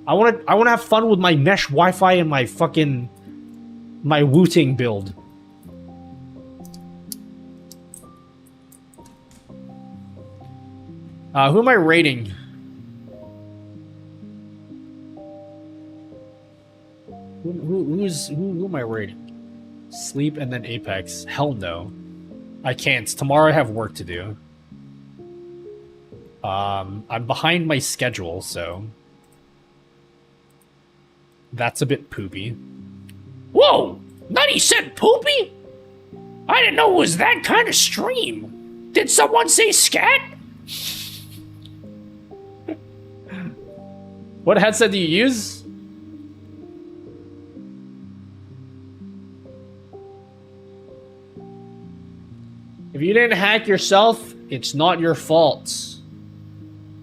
I wanna have fun with my mesh Wi-Fi and my fucking Wu-Ting build. Who am I rating? Who am I rating? Sleep and then Apex. Hell no. I can't. Tomorrow I have work to do. I'm behind my schedule, so that's a bit poopy. Whoa! Nutty said poopy? I didn't know it was that kind of stream. Did someone say scat? What headset do you use? If you didn't hack yourself, it's not your fault.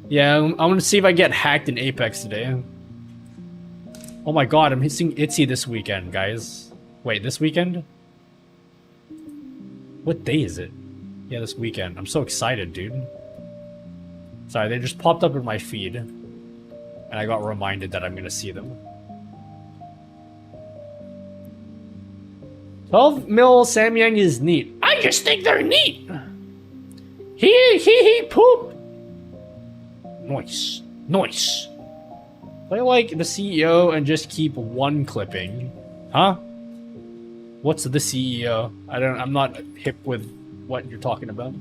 Yeah, I'm gonna see if I get hacked in Apex today. Oh my god, I'm hitting Itsy this weekend, guys. Wait, this weekend? What day is it? Yeah, this weekend. I'm so excited, dude. Sorry, they just popped up in my feed. And I got reminded that I'm gonna see them. 12mm Samyang is neat. I just think they're neat. He poop. Nice. Nice. Play like the CEO and just keep one clipping. Huh? What's the CEO? I'm not hip with what you're talking about.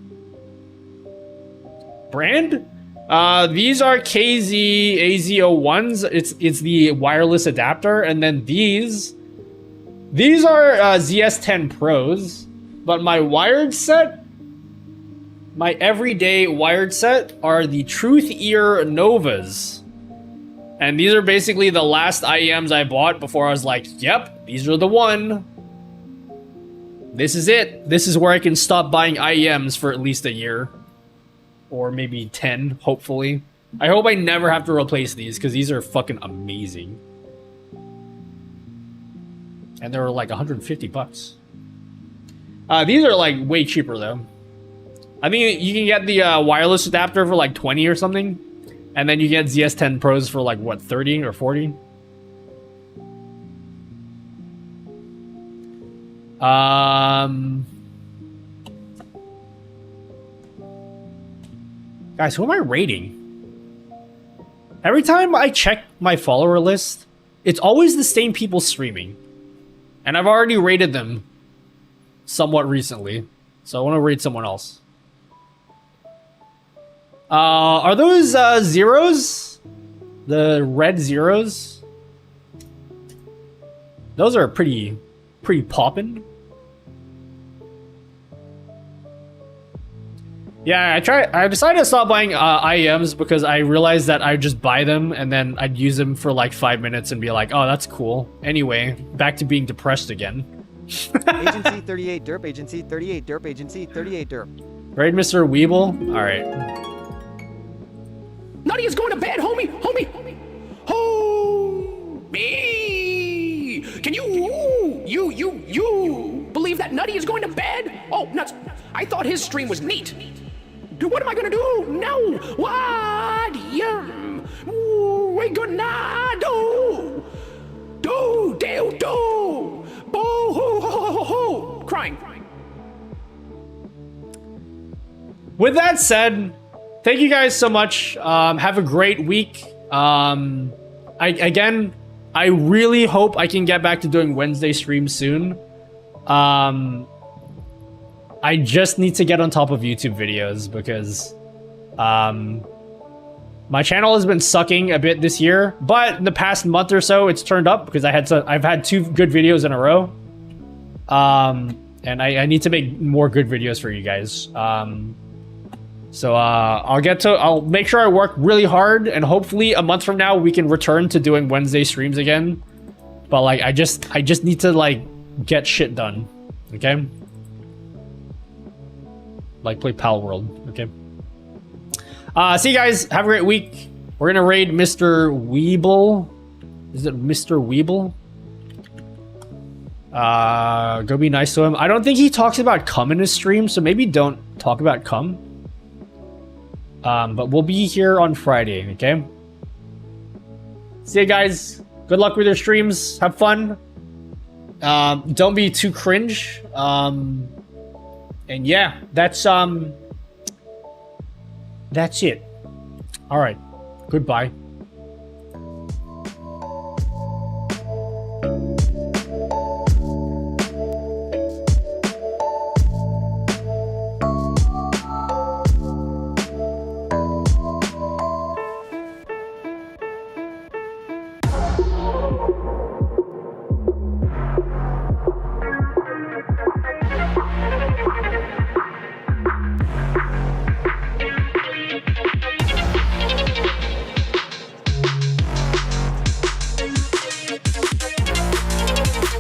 Brand? These are KZ AZ01s. It's the wireless adapter, and then these are ZS10 Pros. But my wired set, my everyday wired set, are the Truth Ear Novas. And these are basically the last IEMs I bought before I was like, yep, these are the one. This is it. This is where I can stop buying IEMs for at least a year. Or maybe 10, hopefully. I hope I never have to replace these, because these are fucking amazing. And they're like 150 bucks. These are like way cheaper though. I think you can get the wireless adapter for like 20 or something. And then you get ZS10 Pros for like, what, 30 or 40? Guys, who am I rating? Every time I check my follower list, it's always the same people streaming. And I've already rated them somewhat recently. So I want to rate someone else. Are those zeros? The red zeros? Those are pretty poppin'. Yeah, I decided to stop buying IEMs because I realized that I'd just buy them and then I'd use them for like 5 minutes and be like, oh, that's cool. Anyway, back to being depressed again. Agency 38 derp, agency 38 derp, agency 38 derp. Right, Mr. Weeble? Alright. Nutty is going to bed, homie! Homie! Can you believe that Nutty is going to bed? Oh, nuts. I thought his stream was neat. What am I gonna do? No! What? We gonna do? Boo hoo ho ho! Crying. With that said, thank you guys so much. Have a great week. I really hope I can get back to doing Wednesday streams soon. I just need to get on top of YouTube videos because my channel has been sucking a bit this year, but in the past month or so it's turned up because I've had 2 good videos in a row. And I need to make more good videos for you guys. So I'll make sure I work really hard, and hopefully a month from now we can return to doing Wednesday streams again. But like I just need to like get shit done. Okay? Like play Pal World, okay? See you guys. Have a great week. We're gonna raid Mr. Weeble. Is it Mr. Weeble? Go be nice to him. I don't think he talks about cum in his stream, so maybe don't talk about cum. But we'll be here on Friday, okay? See you guys. Good luck with your streams. Have fun. Don't be too cringe. And yeah, that's it. All right. Goodbye.